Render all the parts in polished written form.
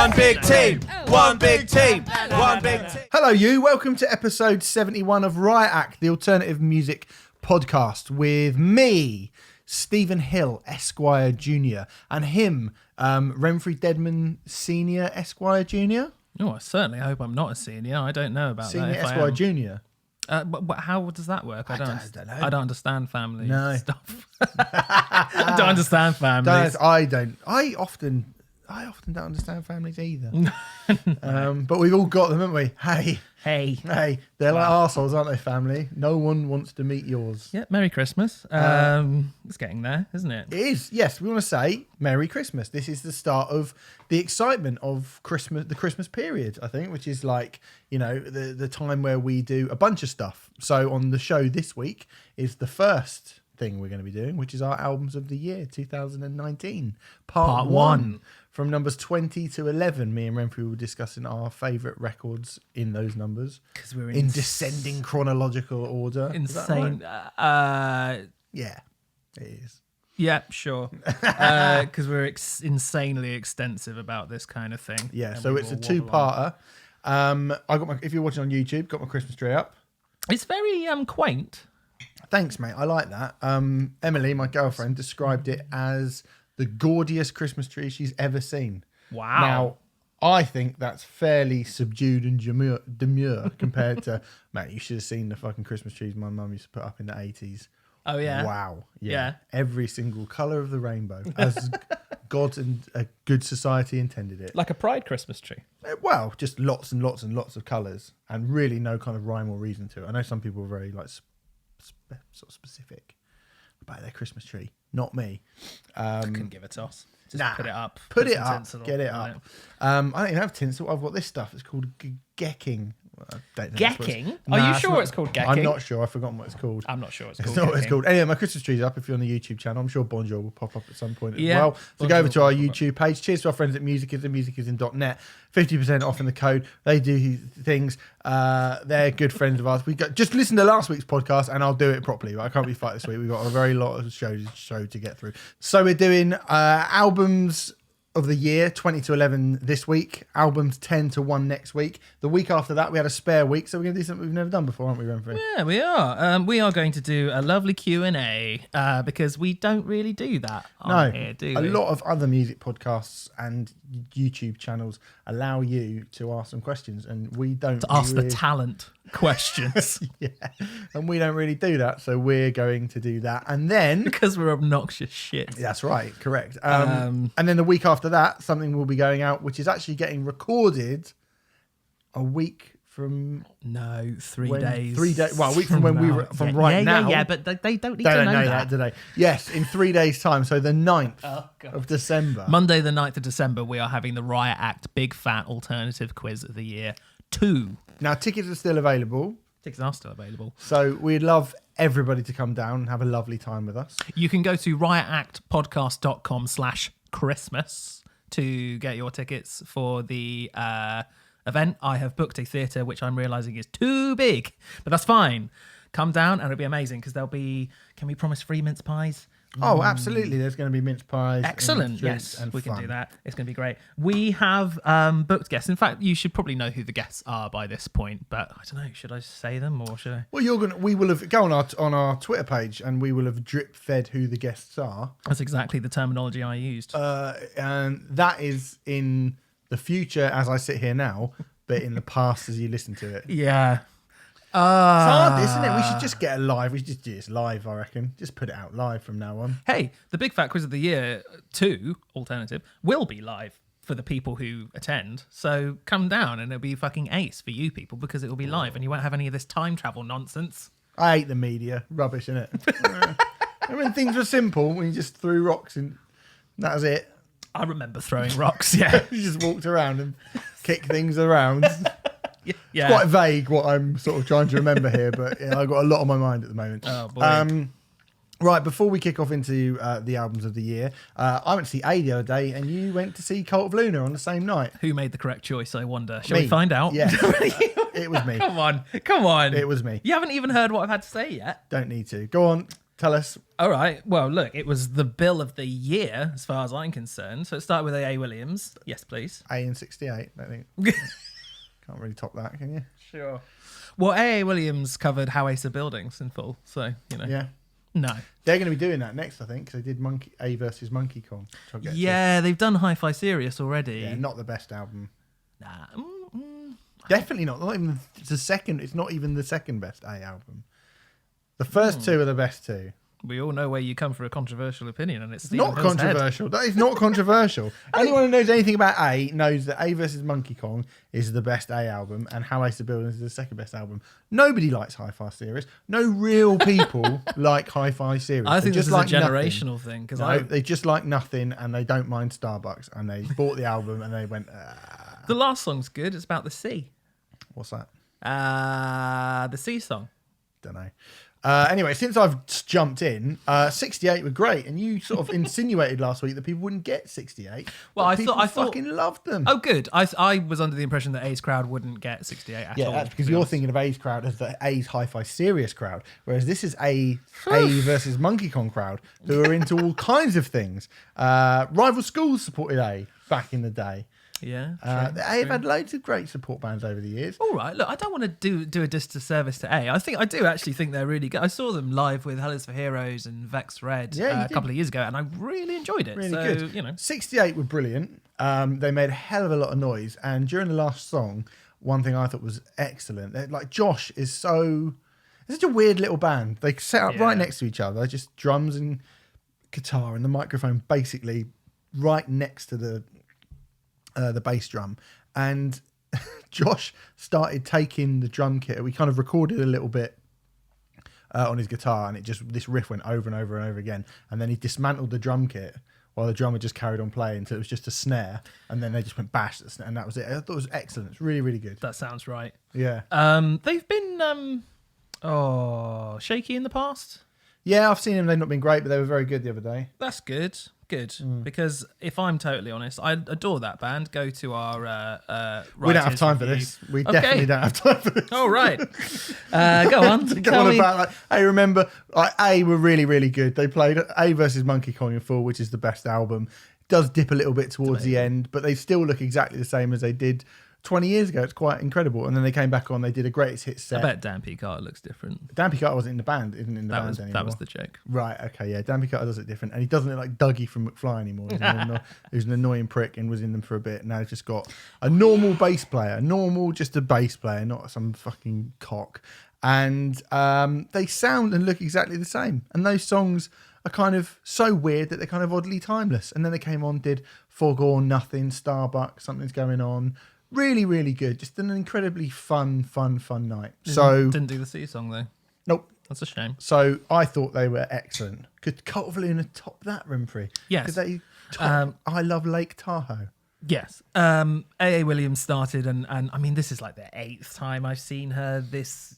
One big team. One big team. One big team. Hello, you. Welcome to episode 71 of Riot Act, the alternative music podcast, with me, Stephen Hill, Esquire Jr., and him, Renfrey Deadman Senior, Esquire Jr. Oh, I certainly hope I'm not a senior. I don't know about Senior that. Esquire Jr. But how does that work? I don't know. I don't understand family stuff. I don't understand families. I often don't understand families either. But we've all got them, haven't we? Hey, they're like arseholes, aren't they, family? No one wants to meet yours. Yeah, Merry Christmas. It's getting there, isn't it? It is, yes. We want to say Merry Christmas. This is the start of the excitement of Christmas, the Christmas period, I think, which is like, you know, the time where we do a bunch of stuff. So on the show this week is the first thing we're going to be doing, which is our albums of the year 2019, part one. From numbers 20 to 11, me and Renfrew were discussing our favourite records in those numbers. Because we're in descending chronological order. Insane. Right? Yeah, it is. Yeah, sure. Because we're insanely extensive about this kind of thing. Yeah, so it's a two-parter. If you're watching on YouTube, got my Christmas tree up. It's very quaint. Thanks, mate. I like that. Emily, my girlfriend, described it as the gaudiest Christmas tree she's ever seen. Wow. Now, I think that's fairly subdued and demure compared to, mate, you should have seen the fucking Christmas trees my mum used to put up in the 80s. Oh, yeah? Wow. Yeah. Every single colour of the rainbow, as God and a good society intended it. Like a pride Christmas tree? Well, just lots and lots and lots of colours and really no kind of rhyme or reason to it. I know some people are very like sort of specific about their Christmas tree. Not me. I couldn't give a toss. Just put it up. Put it up. Get it up. I don't even have tinsel. I've got this stuff. It's called gecking. Gecking? Are you sure it's called gecking? I'm not sure. I've forgotten what it's called. I'm not sure it's not what it's called. Anyway, my Christmas tree's up. If you're on the YouTube channel, I'm sure Bonjour will pop up at some point as well. So go over to our YouTube page. Cheers to our friends at Musicism, musicism.net. 50% off in the code. They do things. They're good friends of ours. Just listen to last week's podcast and I'll do it properly. I can't be fight this week. We've got a very lot of show to get through. So we're doing albums of the year 20 to 11 this week, albums 10 to 1 next week. The week after that we had a spare week, so we're going to do something we've never done before, aren't we, Renfrew? Yeah, we are. We are going to do a lovely Q&A because we don't really do that on here, do we? A lot of other music podcasts and YouTube channels allow you to ask some questions, and we don't to ask the talent questions. Yeah, and we don't really do that, so we're going to do that, and then because we're obnoxious shit. That's right, correct. And then the week after that, something will be going out, which is actually getting recorded a week from 3 days. 3 days. Well, a week from when we were from now. Yeah, but they don't need to know that today. Yes, in 3 days' time. So the 9th of December. Monday, the 9th of December, we are having the Riot Act Big Fat Alternative Quiz of the Year 2. Now, tickets are still available. Tickets are still available. So we'd love everybody to come down and have a lovely time with us. You can go to riotactpodcast.com/Christmas to get your tickets for the event. I have booked a theatre which I'm realising is too big, but that's fine. Come down and it'll be amazing because there'll be, can we promise free mince pies? Oh, absolutely. There's going to be mince pies. Excellent. Yes, and we can do that. It's going to be great. We have booked guests. In fact, you should probably know who the guests are by this point, but I don't know. Should I say them or should I? Well, we will have go on our Twitter page and we will have drip fed who the guests are. That's exactly the terminology I used. And that is in the future as I sit here now, but in the past as you listen to it. Yeah. It's hard, isn't it? We should just get it live. We should just do this live, I reckon. Just put it out live from now on. Hey, the Big Fat Quiz of the Year 2, alternative, will be live for the people who attend. So come down and it'll be fucking ace for you people because it will be live and you won't have any of this time travel nonsense. I hate the media. Rubbish, innit? I mean, things were simple when you just threw rocks and that was it. I remember throwing rocks, yeah. You just walked around and kicked things around. Yeah. It's quite vague what I'm sort of trying to remember here, but yeah, I've got a lot on my mind at the moment. Oh, boy. Right, before we kick off into the albums of the year, I went to see A the other day and you went to see Cult of Luna on the same night. Who made the correct choice, I wonder? Shall we find out? Yeah. It was me. Come on. It was me. You haven't even heard what I've had to say yet. Don't need to. Go on. Tell us. All right. Well, look, it was the bill of the year as far as I'm concerned. So it started with A.A. Williams. Yes, please. A in 68, I think. Can't really top that, can you? Sure. Well, A.A. Williams covered How I Said Buildings in full. So, Yeah. No. They're going to be doing that next, I think, because they did A versus Monkey Kong. They've done Hi-Fi Serious already. Yeah, not the best album. Nah. Definitely not. Not even the second. It's not even the second best A album. The first two are the best two. We all know where you come for a controversial opinion, and it's Not controversial. That is not controversial. Anyone who knows anything about A knows that A versus Monkey Kong is the best A album, and How I Said Buildings is the second best album. Nobody likes Hi-Fi Serious. No real people like Hi-Fi Serious. I think they this is like a generational thing. They just like nothing, and they don't mind Starbucks. And they bought the album, and they went. The last song's good. It's about the sea. What's that? The sea song. Don't know. Anyway, since I've jumped in, 68 were great, and you sort of insinuated last week that people wouldn't get 68. Well, I thought fucking loved them. Oh, good. I was under the impression that A's crowd wouldn't get 68 at all. Yeah, that's because you're thinking of A's crowd as the A's Hi-Fi Serious crowd, whereas this is A versus Monkey Kong crowd, who are into all kinds of things. Rival schools supported A back in the day. Yeah. They've had loads of great support bands over the years. All right. Look, I don't want to do a disservice to A. I do actually think they're really good. I saw them live with Hell is for Heroes and Vex Red a couple of years ago, and I really enjoyed it. Really so, good. 68 were brilliant. They made a hell of a lot of noise, and during the last song, one thing I thought was excellent. Like Josh is such a weird little band. They set up right next to each other, just drums and guitar, and the microphone basically right next to the bass drum, and Josh started taking the drum kit. We kind of recorded a little bit on his guitar, and this riff went over and over and over again, and then he dismantled the drum kit while the drummer just carried on playing, so it was just a snare, and then they just went bash, and that was it. I thought it was excellent. It's really, really good. That sounds right. Yeah. They've been shaky in the past. Yeah, I've seen them. They've not been great, but they were very good the other day. That's good. Because if I'm totally honest, I adore that band. Go to our we don't have time for this. We definitely don't have time for this. All right. Go on. Hey, remember, A were really, really good. They played A versus Monkey Kong in full, which is the best album. It does dip a little bit towards the end, but they still look exactly the same as they did 20 years ago. It's quite incredible. And then they came back on, they did a greatest hit set. I bet Dan P. Carter looks different. Dan P. Carter wasn't in the band, isn't in the band anymore. That was the joke. Right, okay, yeah. Dan P. Carter does it different. And he doesn't look like Dougie from McFly anymore. He's an annoying prick and was in them for a bit. Now he's just got a normal bass player, just a bass player, not some fucking cock. And they sound and look exactly the same. And those songs are kind of so weird that they're kind of oddly timeless. And then they came on, did Forgone Nothing, Starbucks, Something's Going On. Really, really good. Just an incredibly fun night. Didn't do the sea song though. Nope. That's a shame. So I thought they were excellent. Could Cult of Luna top that, Renfrey? Yes. Could they top I Love Lake Tahoe? Yes. A.A. Williams started, and I mean, this is like the 8th time I've seen her this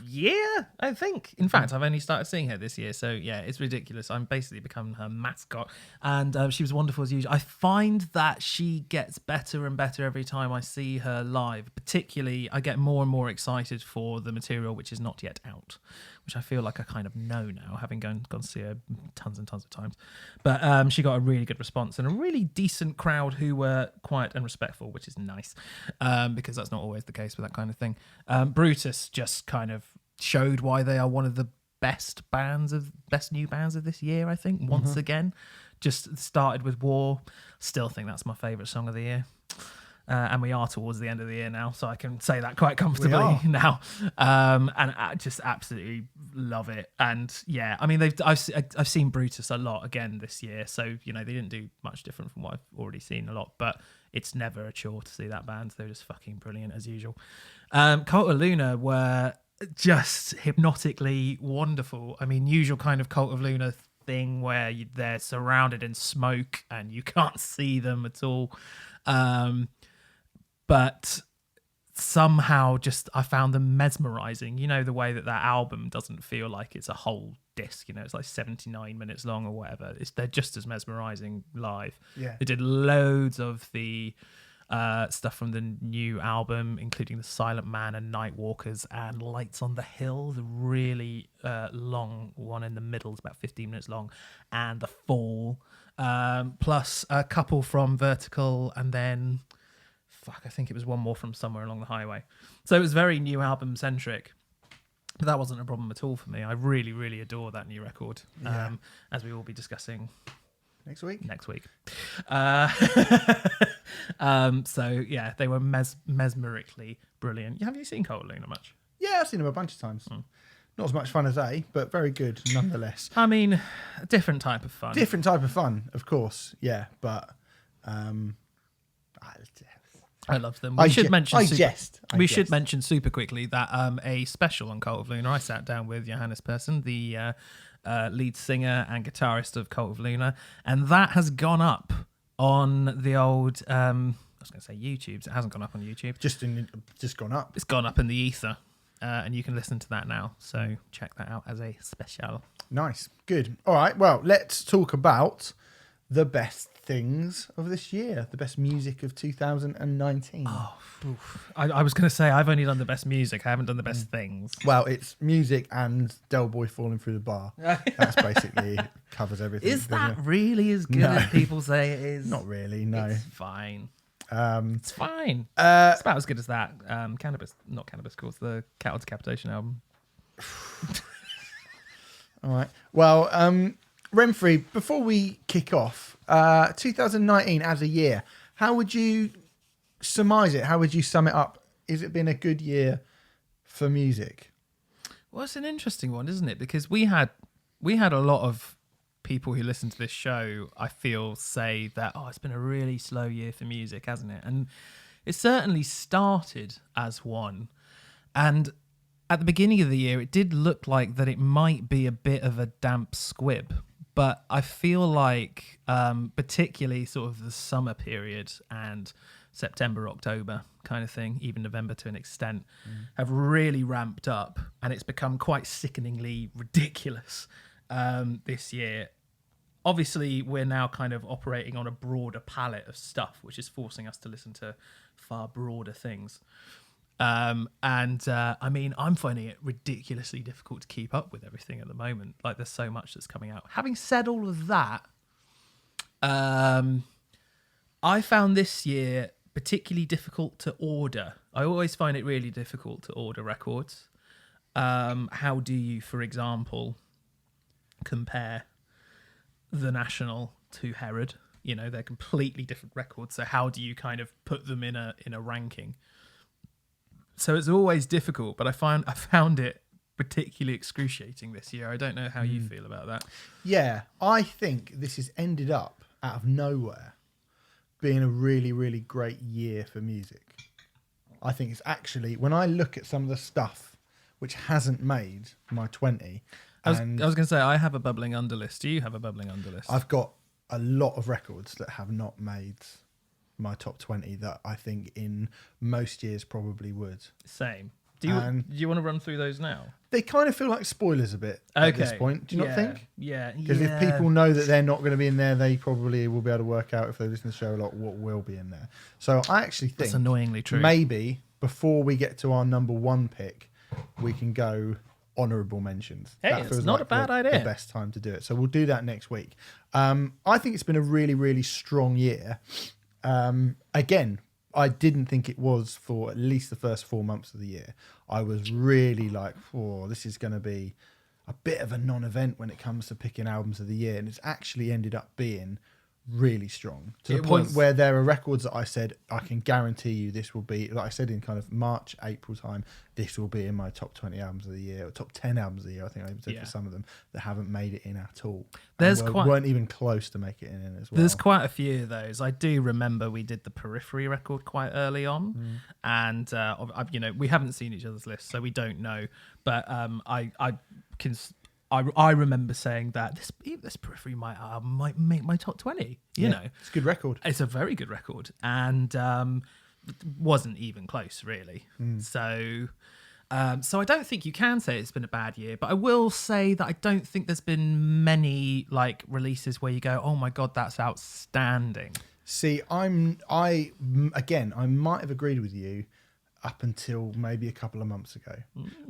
year, I think. In fact, I've only started seeing her this year, so yeah, it's ridiculous. I'm basically becoming her mascot, and she was wonderful as usual. I find that she gets better and better every time I see her live. Particularly, I get more and more excited for the material which is not yet out, which I feel like I kind of know now, having gone to see her tons and tons of times. But she got a really good response and a really decent crowd who were quiet and respectful, which is nice, because that's not always the case with that kind of thing. Brutus just kind of showed why they are one of the best new bands of this year, I think, once again. Just started with War. Still think that's my favourite song of the year. And we are towards the end of the year now, so I can say that quite comfortably now. And I just absolutely love it. And yeah, I mean, I've seen Brutus a lot again this year, so they didn't do much different from what I've already seen a lot. But it's never a chore to see that band. They're just fucking brilliant as usual. Cult of Luna were just hypnotically wonderful. I mean, usual kind of Cult of Luna thing where they're surrounded in smoke and you can't see them at all. But somehow just I found them mesmerizing. The way that album doesn't feel like it's a whole disc, it's like 79 minutes long or whatever. They're just as mesmerizing live. Yeah. They did loads of the stuff from the new album, including The Silent Man and Nightwalkers and Lights on the Hill, the really long one in the middle, is about 15 minutes long, and The Fall, plus a couple from Vertical, and then I think it was one more from Somewhere Along the Highway. So it was very new album centric. But that wasn't a problem at all for me. I really, really adore that new record, as we will be discussing next week. So yeah, they were mesmerically brilliant. Have you seen Cult Luna much? Yeah, I've seen them a bunch of times. Not as much fun as they, but very good nonetheless. I mean, a different type of fun. Different type of fun, of course. Yeah, but I love them. We should mention super quickly that a special on Cult of Luna. I sat down with Johannes Persson, the lead singer and guitarist of Cult of Luna, and that has gone up on the old. I was going to say YouTube's. It hasn't gone up on YouTube. Just gone up. It's gone up in the ether, and you can listen to that now. So check that out as a special. Nice, good. All right. Well, let's talk about the best things of this year, the best music of 2019. Oh, I was going to say I've only done the best music. I haven't done the best things. Well, it's music and Del Boy falling through the bar. That's basically covers everything. Is that really as good as people say it is? Not really. No, it's fine. It's fine. It's about as good as that. Cannabis, not Cannabis Calls, the Cattle Decapitation album. All right. Well, Renfrey, before we kick off, 2019 as a year, how would you surmise it? How would you sum it up? Has it been a good year for music? Well, it's an interesting one, isn't it? Because we had a lot of people who listen to this show, I feel, say that, it's been a really slow year for music, hasn't it? And it certainly started as one. And at the beginning of the year, it did look like that it might be a bit of a damp squib. But I feel like particularly sort of the summer period and September, October kind of thing, even November to an extent, have really ramped up. And it's become quite sickeningly ridiculous this year. Obviously, we're now kind of operating on a broader palette of stuff, which is forcing us to listen to far broader things. I mean, I'm finding it ridiculously difficult to keep up with everything at the moment. Like, there's so much that's coming out. Having said all of that, I found this year particularly difficult to order. I always find it really difficult to order records. How do you, for example, compare The National to Herod? You know, they're completely different records. So how do you kind of put them in a ranking? So it's always difficult, but I found it particularly excruciating this year. I don't know how you feel about that. Yeah, I think this has ended up out of nowhere being a really, really great year for music. I think it's actually, when I look at some of the stuff which hasn't made my 20. I was going to say, I have a bubbling under list. Do you have a bubbling under list? I've got a lot of records that have not made my top 20 that I think in most years probably would. Same. Do you want to run through those now? They kind of feel like spoilers a bit at this point. Do you not think? Yeah. Because if people know that they're not going to be in there, they probably will be able to work out, if they listen to the show a lot, what will be in there. So I actually think that's annoyingly true. Maybe before we get to our number one pick, we can go honourable mentions. Hey, it's not a bad idea. The best time to do it. So we'll do that next week. I think it's been a really, really strong year. Again, I didn't think it was for at least the first 4 months of the year. I was really like, this is going to be a bit of a non-event when it comes to picking albums of the year. And it's actually ended up being really strong to the point where there are records that I said, I can guarantee you this will be, like I said, in kind of March, April time, this will be in my top 20 albums of the year, or top 10 albums of the year. I think I even said for some of them that haven't made it in at all. Weren't even close to make it in as well. There's quite a few of those. I do remember we did the Periphery record quite early on, and we haven't seen each other's lists, so we don't know. But I remember saying that this Periphery might make my top 20. You know, it's a good record. It's a very good record, and wasn't even close, really. So I don't think you can say it's been a bad year, but I will say that I don't think there's been many like releases where you go, oh my god, that's outstanding. See, I might have agreed with you up until maybe a couple of months ago.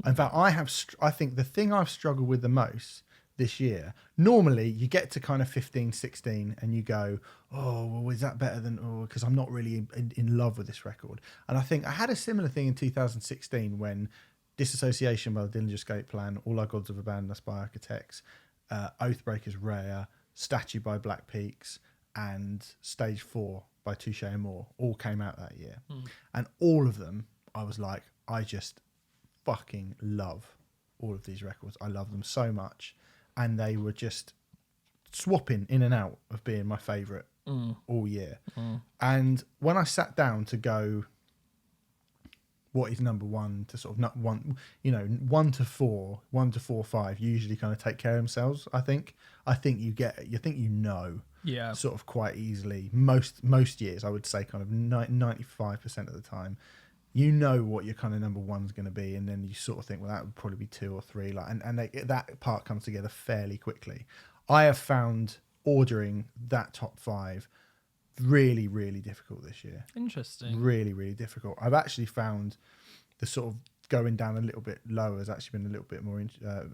In fact, I think the thing I've struggled with the most this year, normally you get to kind of 15, 16 and you go, oh, well, is that better than, because I'm not really in love with this record. And I think I had a similar thing in 2016 when Disassociation by the Dillinger Escape Plan, All Our Gods Have Abandoned Us by Architects, Oathbreakers Rare, Statue by Black Peaks, and Stage 4 by Touche Amore all came out that year. And all of them, I was like, I just fucking love all of these records. I love them so much. And they were just swapping in and out of being my favourite all year. And when I sat down to go, what is number one to sort of not one, 1 to 4, 1 to 4, 5 usually kind of take care of themselves. I think sort of quite easily. Most years, I would say kind of 95% of the time, what your kind of number one's going to be, and then you sort of think, well, that would probably be 2 or 3, that part comes together fairly quickly. I have found ordering that top 5 really, really difficult this year. Interesting. Really, really difficult. I've actually found the sort of going down a little bit lower has actually been a little bit more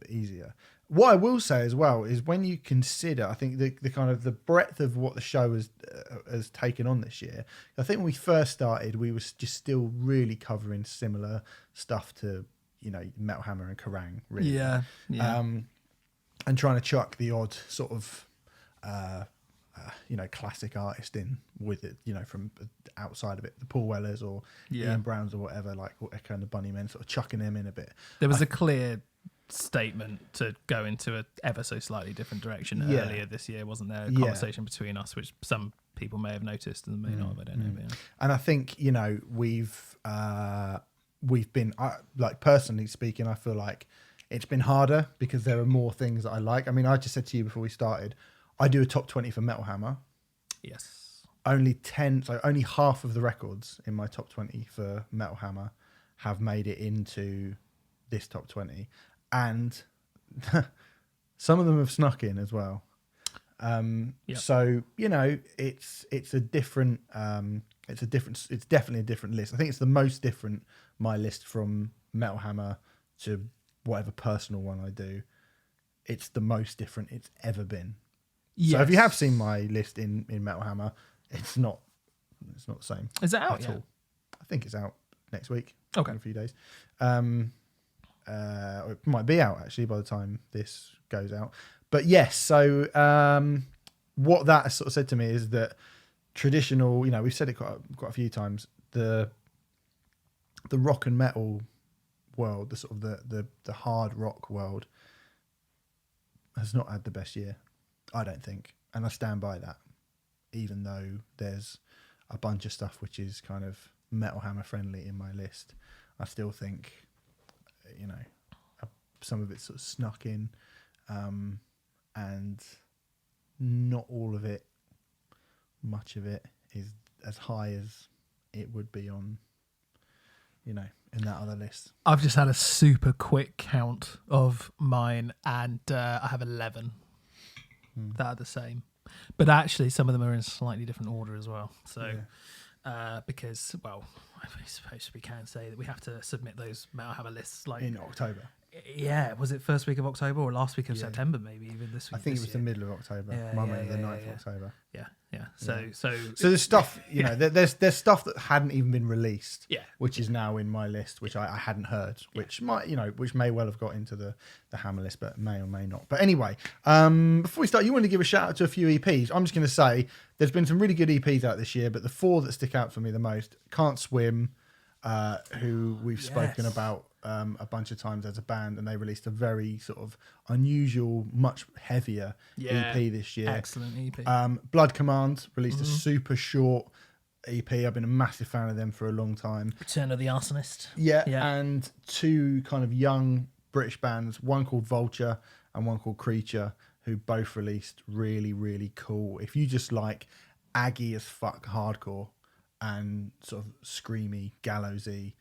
easier. What I will say as well is when you consider, I think the kind of the breadth of what the show has taken on this year. I think when we first started, we were just still really covering similar stuff to Metal Hammer and Kerrang. Really, yeah. And trying to chuck the odd sort of classic artist in with it, from outside of it, the Paul Wellers or Ian Browns or whatever, like Echo and the Bunnymen, sort of chucking them in a bit. There was a clear statement to go into a ever so slightly different direction earlier this year, wasn't there? A conversation between us, which some people may have noticed and may not have, I don't know. But And I think, we've been, like personally speaking, I feel like it's been harder because there are more things that I like. I mean, I just said to you before we started, I do a top 20 for Metal Hammer. Yes. Only half of the records in my top 20 for Metal Hammer have made it into this top 20. And some of them have snuck in as well. So, it's definitely a different list. I think it's the most different, my list from Metal Hammer to whatever personal one I do. It's the most different it's ever been. Yes. So if you have seen my list in Metal Hammer, it's not the same. Is it out at all? I think it's out next week. Okay. In a few days. It might be out actually by the time this goes out. But yes, so what that sort of said to me is that traditional, we've said it quite a few times, the rock and metal world, the sort of the hard rock world has not had the best year, I don't think. And I stand by that, even though there's a bunch of stuff which is kind of Metal Hammer friendly in my list. I still think, some of it's sort of snuck in, and not all of it, much of it is as high as it would be on, in that other list. I've just had a super quick count of mine, and I have 11 that are the same. But actually, some of them are in slightly different order as well. So, because, well, I suppose we can say that we have to submit those Metal Hammer lists in October. Yeah, was it first week of October or last week of September? Maybe even this week. I think it was the middle of October. Mine went the 9th of October. Yeah. So there's stuff, there's stuff that hadn't even been released. Yeah. Which is now in my list, which I hadn't heard, which might, which may well have got into the Hammer list, but may or may not. But anyway, before we start, you want to give a shout out to a few EPs. I'm just going to say there's been some really good EPs out this year, but the 4 that stick out for me the most, Can't Swim, who we've spoken about a bunch of times as a band, and they released a very sort of unusual, much heavier EP this year. Excellent EP. Blood Command released a super short EP. I've been a massive fan of them for a long time. Return of the Arsonist. Yeah, and 2 kind of young British bands, one called Vulture and one called Creature, who both released really, really cool. If you just like aggy as fuck hardcore and sort of screamy, gallowsy,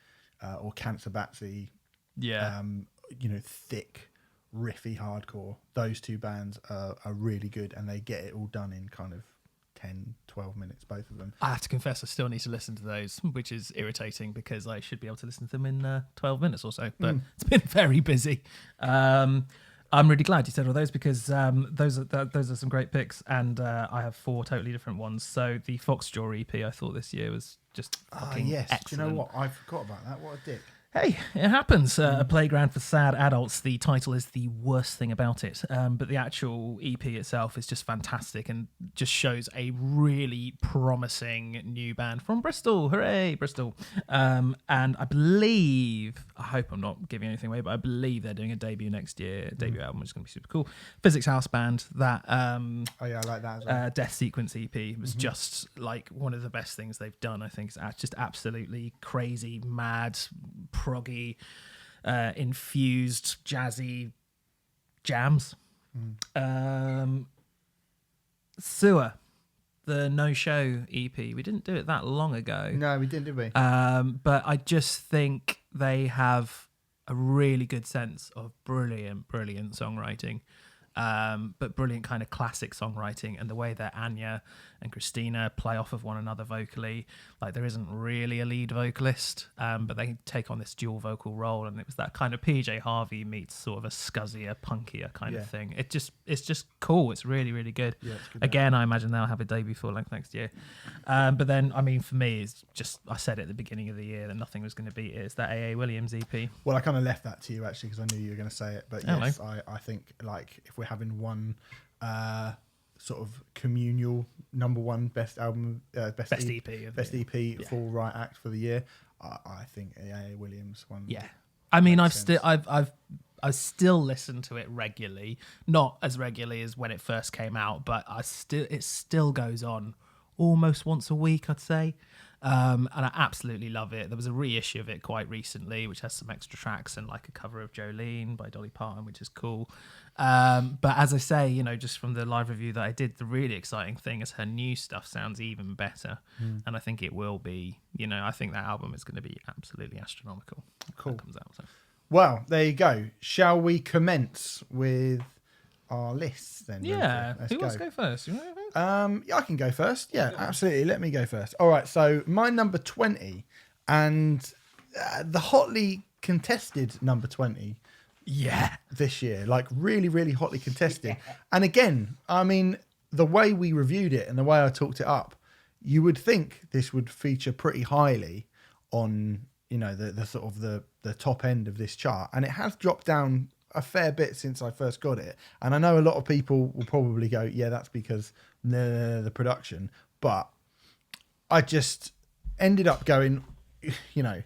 or Cancer Batsy, thick, riffy hardcore. Those 2 bands are really good, and they get it all done in kind of 10, 12 minutes, both of them. I have to confess, I still need to listen to those, which is irritating because I should be able to listen to them in 12 minutes or so. But it's been very busy. I'm really glad you said all those because those are some great picks, and I have 4 totally different ones. So the Foxjaw EP I thought this year was just fucking excellent. Do you know what? I forgot about that. What a dick. Hey, it happens. A Playground for Sad Adults. The title is the worst thing about it. But the actual EP itself is just fantastic and just shows a really promising new band from Bristol. Hooray, Bristol. And I believe, I hope I'm not giving anything away, but I believe they're doing a debut next year. Debut album, which is going to be super cool. Physics House Band. That I like that as well. Death Sequence EP was just like one of the best things they've done. I think it's just absolutely crazy, mad, proggy, infused, jazzy jams. Sewer, the No Show EP. We didn't do it that long ago. No, we didn't, did we? But I just think they have a really good sense of brilliant songwriting. But brilliant kind of classic songwriting, and the way that Anya and Christina play off of one another vocally. Like, there isn't really a lead vocalist, but they take on this dual vocal role, and it was that kind of PJ Harvey meets sort of a scuzzier, punkier kind of thing. It's just cool. It's really, really good. Yeah, it's good. Again, I imagine they'll have a debut full length next year. But then, I mean, for me, it's just, I said at the beginning of the year that nothing was going to beat it. It's that AA Williams EP. Well, I kind of left that to you actually because I knew you were going to say it. But yes, I think like if we're having one sort of communal number one best album, best EP for Riot Act for the year, I think AA Williams one. Yeah, I mean, I still listen to it regularly, not as regularly as when it first came out, but it still goes on almost once a week, I'd say. And I absolutely love it. There was a reissue of it quite recently, which has some extra tracks and like a cover of Jolene by Dolly Parton, which is cool. But as I say, you know, just from the live review that I did, the really exciting thing is her new stuff sounds even better. And I think it will be, you know, I think that album is going to be absolutely astronomical. Cool. When it comes out, so. Well, there you go. Shall we commence with our lists then? Yeah. Who wants to go first? You want to go first? Yeah, I can go first. Yeah, absolutely. Let me go first. All right. So my number 20 and the hotly contested number 20. Yeah. This year, like really, really hotly contested. And again, I mean, the way we reviewed it and the way I talked it up, you would think this would feature pretty highly on, you know, the sort of the top end of this chart. And it has dropped down a fair bit since I first got it. And I know a lot of people will probably go, yeah, that's because the production. But I just ended up going, you know,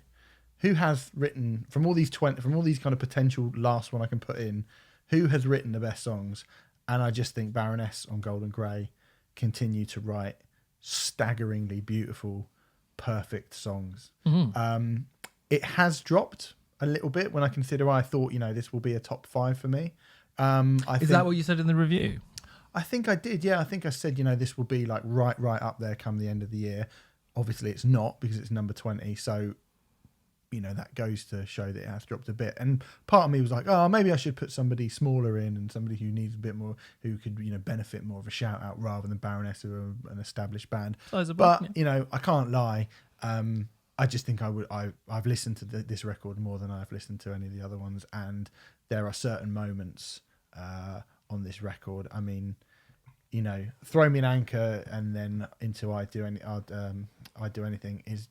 who has written from all these kind of potential last one I can put in, who has written the best songs? And I just think Baroness on Gold and Grey continue to write staggeringly beautiful, perfect songs. It has dropped a little bit when I consider I thought, you know, this will be a top 5 for me. Is that what you said in the review? I think I did. Yeah, I think I said, you know, this will be like right up there come the end of the year. Obviously, it's not because it's number 20. So, you know, that goes to show that it has dropped a bit. And part of me was like, oh, maybe I should put somebody smaller in and somebody who needs a bit more, who could, you know, benefit more of a shout out rather than Baroness, who are an established band. But, you know, I can't lie. I just think I've listened to this record more than I've listened to any of the other ones. And there are certain moments on this record. I mean, you know, Throw Me an Anchor and then into I Do Anything is,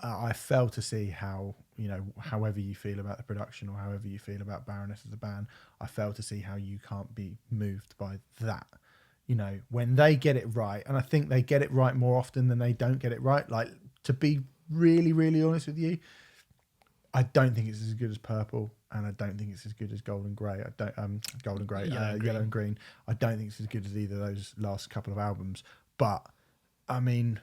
I fail to see how, you know, however you feel about the production or however you feel about Baroness as a band, I fail to see how you can't be moved by that. You know, when they get it right, and I think they get it right more often than they don't get it right. Like, to be really, really honest with you, I don't think it's as good as Purple, and I don't think it's as good as Gold and Grey. Yellow and Green. I don't think it's as good as either of those last couple of albums. But I mean,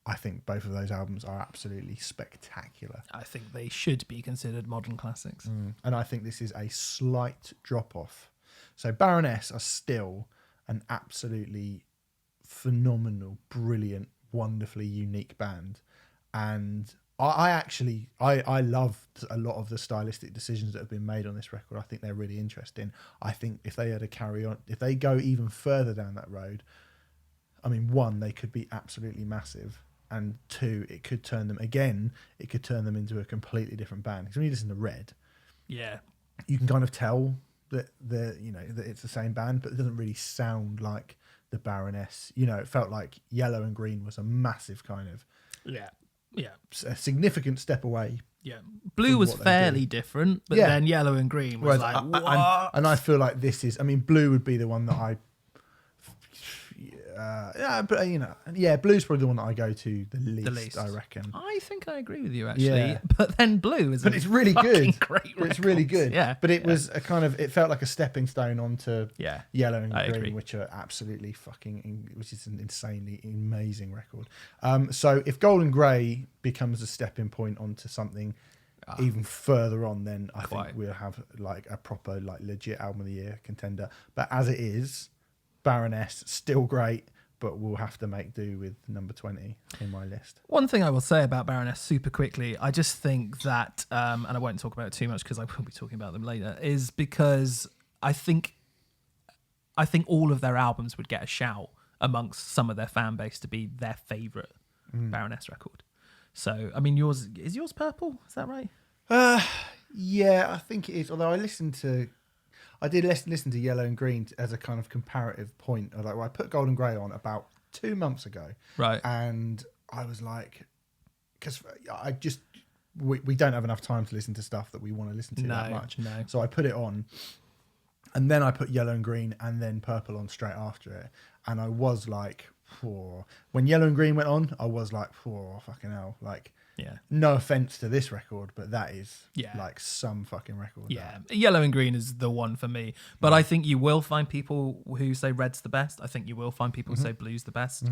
I think both of those albums are absolutely spectacular. I think they should be considered modern classics. And I think this is a slight drop-off. So Baroness are still an absolutely phenomenal, brilliant, wonderfully unique band. And I loved a lot of the stylistic decisions that have been made on this record. I think they're really interesting. I think if they had to carry on, if they go even further down that road, I mean, one, they could be absolutely massive, and two, it could turn them into a completely different band. Because when you listen to Red, you can kind of tell that that it's the same band, but it doesn't really sound like the Baroness. It felt like Yellow and Green was a massive kind of a significant step away. Yeah, Blue was fairly different, but then Yellow and Green was what? And I feel like this is. I mean, Blue would be the one that I. Blue's probably the one that I go to the least. I reckon. I think I agree with you actually, but then Blue is. But it's really good. Great. It's really good. Yeah, but it was a kind of. It felt like a stepping stone onto Yellow and Green, which are absolutely which is an insanely amazing record. So if Golden Grey becomes a stepping point onto something even further on, then I think we'll have like a proper like legit album of the year contender. But as it is, Baroness still great, but we'll have to make do with number 20 in my list. One thing I will say about Baroness super quickly, I just think that, and I won't talk about it too much because I will be talking about them later, is because I think all of their albums would get a shout amongst some of their fan base to be their favourite Baroness record. So, I mean, yours Purple? Is that right? Yeah, I think it is. Although I did listen to Yellow and Green as a kind of comparative point. I put Golden Grey on about 2 months ago. Right. And I was like, because we don't have enough time to listen to stuff that we want to listen to that much. No. So I put it on, and then I put Yellow and Green and then Purple on straight after it. And I was like, when Yellow and Green went on, I was like, fucking hell. Like, no offense to this record, but that is like some fucking record. Yeah, Yellow and Green is the one for me. But I think you will find people who say Red's the best. I think you will find people who say Blue's the best.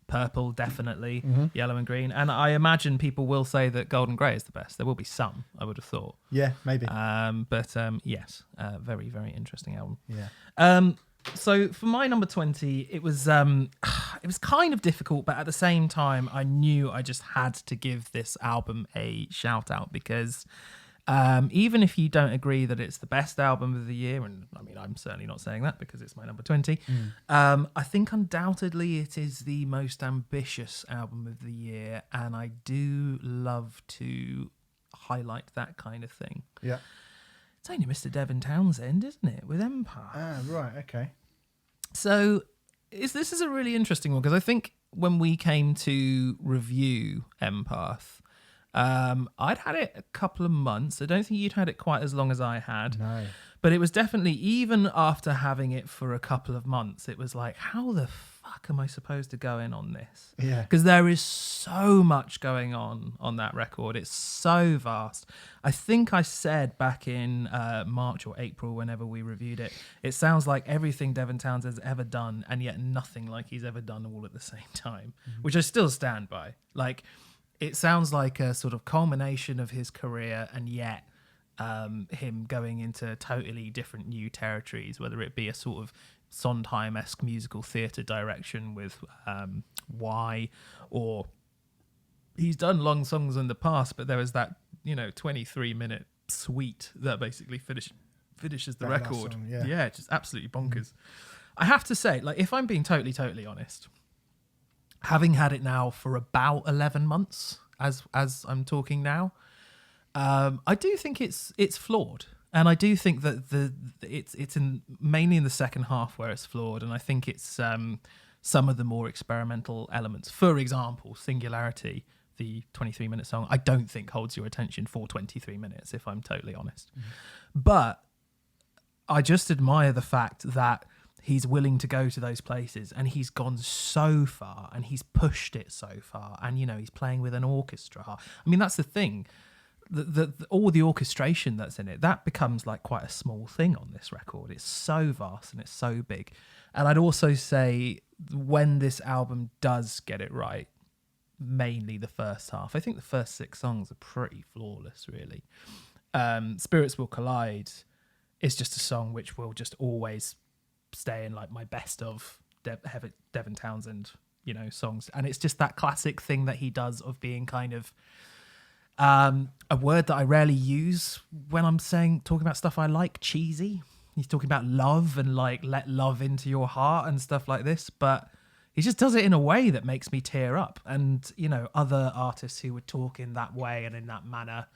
Purple, definitely. Yellow and Green. And I imagine people will say that Golden Grey is the best. There will be some, I would have thought. Yeah, maybe. Yes, very, very interesting album. Yeah. So for my number 20, it was kind of difficult, but at the same time, I knew I just had to give this album a shout out because even if you don't agree that it's the best album of the year, and I mean, I'm certainly not saying that because it's my number 20, I think undoubtedly it is the most ambitious album of the year, and I do love to highlight that kind of thing. Yeah. It's only Mr. Devin Townsend, isn't it, with Empath? Ah, right, okay. So this is a really interesting one because I think when we came to review Empath, I'd had it a couple of months. I don't think you'd had it quite as long as I had. No. But it was definitely, even after having it for a couple of months, it was like, how the fuck am I supposed to go in on this? Yeah. Because there is so much going on that record. It's so vast. I think I said back in March or April, whenever we reviewed it, it sounds like everything Devin Townsend's ever done, and yet nothing like he's ever done all at the same time, which I still stand by. Like, it sounds like a sort of culmination of his career, and yet him going into totally different new territories, whether it be a sort of Sondheim-esque musical theatre direction with Y, or he's done long songs in the past, but there was that 23-minute suite that basically finishes the record. Song, yeah, just absolutely bonkers. I have to say, like, if I'm being totally honest, having had it now for about 11 months, as I'm talking now, I do think it's flawed, and I do think that it's mainly in the second half where it's flawed, and I think it's some of the more experimental elements. For example, Singularity, the 23-minute song, I don't think holds your attention for 23 minutes, if I'm totally honest. But I just admire the fact that he's willing to go to those places, and he's gone so far, and he's pushed it so far, and he's playing with an orchestra. I mean, that's the thing. All the orchestration that's in it, that becomes like quite a small thing on this record. It's so vast and it's so big. And I'd also say when this album does get it right, mainly the first half, I think the first 6 songs are pretty flawless, really. Spirits Will Collide is just a song which will just always stay in like my best of Devin Townsend, songs. And it's just that classic thing that he does of being kind of a word that I rarely use when I'm talking about stuff I like, cheesy. He's talking about love and like let love into your heart and stuff like this, but he just does it in a way that makes me tear up. And, you know, other artists who would talk in that way and in that manner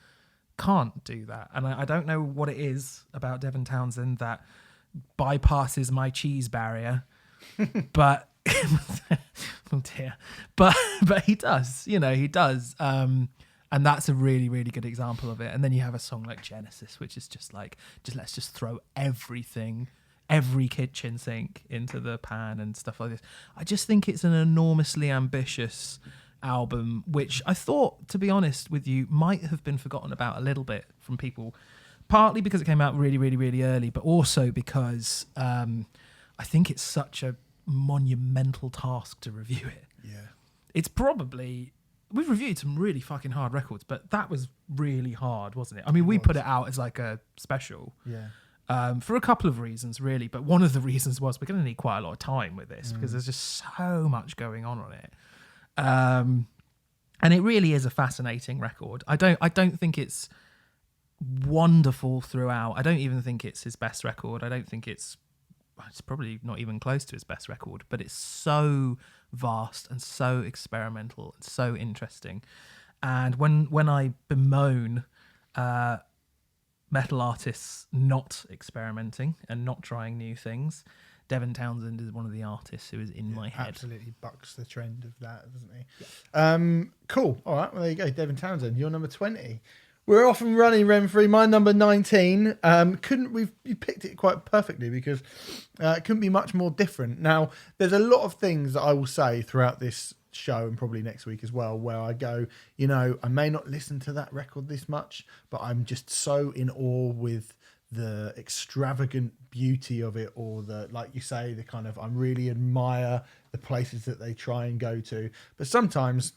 can't do that. And I don't know what it is about Devin Townsend that bypasses my cheese barrier, but oh dear, but he does, you know, he does. And that's a really, really good example of it. And then you have a song like Genesis, which is just like, let's just throw everything, every kitchen sink into the pan and stuff like this. I just think it's an enormously ambitious album, which I thought, to be honest with you, might have been forgotten about a little bit from people, partly because it came out really, really, really early, but also because I think it's such a monumental task to review it. Yeah. It's probably... We've reviewed some really fucking hard records, but that was really hard, wasn't it? I mean, we put it out as like a special. Yeah. For a couple of reasons, really. But one of the reasons was we're going to need quite a lot of time with this because there's just so much going on it. And it really is a fascinating record. I don't think it's wonderful throughout. I don't even think it's his best record. I don't think it's probably not even close to his best record, but it's so vast and so experimental and so interesting. And when I bemoan metal artists not experimenting and not trying new things, Devin Townsend is one of the artists who is in my head. Absolutely bucks the trend of that, doesn't he? Yeah. Cool. All right. Well, there you go. Devin Townsend, you're number 20. We're off and running, Renfrey. My number 19. You picked it quite perfectly because it couldn't be much more different. Now, there's a lot of things that I will say throughout this show and probably next week as well, where I go, you know, I may not listen to that record this much, but I'm just so in awe with the extravagant beauty of it, or the, like you say, the kind of, I really admire the places that they try and go to. But sometimes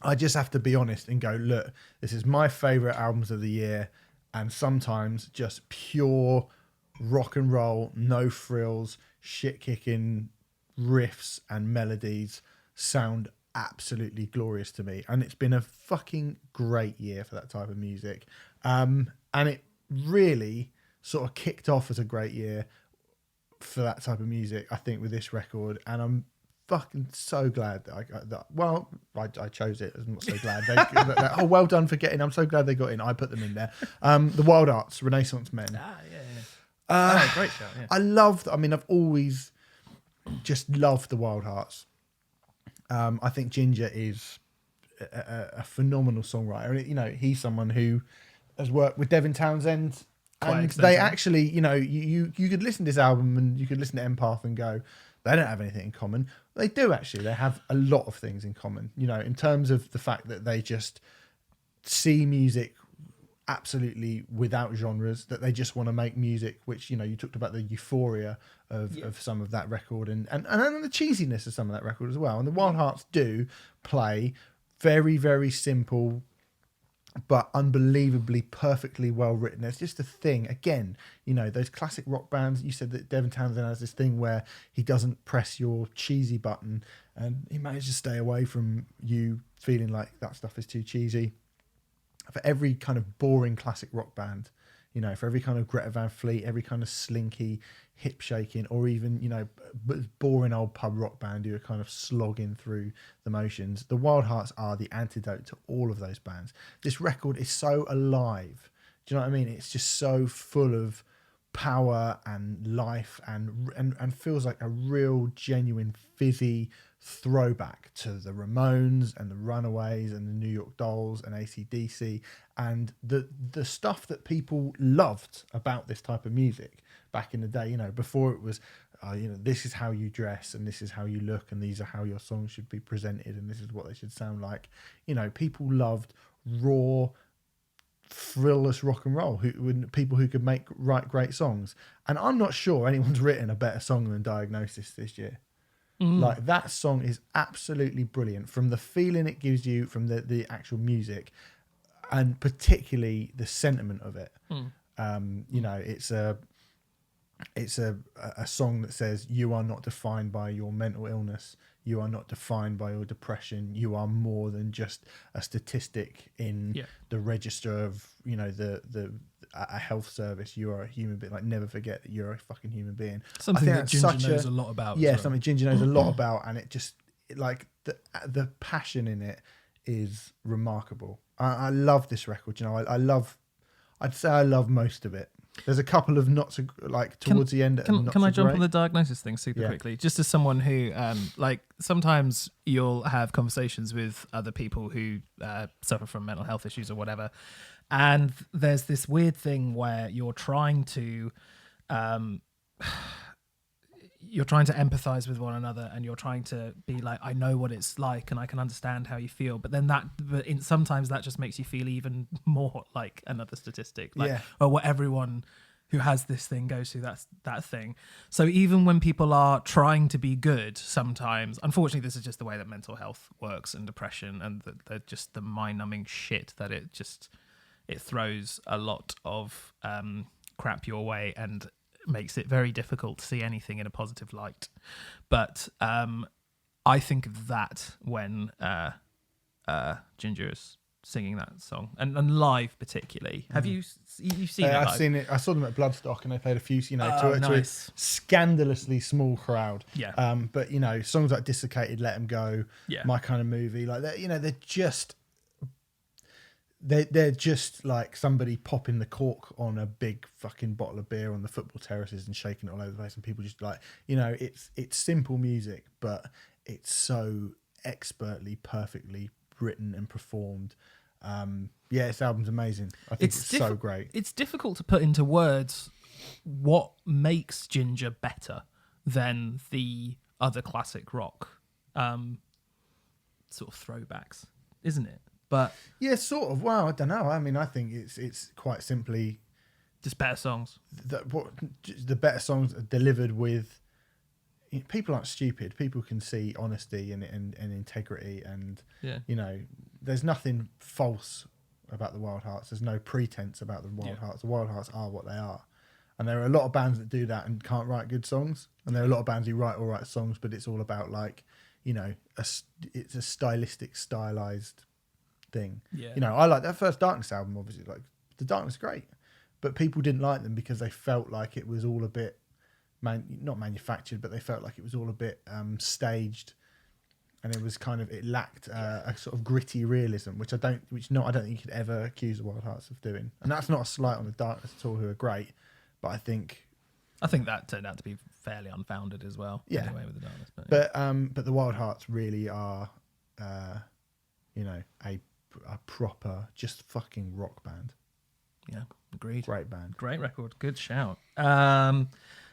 I just have to be honest and go, look, this is my favourite albums of the year, and sometimes just pure rock and roll, no frills, shit-kicking riffs and melodies sound absolutely glorious to me. And it's been a fucking great year for that type of music. And it really sort of kicked off as a great year for that type of music, I think, with this record. And I'm fucking so glad that I chose it. I'm not so glad. Oh, well done for getting. I'm so glad they got in. I put them in there. The Wild Arts, Renaissance Men. Great show. Yeah. I've always just loved the Wild Hearts. I think Ginger is a phenomenal songwriter. And, you know, he's someone who has worked with Devin Townsend. And they actually, you know, you could listen to this album and you could listen to Empath and go, they don't have anything in common. They do, actually. They have a lot of things in common, you know, in terms of the fact that they just see music absolutely without genres, that they just want to make music, which, you know, you talked about the euphoria of some of that record and the cheesiness of some of that record as well. And the Wild Hearts do play very, very simple but unbelievably perfectly well written. There's just a thing, again, you know, those classic rock bands. You said that Devin Townsend has this thing where he doesn't press your cheesy button, and he managed to stay away from you feeling like that stuff is too cheesy. For every kind of boring classic rock band, you know, for every kind of Greta Van Fleet, every kind of slinky, hip shaking, or even, you know, boring old pub rock band who are kind of slogging through the motions, the Wild Hearts are the antidote to all of those bands. This record is so alive. Do you know what I mean? It's just so full of power and life and feels like a real genuine fizzy throwback to the Ramones and the Runaways and the New York Dolls and AC/DC and the stuff that people loved about this type of music back in the day, you know, before it was you know, this is how you dress and this is how you look and these are how your songs should be presented and this is what they should sound like. You know, people loved raw, frillless rock and roll, people who could write great songs. And I'm not sure anyone's written a better song than Diagnosis this year. Like, that song is absolutely brilliant, from the feeling it gives you, from the actual music, and particularly the sentiment of it. You know, it's a song that says, you are not defined by your mental illness, you are not defined by your depression, you are more than just a statistic in the register of, you know, the a health service, you are a human being. Like, never forget that you're a fucking human being. Something I that Ginger knows a lot about. Yeah, as well. something Ginger knows a lot about, and like the passion in it is remarkable. I love this record. You know, I'd say I love most of it. There's a couple of not so like towards the end. Can I jump on the diagnosis thing super quickly? Just as someone who, like, sometimes you'll have conversations with other people who suffer from mental health issues or whatever, and there's this weird thing where you're trying to empathize with one another, and you're trying to be like, I know what it's like and I can understand how you feel, but then sometimes that just makes you feel even more like another statistic, like, or what everyone who has this thing goes through, that's that thing. So even when people are trying to be good, sometimes, unfortunately, this is just the way that mental health works, and depression, and the mind-numbing shit that it throws a lot of crap your way, and makes it very difficult to see anything in a positive light. But I think of that when Ginger is singing that song, and live particularly. Have you seen it live? I've seen it. I saw them at Bloodstock, and they played a few, to a scandalously small crowd. Yeah. But you know, songs like "Dislocated," "Let 'Em Go," My Kind of Movie, like that. You know, they're just like somebody popping the cork on a big fucking bottle of beer on the football terraces and shaking it all over the place, and people just like, you know, it's simple music, but it's so expertly, perfectly written and performed. This album's amazing. I think it's so great. It's difficult to put into words what makes Ginger better than the other classic rock sort of throwbacks, isn't it? But yeah, sort of. Well, I don't know. I mean, I think it's quite simply just better songs. The better songs are delivered with. People aren't stupid. People can see honesty and integrity, and you know, there's nothing false about the Wild Hearts. There's no pretense about the Wild Hearts. The Wild Hearts are what they are, and there are a lot of bands that do that and can't write good songs, and there are a lot of bands who write all right songs, but it's all about, like, you know, it's a stylized thing. You know, I like that first Darkness album. Obviously, like, the Darkness is great, but people didn't like them because they felt like it was all a bit not manufactured, but they felt like it was all a bit staged, and it lacked a sort of gritty realism, which I don't think you could ever accuse the Wild Hearts of doing. And that's not a slight on the Darkness at all, who are great, but I think that turned out to be fairly unfounded as well. Yeah, anyway, with the Darkness, but the Wild Hearts really are, you know, a proper just fucking rock band. Yeah, agreed. Great band. Great record. Good shout.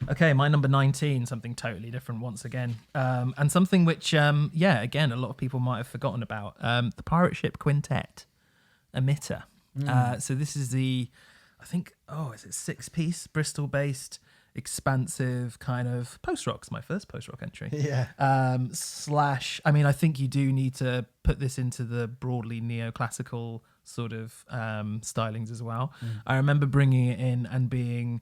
Okay, my number 19, something totally different once again. And something which, again, a lot of people might have forgotten about. The Pirate Ship Quintet, Emitter. So this is is it 6-piece, Bristol-based, expansive kind of post-rock. It's my first post-rock entry. Yeah. I think you do need to put this into the broadly neoclassical sort of stylings as well. I remember bringing it in and being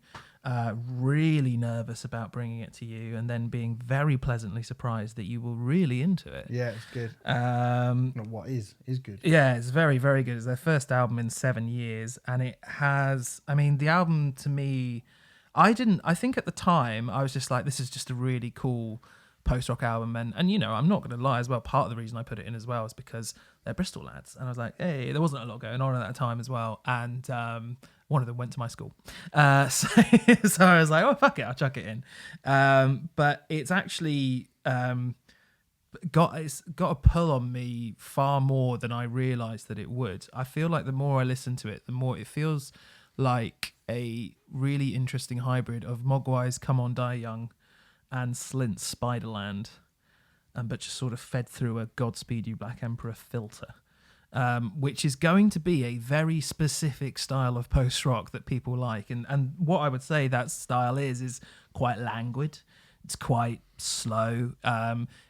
really nervous about bringing it to you, and then being very pleasantly surprised that you were really into it. Yeah, it's good. What is good. Yeah, it's very, very good. It's their first album in 7 years, and it has, the album to me, I think at the time I was just like, this is just a really cool post-rock album, and you know, I'm not going to lie as well, part of the reason I put it in as well is because they're Bristol lads, and I was like, hey, there wasn't a lot going on at that time as well, and one of them went to my school, so I was like, oh fuck it, I'll chuck it in, but it's actually got a pull on me far more than I realised that it would. I feel like the more I listen to it, the more it feels like a really interesting hybrid of Mogwai's Come On Die Young and Slint's Spiderland, but just sort of fed through a Godspeed You Black Emperor filter, which is going to be a very specific style of post-rock that people like. And what I would say that style is quite languid. It's quite slow.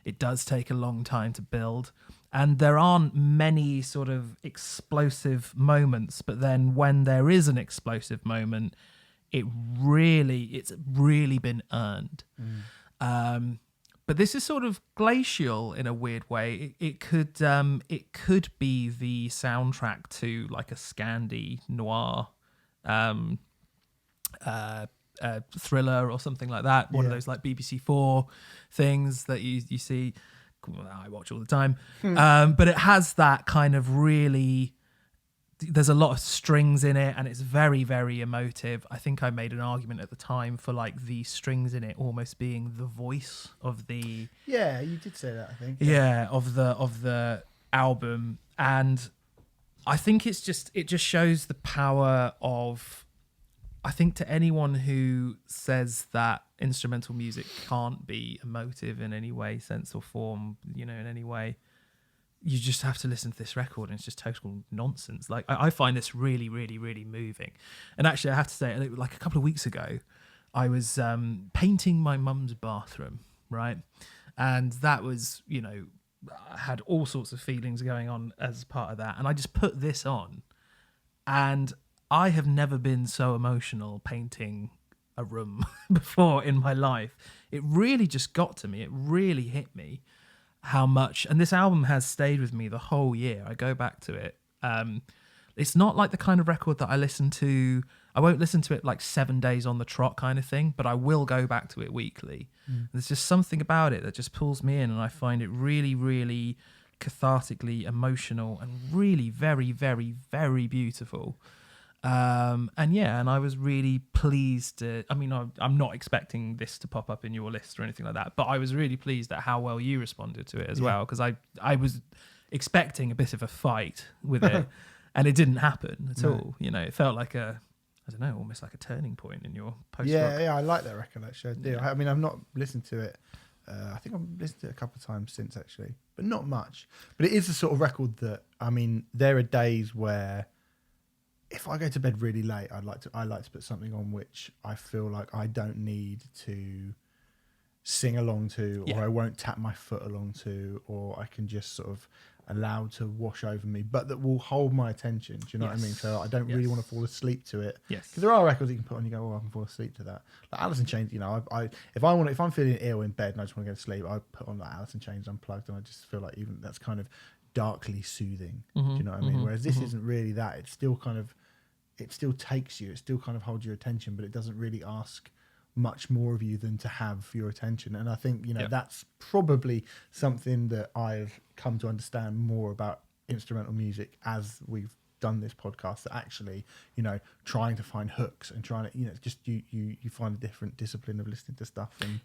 It does take a long time to build. And there aren't many sort of explosive moments, but then when there is an explosive moment, it's really been earned. But this is sort of glacial in a weird way. It could be the soundtrack to like a Scandi noir Thriller or something like that. One of those like BBC4 things that you see. I watch all the time. But it has that kind of really, there's a lot of strings in it and it's very, very emotive. I think I made an argument at the time for like the strings in it almost being the voice of the... Yeah, you did say that, I think. Yeah, of the album. And I think it just shows the power of... I think to anyone who says that instrumental music can't be emotive in any way, sense or form, in any way, you just have to listen to this record and it's just total nonsense. Like I find this really, really, really moving. And actually I have to say, like a couple of weeks ago, I was painting my mum's bathroom, right? And that was, I had all sorts of feelings going on as part of that. And I just put this on and I have never been so emotional painting a room before in my life. It really just got to me. It really hit me how much, and this album has stayed with me the whole year. I go back to it. It's not like the kind of record that I listen to. I won't listen to it like 7 days on the trot kind of thing, but I will go back to it weekly. There's just something about it that just pulls me in, and I find it really, really cathartically emotional and really very, very, very beautiful. And I was really pleased. I'm not expecting this to pop up in your list or anything like that, but I was really pleased at how well you responded to it as well, because I was expecting a bit of a fight with it, and it didn't happen at all. It felt like almost like a turning point in your post-rock. Yeah, I like that record actually. I do. I mean, I've not listened to it. I think I've listened to it a couple of times since actually, but not much. But it is the sort of record that, there are days where, if I go to bed really late, I like to put something on which I feel like I don't need to sing along to, or I won't tap my foot along to, or I can just sort of allow to wash over me, but that will hold my attention. Do you know what I mean? So I don't really want to fall asleep to it. Yes. Because there are records you can put on, you go, I can fall asleep to that. Like Alice in Chains, if I'm feeling ill in bed and I just want to go to sleep, I put on like Alice in Chains Unplugged, and I just feel like even that's kind of darkly soothing. Do you know what I mean? Whereas this isn't really that. It's still kind of, it still takes you, it still kind of holds your attention, but it doesn't really ask much more of you than to have your attention. And I think, that's probably something that I've come to understand more about instrumental music as we've done this podcast, that actually, trying to find hooks and trying to, just you find a different discipline of listening to stuff. And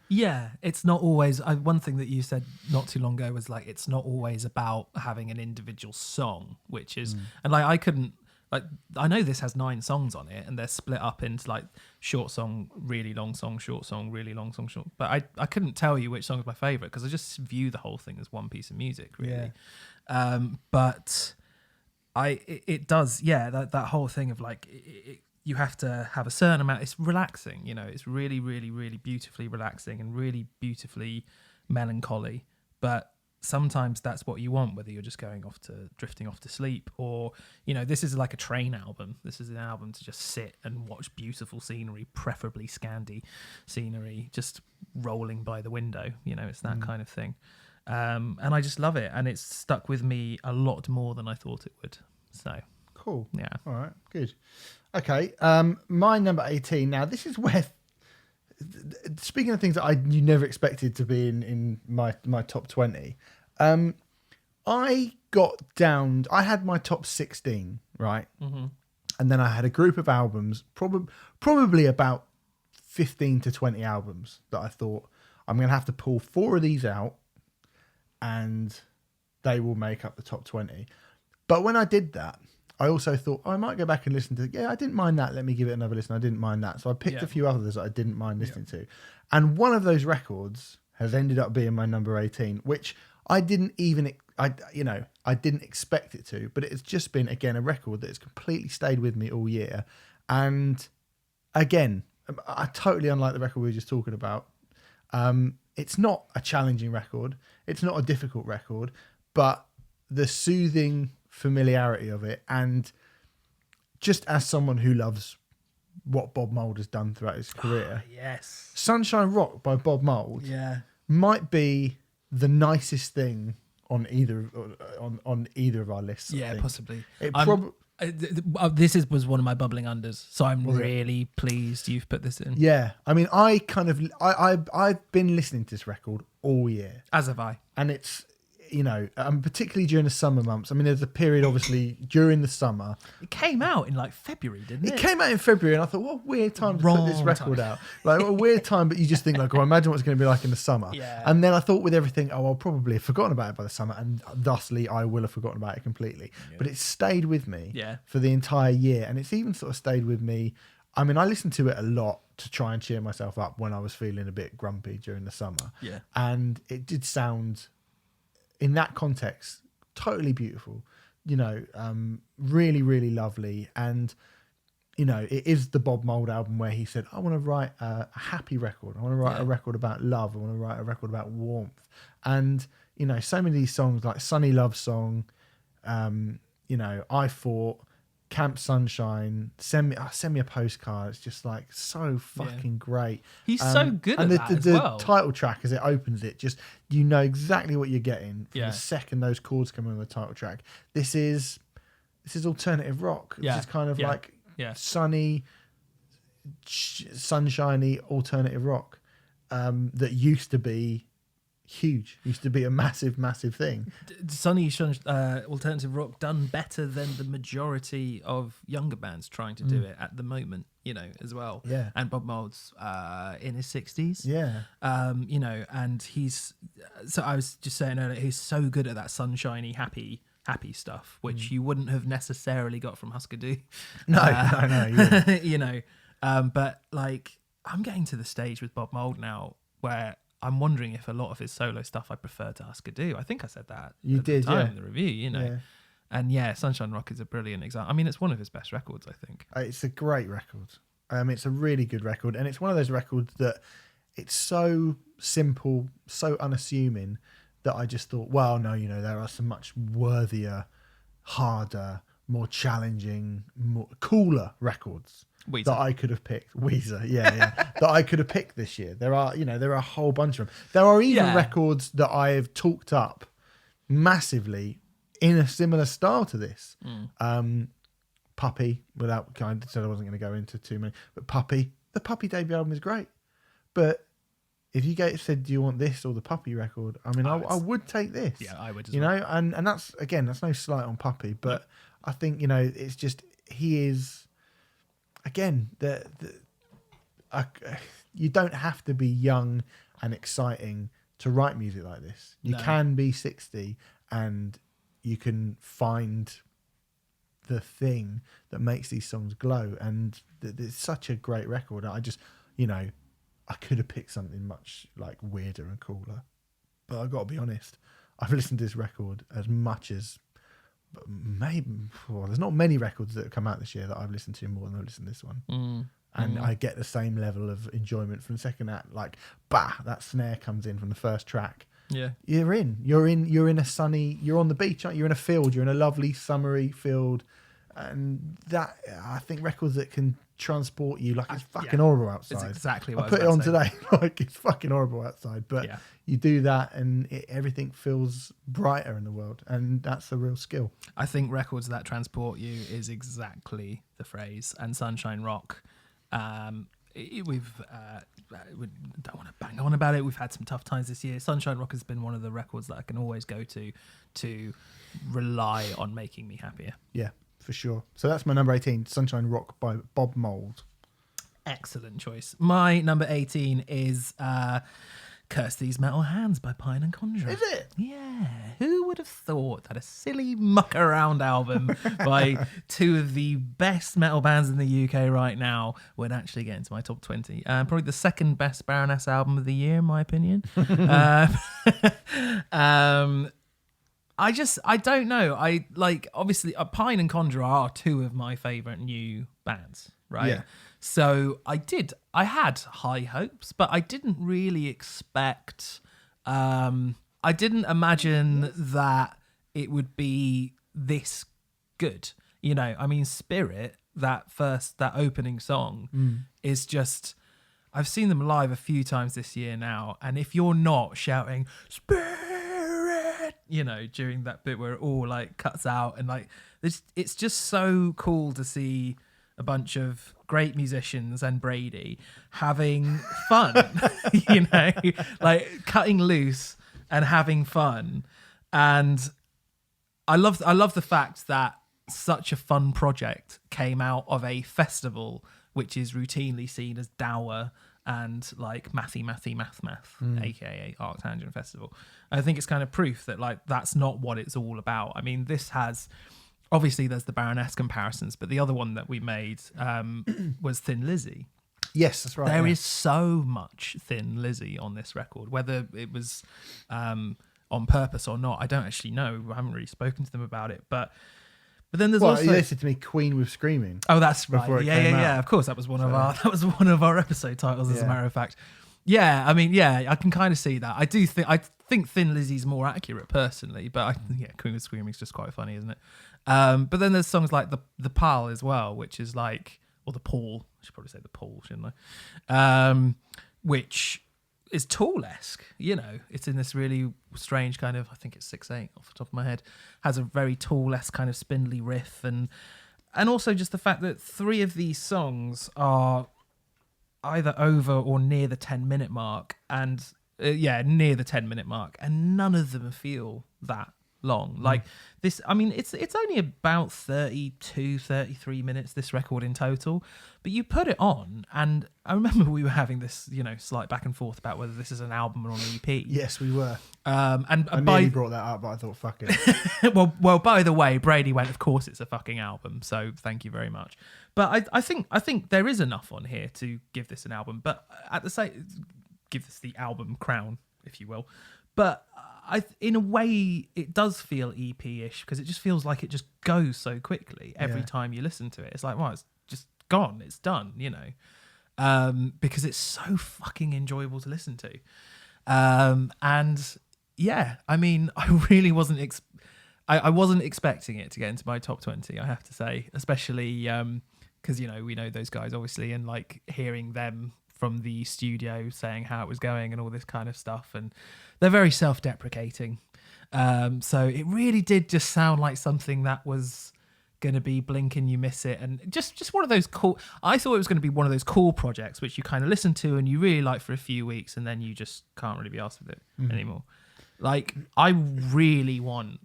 it's not always, one thing that you said not too long ago was like, it's not always about having an individual song, which is, and like I couldn't, like, I know this has 9 songs on it and they're split up into like short song, really long song, short song, really long song, short. But I couldn't tell you which song is my favorite because I just view the whole thing as one piece of music, really. But it does, that whole thing of like, you have to have a certain amount. It's relaxing, it's really, really, really beautifully relaxing and really beautifully melancholy. But sometimes that's what you want, whether you're just drifting off to sleep, or this is like a train album. This is an album to just sit and watch beautiful scenery, preferably Scandi scenery, just rolling by the window. It's that kind of thing, and I just love it, and it's stuck with me a lot more than I thought it would. So cool. Yeah. All right. Good. Okay. My number 18. Now this is where, speaking of things that you never expected to be in my top 20, I had my top 16, right? And then I had a group of albums, probably about 15 to 20 albums that I thought I'm going to have to pull 4 of these out and they will make up the top 20. But when I did that, I also thought, I might go back and listen to, I didn't mind that. Let me give it another listen. I didn't mind that. So I picked a few others that I didn't mind listening to. And one of those records has ended up being my number 18, which I didn't expect it to, but it's just been, again, a record that has completely stayed with me all year. And again, I totally unlike the record we were just talking about. It's not a challenging record. It's not a difficult record, but the soothing familiarity of it, and just as someone who loves what Bob Mould has done throughout his career, Sunshine Rock by Bob Mould might be the nicest thing on either of our lists. Possibly. was one of my bubbling unders, so I'm really pleased you've put this in. Yeah, I mean, I've been listening to this record all year, As have I. and it's, particularly during the summer months. I mean, there's a period, obviously, during the summer. It came out in like February, didn't it? It came out in February, and I thought, what a weird time to put this record out. Like, what a weird time, but you just think, like, imagine what it's going to be like in the summer. Yeah. And then I thought with everything, I'll probably have forgotten about it by the summer, and thusly, I will have forgotten about it completely. Yeah. But it stayed with me for the entire year, and it's even sort of stayed with me. I mean, I listened to it a lot to try and cheer myself up when I was feeling a bit grumpy during the summer. Yeah. And it did sound, in that context, totally beautiful, really, really lovely. And, it is the Bob Mould album where he said, I want to write a happy record. I want to write a record about love. I want to write a record about warmth. And, so many of these songs like Sunny Love Song, I Fought, Camp Sunshine, send me a postcard. It's just like so fucking great. He's so good at that as well. The title track, as it opens it, just exactly what you're getting from the second those chords come on the title track. This is alternative rock. This is kind of like sunny, sunshiny alternative rock that used to be huge, used to be a massive thing. Sunny alternative rock done better than the majority of younger bands trying to do it at the moment, as well. Yeah. And Bob Mould's in his 60s. Yeah. And he's, so I was just saying earlier, he's so good at that sunshiny, happy stuff, which you wouldn't have necessarily got from Husker Du. No. But like, I'm getting to the stage with Bob Mould now where I'm wondering if a lot of his solo stuff I prefer to Husker Du. I think I said that you at did, the time in the review, Yeah. And Sunshine Rock is a brilliant example. I mean, it's one of his best records, I think. It's a great record. It's a really good record. And it's one of those records that it's so simple, so unassuming that I just thought, well, no, there are some much worthier, harder, more challenging, more cooler records Weezer. that I could have picked. Weezer, that I could have picked this year. There are a whole bunch of them. There are even records that I have talked up massively in a similar style to this. Puppy, said I wasn't going to go into too many, but the Puppy debut album is great. But if you said, do you want this or the Puppy record? I mean, I would take this. Yeah, I would as well. And that's no slight on Puppy, but I think, it's just, he is, again, you don't have to be young and exciting to write music like this. You can be 60 and you can find the thing that makes these songs glow. And it's such a great record. I just, I could have picked something much like weirder and cooler, but I've got to be honest. I've listened to this record as much as there's not many records that have come out this year that I've listened to more than I've listened to this one. And I get the same level of enjoyment from the second act. Like, that snare comes in from the first track. Yeah, you're in a sunny. You're on the beach, aren't you? You're in a field. You're in a lovely summery field, and that, I think, records that can transport you, like, it's fucking horrible outside. It's exactly what I put it on today. Like, it's fucking horrible outside, but you do that and everything feels brighter in the world, and that's a real skill. I think records that transport you is exactly the phrase. And Sunshine Rock, we don't want to bang on about it. We've had some tough times this year. Sunshine Rock has been one of the records that I can always go to rely on making me happier. Yeah, for sure. So that's my number 18, Sunshine Rock by Bob Mould. Excellent choice. My number 18 is Curse These Metal Hands by Pine and Conjurer. Is it? Yeah. Who would have thought that a silly muck around album by two of the best metal bands in the UK right now would actually get into my top 20? Probably the second best Baroness album of the year, in my opinion. I don't know. I like, obviously, Pine and Conjurer are two of my favourite new bands, right? Yeah. So I had high hopes, but I didn't really expect, I didn't imagine that it would be this good. I mean, Spirit, that opening song is just, I've seen them live a few times this year now. And if you're not shouting, Spirit, during that bit where it all like cuts out, and like it's just so cool to see a bunch of great musicians and Brady having fun, like cutting loose and having fun. And I love the fact that such a fun project came out of a festival which is routinely seen as dour and like math, aka Arctangent Festival. I think it's kind of proof that like that's not what it's all about. I mean, this has obviously there's the Baroness comparisons, but the other one that we made was Thin Lizzy. Yes, that's right. There is so much Thin Lizzy on this record, whether it was on purpose or not. I don't actually know. I haven't really spoken to them about it, but then there's also. You listened to me, Queen with Screaming. Oh, that's right. Yeah. Of course, that was one of our episode titles, as a matter of fact. Yeah, I mean, I can kind of see that. I think Thin Lizzy's more accurate personally, but Queen with Screaming is just quite funny, isn't it? But then there's songs like the Pal as well, which is like, or the Paul. I should probably say the Paul, shouldn't I? Which is Tool-esque. It's in this really strange kind of, I think it's 6/8 off the top of my head, has a very Tool-esque kind of spindly riff, and also just the fact that 3 of these songs are either over or near the 10-minute mark, and near the 10-minute mark, and none of them feel that long. Like this, I mean, it's only about 32, 33 minutes, this record in total, but you put it on, and I remember we were having this, slight back and forth about whether this is an album or an EP. Yes, we were. And I nearly brought that up, but I thought, fuck it. well, by the way, Brady went, of course it's a fucking album, so thank you very much. But I think there is enough on here to give this an album, but at the same, give this the album crown, if you will. But in a way, it does feel EP-ish, because it just feels like it just goes so quickly every time you listen to it. It's like, well, it's just gone, it's done, because it's so fucking enjoyable to listen to. And yeah, I mean, I really wasn't I wasn't expecting it to get into my top 20, I have to say, especially because we know those guys obviously, and like hearing them from the studio saying how it was going and all this kind of stuff, and they're very self-deprecating, so it really did just sound like something that was going to be blink and you miss it, and just one of those cool. I thought it was going to be one of those cool projects which you kind of listen to and you really like for a few weeks, and then you just can't really be asked with it anymore. Like, I really want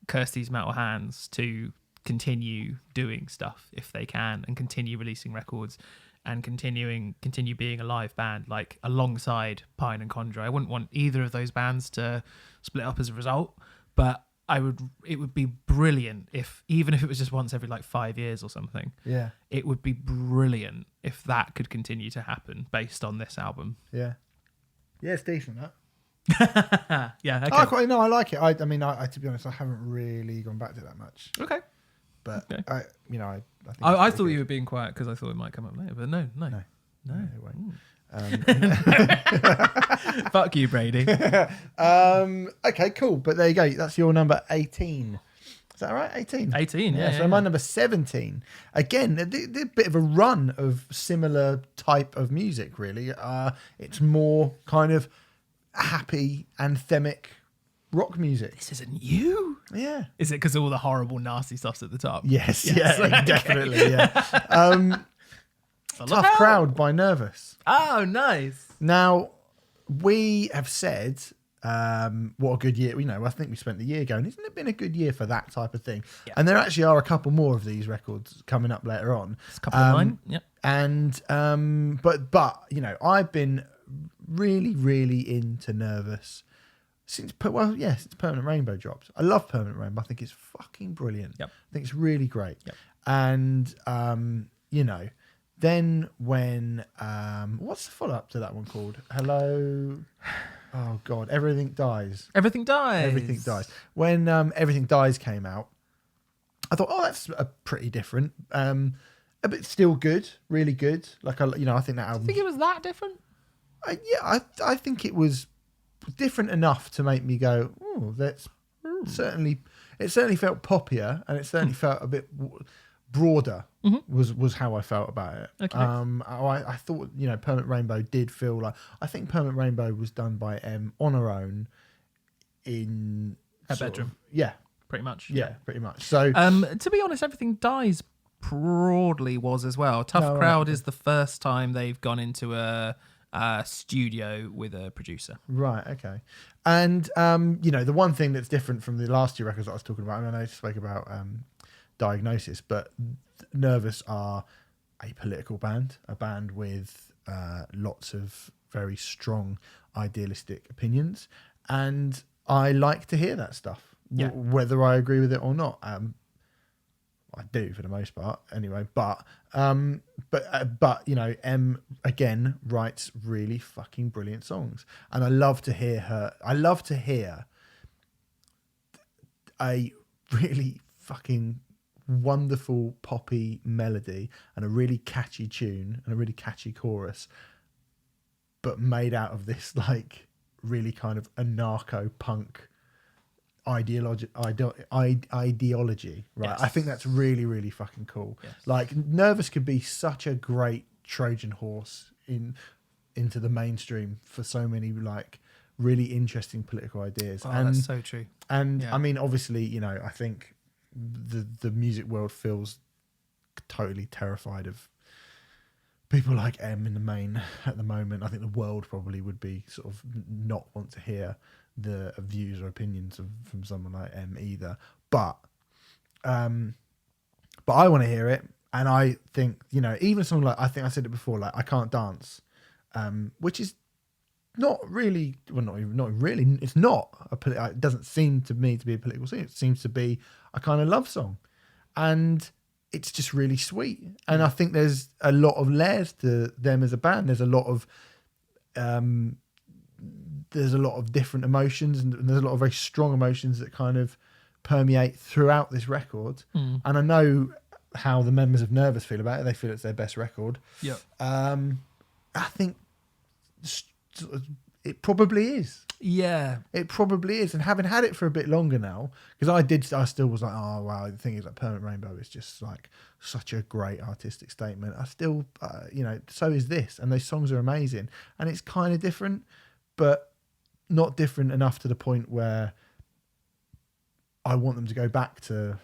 Kirsty's Metal Hands to continue doing stuff if they can, and continue releasing records, and continue being a live band, like alongside Pine and Conjure. I wouldn't want either of those bands to split up as a result, but it would be brilliant even if it was just once every like 5 years or something. Yeah. It would be brilliant if that could continue to happen based on this album. Yeah. Yeah, it's decent, that. Yeah, okay. I like it. I mean, to be honest, I haven't really gone back to that much. Okay. But okay. I think I thought you were being quiet because I thought it might come up later, but no, it won't. Fuck you, Brady. Okay, cool. But there you go. That's your number 18. Is that right? 18. 18. Yeah. So my number 17. Again, a bit of a run of similar type of music. Really, it's more kind of happy, anthemic rock music. This isn't you. Yeah. Is it because all the horrible, nasty stuff's at the top? Yes. Yeah. Definitely. Yeah. Tough Crowd by Nervous. Oh, nice. Now, we have said, what a good year. I think we spent the year going, isn't it been a good year for that type of thing? Yeah. And there actually are a couple more of these records coming up later on. It's a couple of mine. Yep. And, but I've been really, really into Nervous since Permanent Rainbow dropped. I love Permanent Rainbow. I think it's fucking brilliant. Yep. I think it's really great. Yep. And, then when what's the follow up to that one called? Hello. Oh God, Everything Dies. Everything Dies. Everything Dies. When Everything Dies came out, I thought, that's a pretty different. A bit still good, really good. Like I think that album. Do you think it was that different? I think it was different enough to make me go, oh, that's certainly. It certainly felt poppier, and it certainly felt a bit broader. Was how I felt about it. Okay. I thought Permanent Rainbow did feel like, I think Permanent Rainbow was done by on her own in bedroom. Yeah, pretty much. Yeah, pretty much. So, to be honest, Everything Dies broadly was as well. Tough Crowd is the first time they've gone into a studio with a producer. Right, okay. And, the one thing that's different from the last two records that I was talking about, and I know I spoke about Diagnosis, but Nervous are a political band, a band with lots of very strong idealistic opinions. And I like to hear that stuff, whether I agree with it or not. I do for the most part, anyway. But Em again writes really fucking brilliant songs, and I love to hear her. I love to hear a really fucking wonderful poppy melody and a really catchy tune and a really catchy chorus, but made out of this like really kind of anarcho punk ideology, right? Yes. I think that's really, really fucking cool. Yes. Like Nervous could be such a great Trojan horse into the mainstream for so many like really interesting political ideas. And that's so true. And I mean, obviously, I think the music world feels totally terrified of people like Em in the main at the moment. I think the world probably would be sort of not want to hear the views or opinions from someone like Em either. But I want to hear it, and I think even something like, I think I said it before, like I Can't Dance, which is not really, well, not really. It's not it doesn't seem to me to be a political thing. It seems to be a kind of love song, and it's just really sweet. And I think there's a lot of layers to them as a band. There's a lot of different emotions, and there's a lot of very strong emotions that kind of permeate throughout this record. And I know how the members of Nervous feel about it. They feel it's their best record. Yeah. I think it probably is. Yeah, it probably is. And having had it for a bit longer now, because I still was like, oh wow, the thing is like Permanent Rainbow is just like such a great artistic statement. I still, so is this, and those songs are amazing, and it's kind of different, but not different enough to the point where I want them to go back to,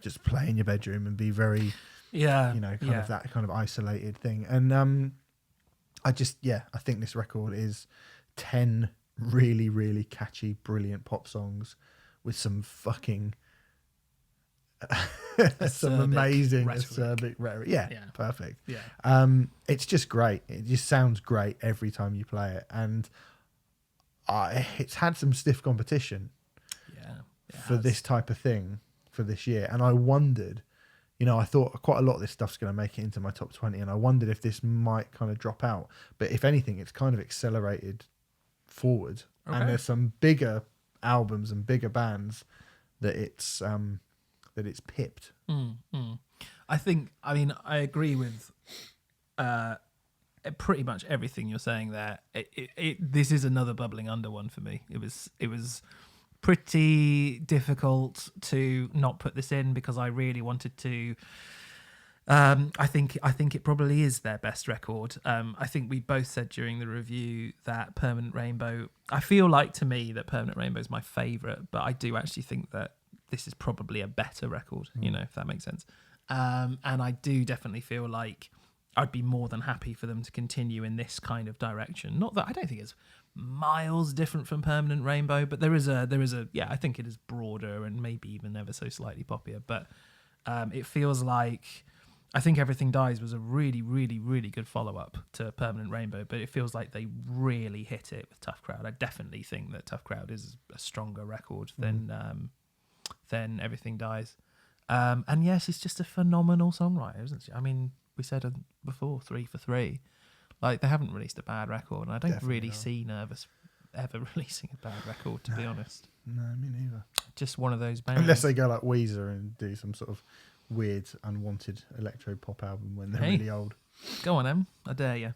just play in your bedroom and be very, kind of that kind of isolated thing. And I think this record is 10 really, really catchy, brilliant pop songs with some fucking some amazing acerbic rhetoric. Yeah, perfect. Yeah. It's just great. It just sounds great every time you play it, and it's had some stiff competition for this type of thing for this year. And I wondered, I thought quite a lot of this stuff's going to make it into my top 20, and I wondered if this might kind of drop out. But if anything, it's kind of accelerated forward. Okay. And there's some bigger albums and bigger bands that it's pipped. I agree with pretty much everything you're saying there. This is another bubbling under one for me. It was pretty difficult to not put this in because I really wanted to. I think it probably is their best record. I think we both said during the review that Permanent Rainbow, I feel like to me that Permanent Rainbow is my favourite, but I do actually think that this is probably a better record, if that makes sense. And I do definitely feel like I'd be more than happy for them to continue in this kind of direction. Not that I don't think it's miles different from Permanent Rainbow, but there is a I think it is broader and maybe even ever so slightly poppier, but it feels like, I think Everything Dies was a really, really, really good follow-up to Permanent Rainbow, but it feels like they really hit it with Tough Crowd. I definitely think that Tough Crowd is a stronger record than Everything Dies. And yes, she's just a phenomenal songwriter, isn't she? I mean, we said before, 3 for 3. Like, they haven't released a bad record, and I don't definitely really see Nervous ever releasing a bad record, to be honest. No, me neither. Just one of those bands. Unless they go like Weezer and do some sort of weird, unwanted electro pop album when they're really old. Go on, Em. I dare you.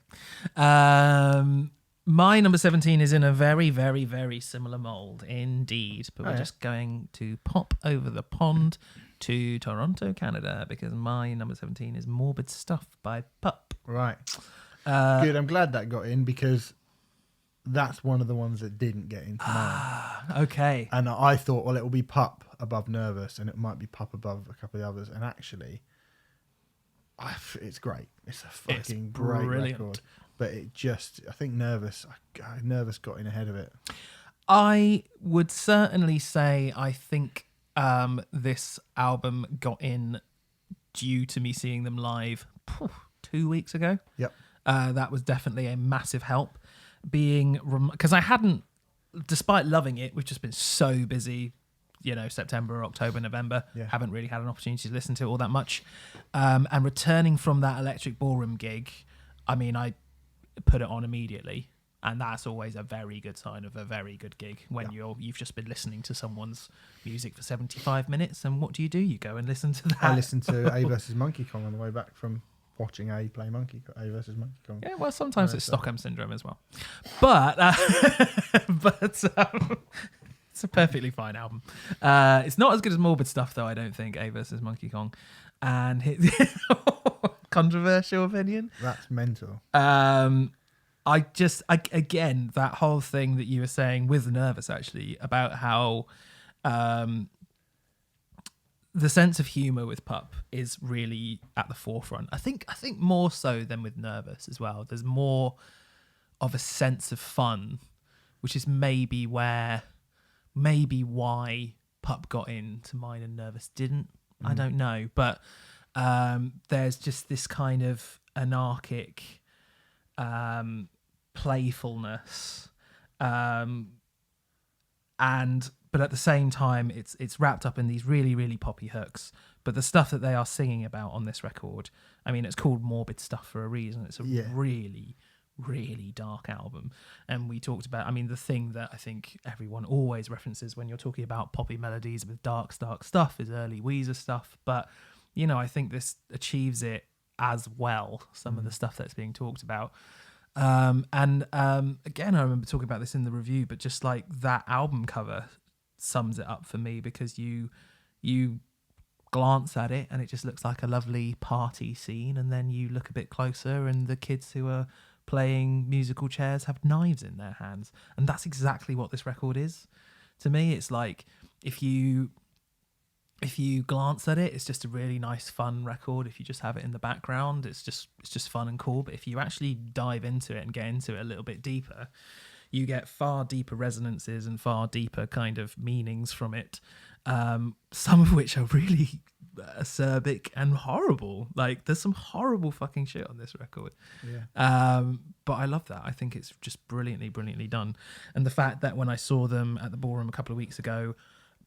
My number 17 is in a very, very, very similar mould indeed, but we're just going to pop over the pond to Toronto, Canada, because my number 17 is Morbid Stuff by Pup. Right. Good. I'm glad that got in, because that's one of the ones that didn't get into mine. Okay. And I thought, well, it will be Pup above Nervous, and it might be Pup above a couple of the others. And actually, it's great. It's a fucking great record. But I think Nervous got in ahead of it. I would certainly say I think this album got in due to me seeing them live 2 weeks ago. Yep. That was definitely a massive help. Because I hadn't, despite loving it, we've just been so busy, September, October, November. Yeah. Haven't really had an opportunity to listen to it all that much. And returning from that Electric Ballroom gig, I put it on immediately. And that's always a very good sign of a very good gig when you've just been listening to someone's music for 75 minutes. And what do? You go and listen to that. I listened to A versus Monkey Kong on the way back from watching A play A versus Monkey Kong. Yeah, well, sometimes it's Stockholm Syndrome as well. But it's a perfectly fine album. It's not as good as Morbid Stuff, though, I don't think, A versus Monkey Kong. And controversial opinion. That's mental. Again, that whole thing that you were saying with Nervous, actually, about how the sense of humour with Pup is really at the forefront. I think more so than with Nervous as well. There's more of a sense of fun, which is maybe why Pup got into mine and Nervous didn't. I don't know. But there's just this kind of anarchic playfulness, but at the same time it's wrapped up in these really, really poppy hooks. But the stuff that they are singing about on this record, it's called Morbid Stuff for a reason. It's a really, really dark album. And we talked about, the thing that I think everyone always references when you're talking about poppy melodies with dark stuff is early Weezer stuff. But I think this achieves it as well, some of the stuff that's being talked about. Again, I remember talking about this in the review, but just like that album cover sums it up for me, because you glance at it and it just looks like a lovely party scene, and then you look a bit closer and the kids who are playing musical chairs have knives in their hands. And that's exactly what this record is to me. It's like if you glance at it, it's just a really nice, fun record. If you just have it in the background, it's just fun and cool. But if you actually dive into it and get into it a little bit deeper, you get far deeper resonances and far deeper kind of meanings from it. Some of which are really acerbic and horrible. Like, there's some horrible fucking shit on this record. Yeah. But I love that. I think it's just brilliantly, brilliantly done. And the fact that when I saw them at the Ballroom a couple of weeks ago,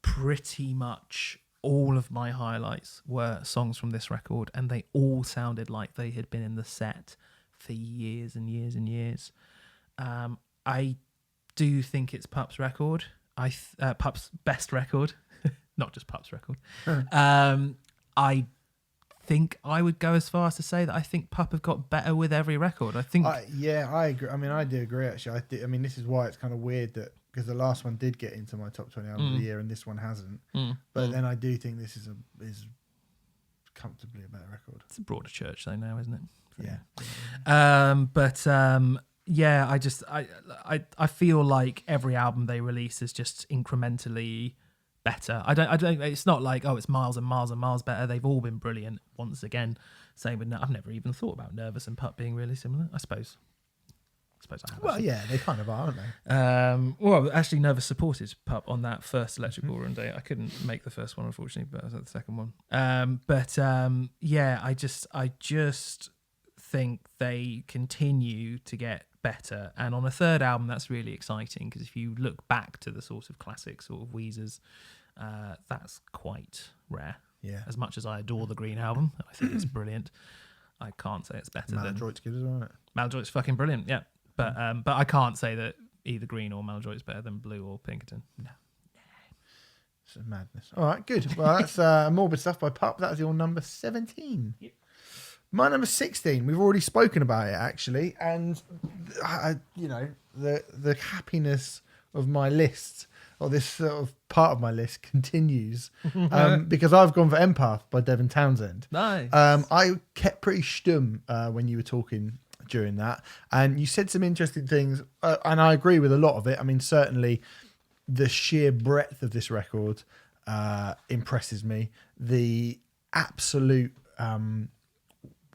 pretty much all of my highlights were songs from this record, and they all sounded like they had been in the set for years and years and years. I do think it's Pup's record. Pup's best record, not just Pup's record. I think I would go as far as to say that I think Pup have got better with every record. I think. I agree. I do agree, actually. This is why it's kind of weird that, because the last one did get into my top 20 albums of the year and this one hasn't. But then I do think this is comfortably a better record. It's a broader church though now, isn't it? Yeah. I feel like every album they release is just incrementally better. I don't. It's not like, it's miles and miles and miles better. They've all been brilliant. Once again, same with. I've never even thought about Nervous and Pup being really similar. I suppose I have. Well, yeah, they kind of are, aren't they? Well, actually, Nervous supported Pup on that first Electric Ballroom day. I couldn't make the first one, unfortunately, but I was at the second one. I just think they continue to get better. And on a third album, that's really exciting, because if you look back to the sort of classic sort of Weezers, that's quite rare. Yeah. As much as I adore the Green album, I think it's brilliant. I can't say it's better than Maladroit's good as well, isn't it? Maladroit's fucking brilliant, yeah. But I can't say that either Green or Maladroit's better than Blue or Pinkerton. No. It's a madness. All right, good. Well, that's Morbid Stuff by Pup. That was your number 17. Yep. My number 16, we've already spoken about it, actually. And, the happiness of my list, or this sort of part of my list, continues because I've gone for Empath by Devin Townsend. Nice. I kept pretty stum when you were talking during that, and you said some interesting things, and I agree with a lot of it. I mean, certainly the sheer breadth of this record impresses me. The absolute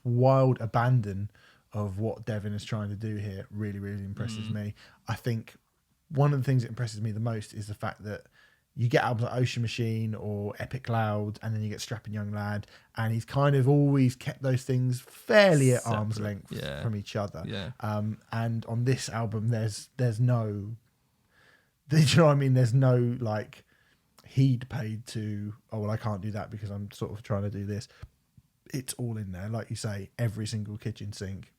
wild abandon of what Devin is trying to do here really, really impresses me. I think one of the things that impresses me the most is the fact that you get albums like Ocean Machine or Epic Loud, and then you get Strapping Young Lad, and he's kind of always kept those things fairly at arm's length from each other. Yeah. And on this album, there's no, do you know what I mean? There's no like heed paid to, oh, well, I can't do that because I'm sort of trying to do this. It's all in there. Like you say, every single kitchen sink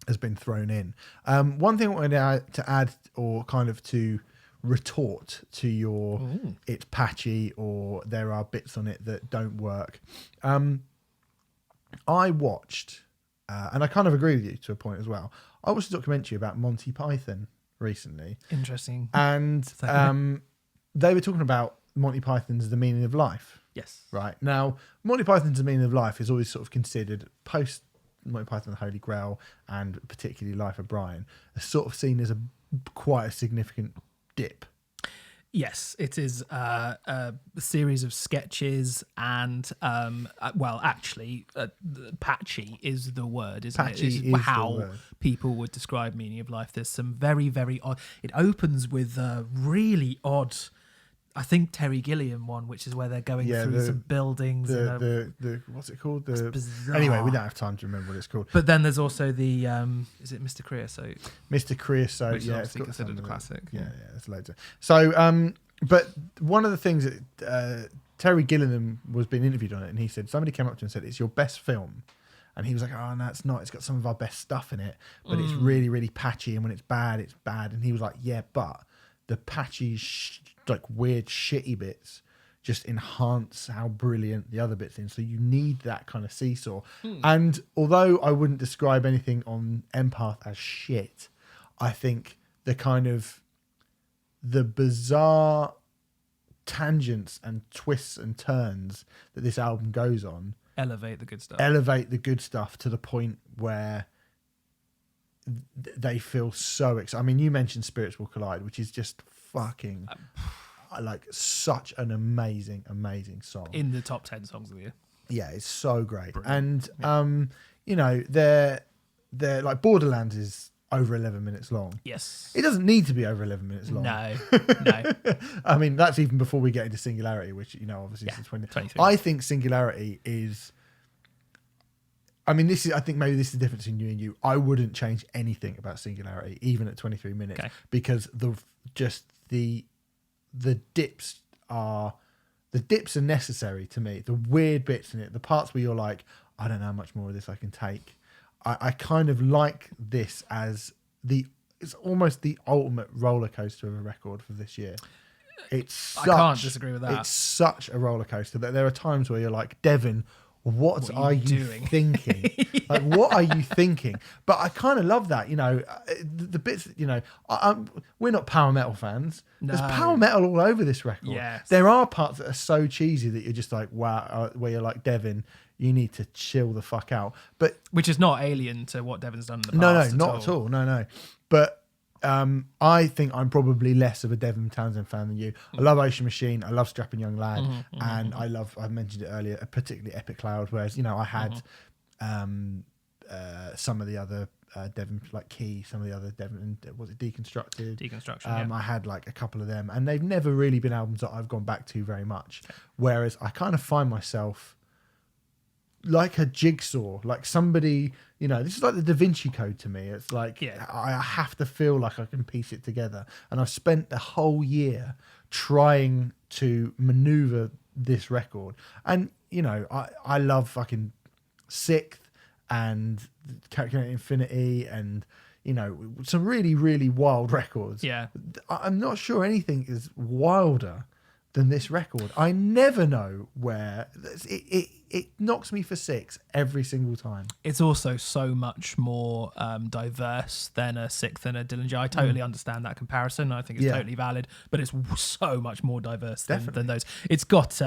has been thrown in. One thing I wanted to add or kind of to retort to your it's patchy or there are bits on it that don't work. I watched, and I kind of agree with you to a point as well, I watched a documentary about Monty Python recently. Interesting. And they were talking about Monty Python's The Meaning of Life. Yes. Right. Now, Monty Python's The Meaning of Life is always sort of considered post Monty Python the Holy Grail, and particularly Life of Brian, are sort of seen as quite a significant dip. Yes, it is a series of sketches and, well, actually, patchy is the word, isn't Patchy it? is how the word. people would describe Meaning of Life. There's some very, very odd... It opens with a really odd... I think Terry Gilliam one, which is where they're going through some buildings. The what's it called? Bizarre. Anyway, we don't have time to remember what it's called. But then there's also the is it Mr. Creosote? Mr. Creosote, Which is yeah, obviously considered a classic. Yeah, there's loads of. So, but one of the things that Terry Gilliam was being interviewed on it, and he said somebody came up to him and said it's your best film, and he was like, oh no, it's not. It's got some of our best stuff in it, but it's really, really patchy, and when it's bad, it's bad. And he was like, yeah, but the patchy, like weird, shitty bits just enhance how brilliant the other bits in. So you need that kind of seesaw. And although I wouldn't describe anything on Empath as shit, I think the kind of the bizarre tangents and twists and turns that this album goes on elevate the good stuff to the point where they feel so excited. I mean, you mentioned Spirits Will Collide, which is just fucking like such an amazing song, in the top 10 songs of the year. Yeah, it's so great. Brilliant. And you know, they're like Borderlands is over 11 minutes long. Yes, it doesn't need to be over 11 minutes long. No. I mean, that's even before we get into Singularity, which, you know, obviously is 23. I think Singularity is, I mean, I think maybe this is the difference between you and you. I wouldn't change anything about Singularity, even at 23 minutes, because the dips are necessary to me. The weird bits in it, the parts where you're like, I don't know how much more of this I can take. I kind of like this as it's almost the ultimate roller coaster of a record for this year. I can't disagree with that. It's such a roller coaster that there are times where you're like, Devin, what are you thinking? Like, what are you thinking? But I kind of love that, you know, the bits, you know, we're not power metal fans. No. There's power metal all over this record. Yes. There are parts that are so cheesy that you're just like, wow, where you're like, Devin, you need to chill the fuck out. But which is not alien to what Devin's done in the past. No, not at all. No. But I think I'm probably less of a Devin Townsend fan than you. I love Ocean Machine. I love Strapping Young Lad. And I mentioned it earlier, particularly Epic Cloud, whereas, you know, I had some of the other Devin, like Key, some of the other Devin, was it Deconstructed? Deconstruction, I had like a couple of them, and they've never really been albums that I've gone back to very much. Whereas I kind of find myself like a jigsaw, like somebody, you know, this is like the Da Vinci Code to me. It's like, I have to feel like I can piece it together. And I've spent the whole year trying to maneuver this record. And, you know, I love fucking Sixth and Calculating Infinity and, you know, some really, really wild records. Yeah. I'm not sure anything is wilder than this record. I never know where it knocks me for 6 every single time. It's also so much more diverse than a Sixth and a Dillinger. I totally understand that comparison. I think it's totally valid, but it's so much more diverse than those. It's got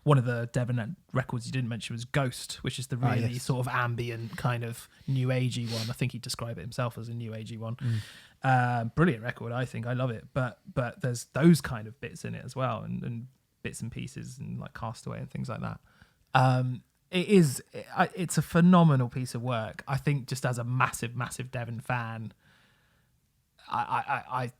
one of the Devon records you didn't mention was Ghost, which is the really sort of ambient kind of new agey one. I think he'd describe it himself as a new agey one. Brilliant record, I think. I love it, but there's those kind of bits in it as well, and bits and pieces and like Castaway and things like that. It's a phenomenal piece of work. I think just as a massive Devon fan, I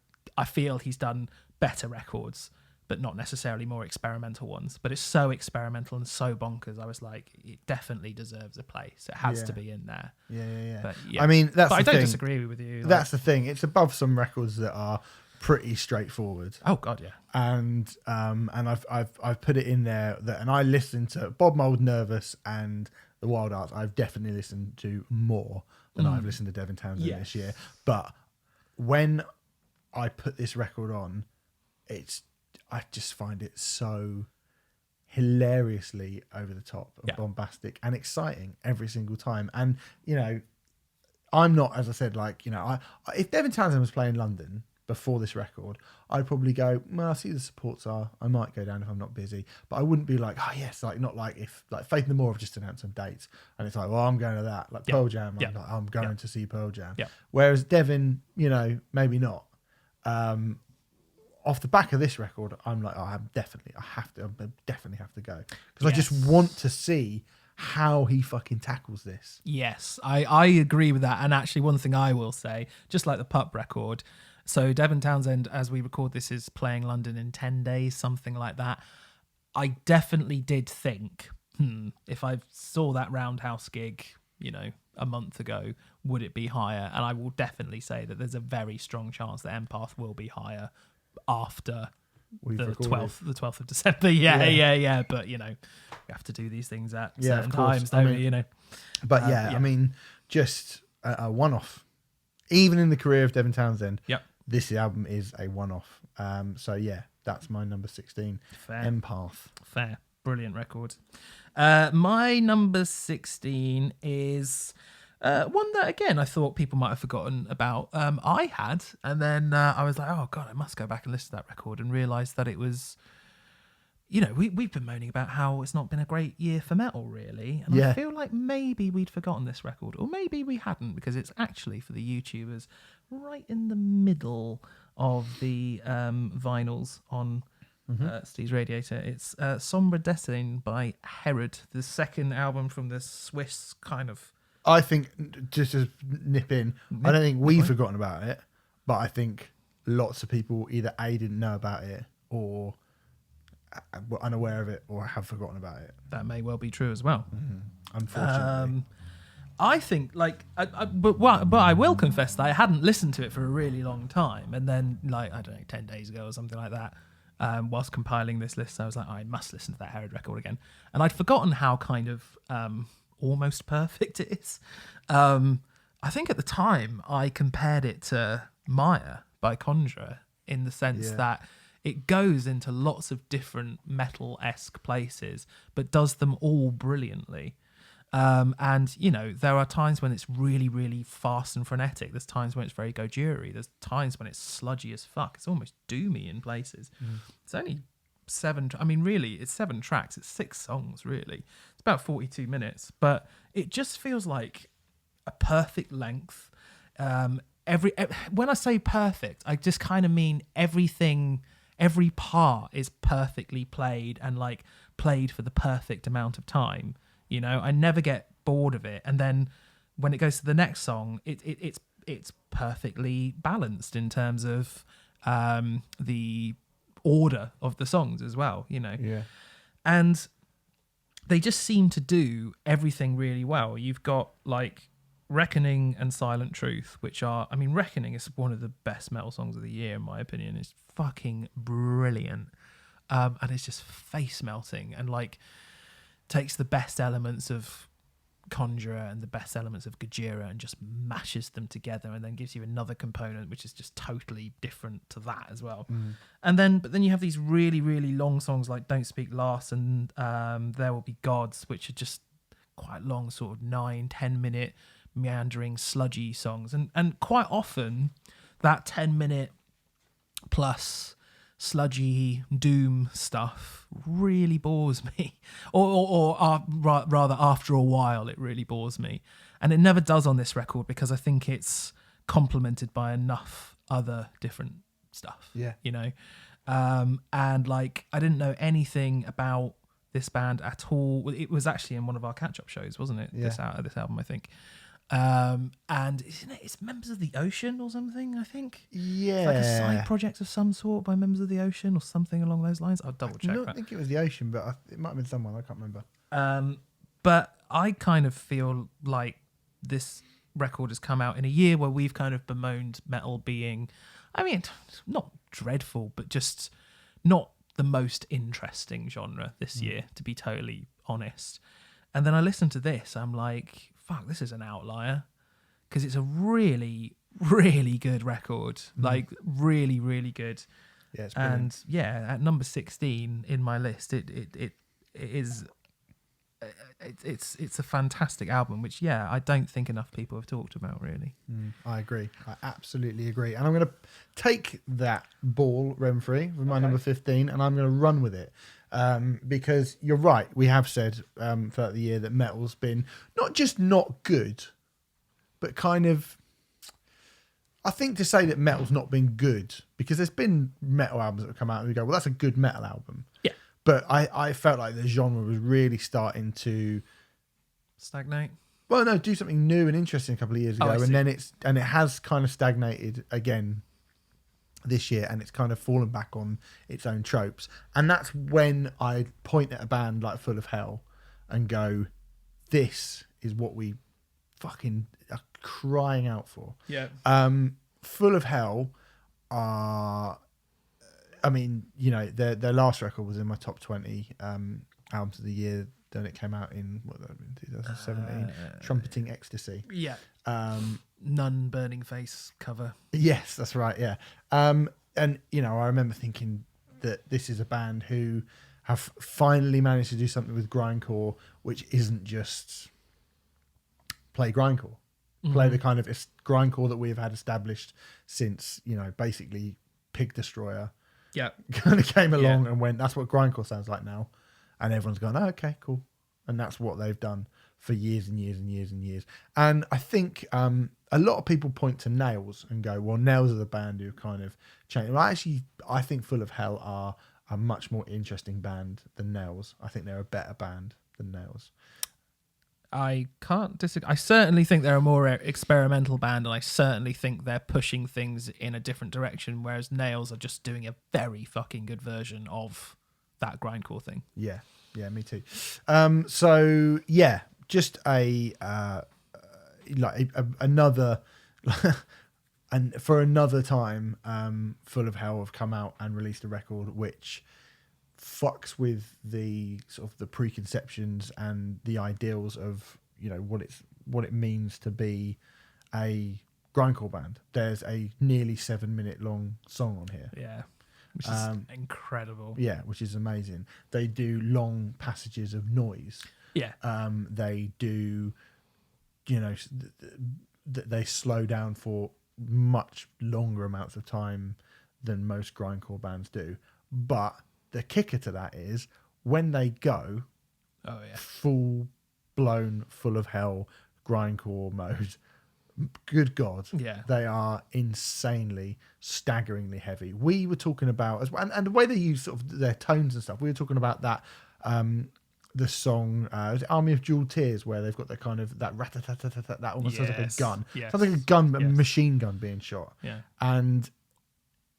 feel he's done better records, but not necessarily more experimental ones. But it's so experimental and so bonkers. I was like, it definitely deserves a place. It has to be in there. Yeah. But, I mean, that's but the I don't thing. disagree with you. That's the thing. It's above some records that are pretty straightforward. Oh God, yeah. And I've put it in there and I listened to Bob Mould, Nervous, and the Wild Arts. I've definitely listened to more than I've listened to Devon Townsend this year. But when I put this record on, I just find it so hilariously over the top and bombastic and exciting every single time. And I'm not, as I said, if Devon Townsend was playing London before this record, I'd probably go, well, I see the supports are, I might go down if I'm not busy, but I wouldn't be like, oh yes, not like if Faith No More have just announced some dates and it's like, well, I'm going to that, like Pearl Jam, I'm going to see Pearl Jam. Whereas Devon, maybe not. Off the back of this record, I'm like, I definitely have to go, because I just want to see how he fucking tackles this. Yes, I agree with that. And actually, one thing I will say, just like the Pup record, so Devon Townsend, as we record this, is playing London in 10 days, something like that. I definitely did think, if I saw that Roundhouse gig, a month ago, would it be higher? And I will definitely say that there's a very strong chance that Empath will be higher after the 12th of December. Yeah. But, you have to do these things at certain times, don't we? But I mean, just a one-off. Even in the career of Devon Townsend, this album is a one-off. So yeah, that's my number 16. Fair. Empath. Fair. Brilliant record. My number 16 is one that, again, I thought people might have forgotten about. I had, and then I was like, oh God, I must go back and listen to that record, and realised that it was, we've been moaning about how it's not been a great year for metal, really. And I feel like maybe we'd forgotten this record, or maybe we hadn't, because it's actually, for the YouTubers, right in the middle of the vinyls on Steve's Radiator. It's Sombre Destin by Herod, the second album from the Swiss kind of... I think, just to nip in, I don't think we've forgotten about it, but I think lots of people either A, didn't know about it, or were unaware of it, or have forgotten about it. That may well be true as well. Unfortunately. I think, but I will confess that I hadn't listened to it for a really long time, and then, I don't know, 10 days ago or something like that, whilst compiling this list, I was like, I must listen to that Herod record again. And I'd forgotten how kind of almost perfect it is. I think at the time I compared it to Maya by Conjurer, in the sense that it goes into lots of different metal-esque places, but does them all brilliantly. And there are times when it's really, really fast and frenetic. There's times when it's very Gojira. There's times when it's sludgy as fuck. It's almost doomy in places. It's only 7. Really, it's 7 tracks. It's 6 songs, really. It's about 42 minutes, but it just feels like a perfect length. When I say perfect, I just kind of mean everything. Every part is perfectly played, and played for the perfect amount of time. I never get bored of it. And then when it goes to the next song, it's perfectly balanced in terms of the order of the songs as well, And they just seem to do everything really well. You've got Reckoning and Silent Truth, which are, Reckoning is one of the best metal songs of the year, in my opinion. It's fucking brilliant. And it's just face melting, and takes the best elements of Conjurer and the best elements of Gojira and just mashes them together and then gives you another component which is just totally different to that as well. And then but then you have these really, really long songs like Don't Speak Last and There Will Be Gods, which are just quite long, sort of 9-10 minute meandering sludgy songs, and quite often that 10-minute plus sludgy doom stuff really bores me, or rather after a while it really bores me, and it never does on this record because I think it's complemented by enough other different stuff. And like I didn't know anything about this band at all. It was actually in one of our catch-up shows, wasn't it? This album, I think. And isn't it, it's Members of the Ocean or something, I think? Yeah. It's like a side project of some sort by Members of the Ocean or something along those lines. I'll double check I that. don't think it was the Ocean, but it might have been someone. I can't remember. But I kind of feel like this record has come out in a year where we've kind of bemoaned metal being, I mean, not dreadful, but just not the most interesting genre this year, to be totally honest. And then I listened to this, I'm like, fuck, this is an outlier, because it's a really, really good record. Like really, really good. Yeah, it's brilliant. And yeah, at number 16 in my list, it's a fantastic album, which I don't think enough people have talked about really. I agree. I absolutely agree. And I'm going to take that ball, Renfrey, with my number 15, and I'm going to run with it. Because you're right, we have said throughout the year that metal's been not just not good, but kind of, I think to say that metal's not been good, because there's been metal albums that have come out and we go, well, that's a good metal album. Yeah. But I felt like the genre was really starting to stagnate. Well, no, do something new and interesting a couple of years ago, and then it has kind of stagnated again this year, and it's kind of fallen back on its own tropes. And that's when I point at a band like Full of Hell and go, this is what we fucking are crying out for. Yeah. Full of Hell are, I mean, you know, their last record was in my top 20 albums of the year. Then it came out in 2017, Trumpeting Ecstasy. Yeah. Nun Burning Face cover. Yes, that's right. Yeah. And you know, I remember thinking that this is a band who have finally managed to do something with grindcore, which isn't just play grindcore, play the kind of grindcore that we've had established since, you know, basically Pig Destroyer. Yeah. Kind of came along and went, that's what grindcore sounds like now. And everyone's gone, oh, okay, cool. And that's what they've done for years and years and years and years. And I think a lot of people point to Nails and go, well, Nails are the band who kind of changed. Well, actually, I think Full of Hell are a much more interesting band than Nails. I think they're a better band than Nails. I can't disagree. I certainly think they're a more experimental band, and I certainly think they're pushing things in a different direction, whereas Nails are just doing a very fucking good version of that grindcore thing. Yeah, me too. So yeah, just another and for another time, Full of Hell have come out and released a record which fucks with the sort of the preconceptions and the ideals of, you know, what it means to be a grindcore band. There's a nearly 7-minute long song on here. Yeah. Which is incredible. Yeah, which is amazing. They do long passages of noise. Yeah. They do, you know, they slow down for much longer amounts of time than most grindcore bands do. But the kicker to that is when they go full blown Full of Hell grindcore mode, good God, they are insanely, staggeringly heavy. We were talking about, as well, and the way they use sort of their tones and stuff, we were talking about that, the song, Army of Jewel Tears, where they've got that kind of, that rat-a-tat-tat-tat, that almost sounds like a gun. Yes. Sounds like a gun, but a machine gun being shot. Yeah. And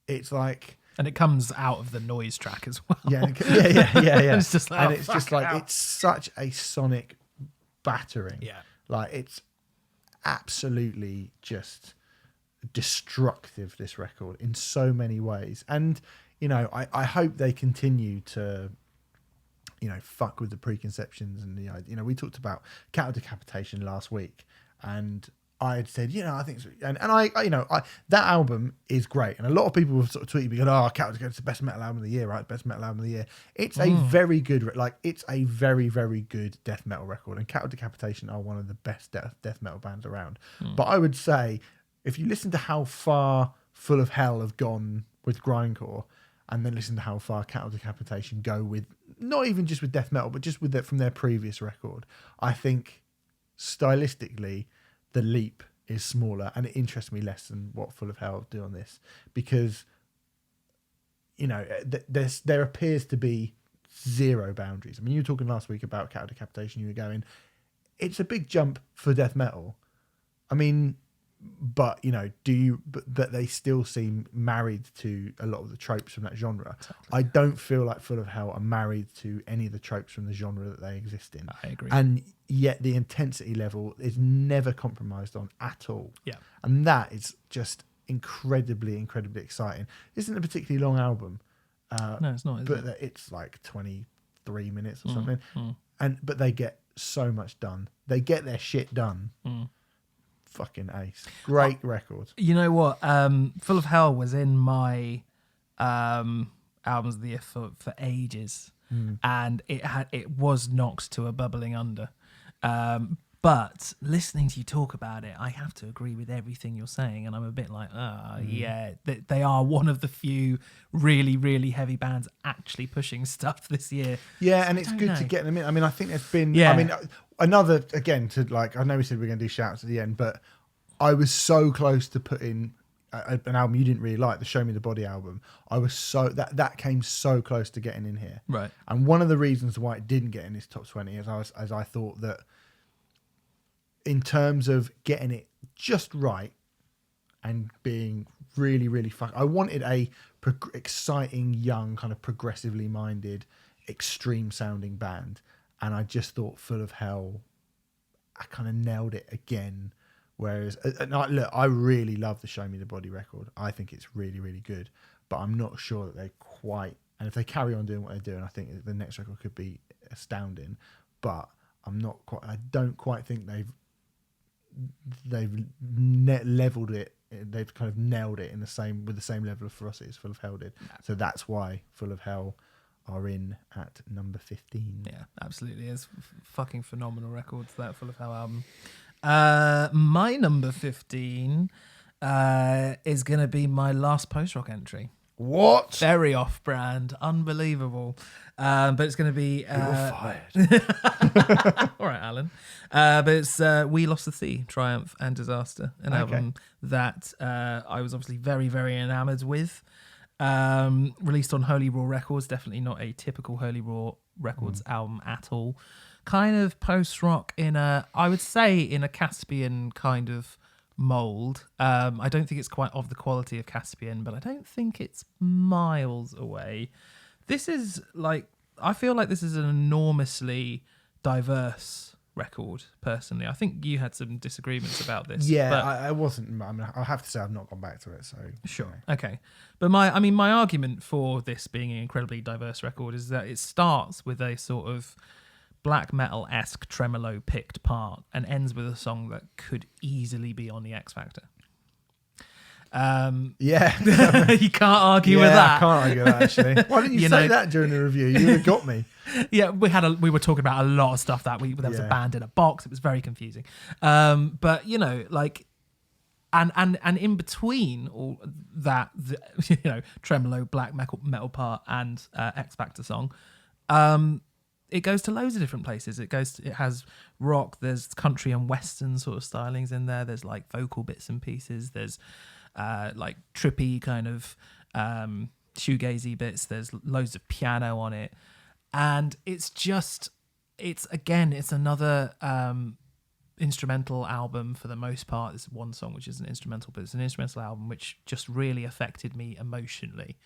it's like... And it comes out of the noise track as well. Yeah. It's just like, and it's just like, it's such a sonic battering. Yeah. Like, it's absolutely just destructive, this record, in so many ways. And, you know, I hope they continue to fuck with the preconceptions and we talked about cattle decapitation last week, and I had said, I think, and I that album is great, and a lot of people have sort of tweeted me, going, "Oh, Cattle Decapitation is the best metal album of the year, right? Best metal album of the year." It's a very good, it's a very, very good death metal record, and Cattle Decapitation are one of the best death metal bands around. But I would say, if you listen to how far Full of Hell have gone with grindcore, and then listen to how far Cattle Decapitation go with, not even just with death metal, but just with from their previous record, I think stylistically the leap is smaller, and it interests me less than what Full of Hell do on this, because there appears to be zero boundaries. I mean, you were talking last week about Cattle Decapitation, you were going, it's a big jump for death metal. I mean, but but they still seem married to a lot of the tropes from that genre. Exactly. I don't feel like Full of Hell are married to any of the tropes from the genre that they exist in. I agree. And yet the intensity level is never compromised on at all. Yeah. And that is just incredibly, incredibly exciting. This isn't a particularly long album. No, it's not. But it's like 23 minutes or something. But they get so much done. They get their shit done. Fucking ace. Great record. You know what? Full of Hell was in my albums of the year for ages, and it was knocked to a bubbling under. But listening to you talk about it, I have to agree with everything you're saying, and I'm a bit like, yeah, they are one of the few really, really heavy bands actually pushing stuff this year. Yeah, and it's good to get them in. I mean, I think there's been, I mean, another, again, I know we said we were going to do shouts at the end, but I was so close to putting an album you didn't really like, the Show Me the Body album. I was that came so close to getting in here. Right. And one of the reasons why it didn't get in this top 20 is I thought that in terms of getting it just right and being really, really fun, I wanted a exciting, young, kind of progressively minded, extreme sounding band. And I just thought Full of Hell, I kind of nailed it again. Whereas, look, I really love the Show Me the Body record. I think it's really, really good. But I'm not sure that they quite... And if they carry on doing what they're doing, I think the next record could be astounding. But I don't quite think they've leveled it. They've kind of nailed it with the same level of ferocity as Full of Hell did. So that's why Full of Hell are in at number 15. Yeah, absolutely. It's fucking phenomenal records, that Full of Hell album. My number 15 is going to be my last post-rock entry. What? Very off-brand. Unbelievable. But it's going to be... You're fired. All right, Alan. But it's We Lost the Sea, Triumph and Disaster, an album that I was obviously very, very enamoured with. Released on Holy Raw Records, definitely not a typical Holy Raw Records album at all. Kind of post-rock I would say in a Caspian kind of mould. I don't think it's quite of the quality of Caspian, but I don't think it's miles away. This is I feel like this is an enormously diverse record, personally. I think you had some disagreements about this. Yeah, but I wasn't. I mean, I'll have to say I've not gone back to it. So sure, okay. But my argument for this being an incredibly diverse record is that it starts with a sort of black metal-esque tremolo picked part and ends with a song that could easily be on the X Factor. Yeah. You can't argue with that. I can't argue with that, actually. Why didn't you say that during the review? You would have got me. Yeah, we were talking about a lot of stuff that week. There was a band in a box. It was very confusing. But and in between all that, tremolo black metal part and X Factor song, it goes to loads of different places. It has rock. There's country and western sort of stylings in there. There's like vocal bits and pieces. There's like trippy kind of shoegazy bits. There's loads of piano on it, and it's another instrumental album for the most part. There's one song which is an instrumental, but it's an instrumental album which just really affected me emotionally.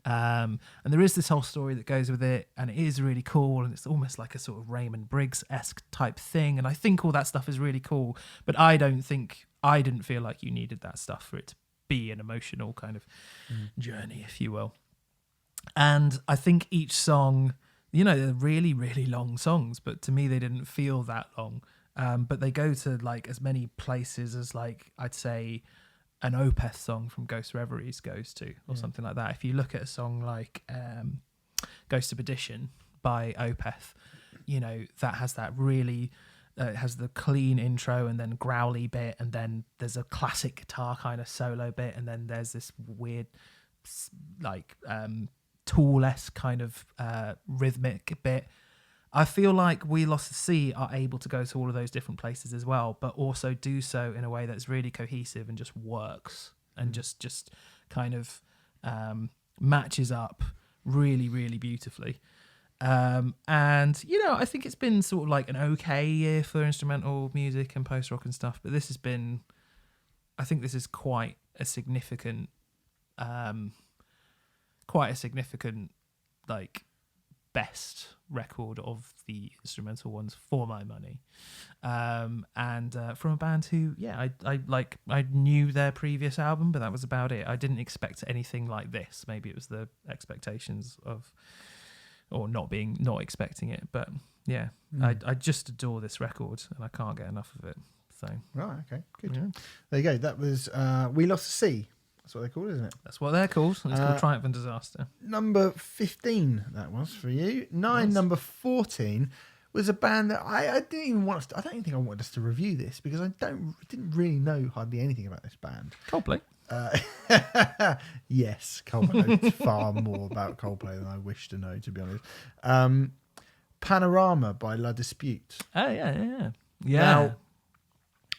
And there is this whole story that goes with it, and it is really cool, and it's almost like a sort of Raymond Briggs-esque type thing, and I think all that stuff is really cool, but I didn't feel like you needed that stuff for it to be an emotional kind of journey, if you will. And I think each song they're really, really long songs, but to me they didn't feel that long. But they go to like as many places as like I'd say an Opeth song from Ghost Reveries goes to, or something like that. If you look at a song like Ghost of Perdition by Opeth, that has that really it has the clean intro and then growly bit, and then there's a classic guitar kind of solo bit, and then there's this weird like Tool-esque kind of rhythmic bit. I feel like We Lost the Sea are able to go to all of those different places as well, but also do so in a way that's really cohesive and just works and just kind of matches up really, really beautifully. And I think it's been sort of like an okay year for instrumental music and post-rock and stuff, but this is quite a significant like best record of the instrumental ones for my money, and from a band who I knew their previous album, but that was about it. I didn't expect anything like this. Maybe it was the expectations of or not expecting it, but yeah, I just adore this record and I can't get enough of it. So right, okay, good. There you go. That was We Lost the Sea. That's what they're called, isn't it? That's what they're called. And it's called Triumph and Disaster. Number 15, that was for you. Nice. Number 14 was a band that I didn't even want us to, I don't even think I wanted us to review this because I didn't really know hardly anything about this band. Coldplay. Yes, Coldplay. I know far more about Coldplay than I wish to know, to be honest. Panorama by La Dispute. Oh, yeah. Now,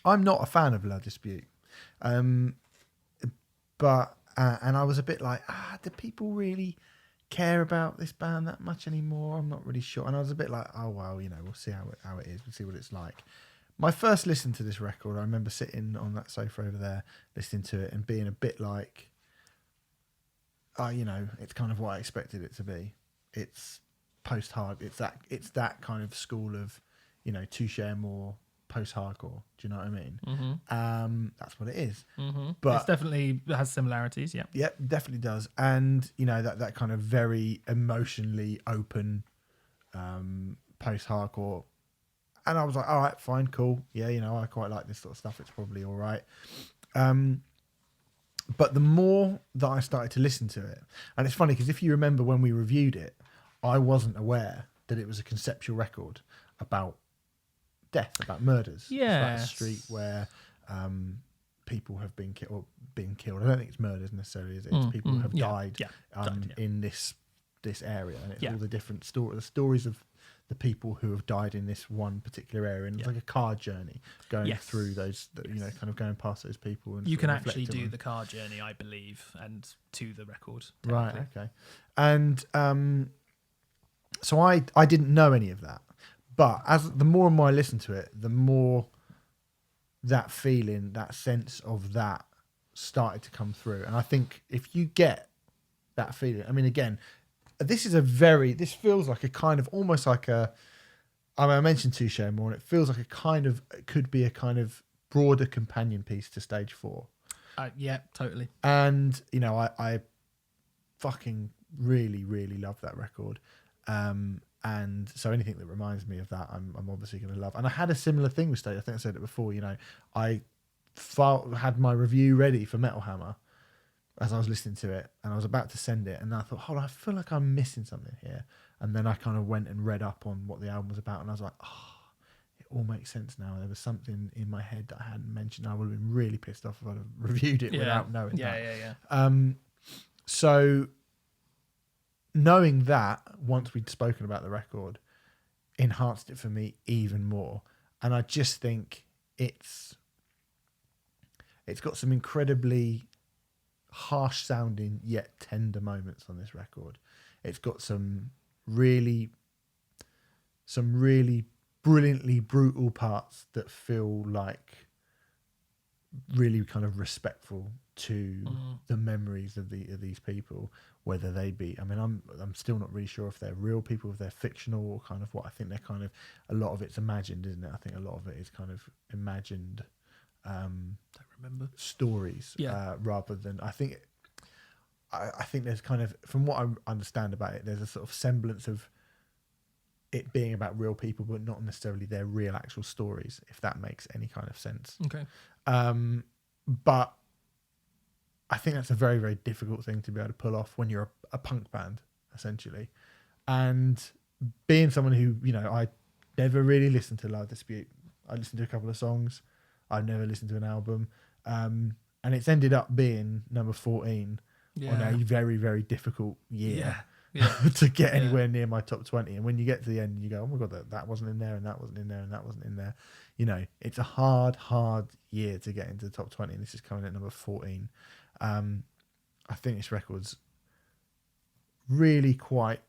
I'm not a fan of La Dispute. But and I was a bit like, do people really care about this band that much anymore? I'm not really sure. And I was a bit like, oh well, we'll see how it is. We'll see what it's like. My first listen to this record, I remember sitting on that sofa over there, listening to it, and being a bit like, it's kind of what I expected it to be. It's post-hard. It's that kind of school of, Touche Amore, post-hardcore. Do you know what I mean? Mm-hmm. That's what it is. Mm-hmm. But it definitely has similarities. Yeah. Yep, definitely does. And that kind of very emotionally open post-hardcore. And I was like, all right, fine, cool. Yeah, I quite like this sort of stuff. It's probably all right. But the more that I started to listen to it, and it's funny because if you remember when we reviewed it, I wasn't aware that it was a conceptual record about death, about murders. Yeah, it's about a street where people have been killed. I don't think it's murders necessarily. It's people who have died in this kind of area, and it's all the different the stories of the people who have died in this one particular area, and it's like a car journey going through those, kind of going past those people. And you can actually do the car journey, I believe, and to the record. Right. Okay. And so I didn't know any of that. But as the more and more I listen to it, the more that feeling, that sense of that started to come through. And I think if you get that feeling, I mean, again, this feels like a kind of almost like I mentioned Touche Amore, and it feels like it could be a kind of broader companion piece to Stage 4. Yeah, totally. And, I fucking really, really love that record. And so anything that reminds me of that, I'm obviously going to love. And I had a similar thing with Stage. I think I said it before. I had my review ready for Metal Hammer as I was listening to it, and I was about to send it, and I thought, hold on, I feel like I'm missing something here. And then I kind of went and read up on what the album was about, and I was like, it all makes sense now. There was something in my head that I hadn't mentioned. I would have been really pissed off if I'd have reviewed it without knowing that. Yeah. So knowing that, once we'd spoken about the record, enhanced it for me even more. And I just think it's got some incredibly harsh sounding yet tender moments on this record. It's got some really brilliantly brutal parts that feel like really kind of respectful to the memories of these people, whether they be, I mean, I'm still not really sure if they're real people, if they're fictional, or kind of what. I think they're kind of, a lot of it's imagined, isn't it? I think a lot of it is kind of imagined don't remember stories, rather than, I think there's kind of, from what I understand about it, there's a sort of semblance of it being about real people, but not necessarily their real actual stories, if that makes any kind of sense. Okay. But I think that's a very, very difficult thing to be able to pull off when you're a punk band, essentially. And being someone who, I never really listened to Live Dispute. I listened to a couple of songs. I've never listened to an album. And it's ended up being number 14 on a very, very difficult year to get anywhere near my top 20. And when you get to the end, you go, oh my God, that wasn't in there, and that wasn't in there, and that wasn't in there. It's a hard year to get into the top 20, and this is coming at number 14. I think this record's really quite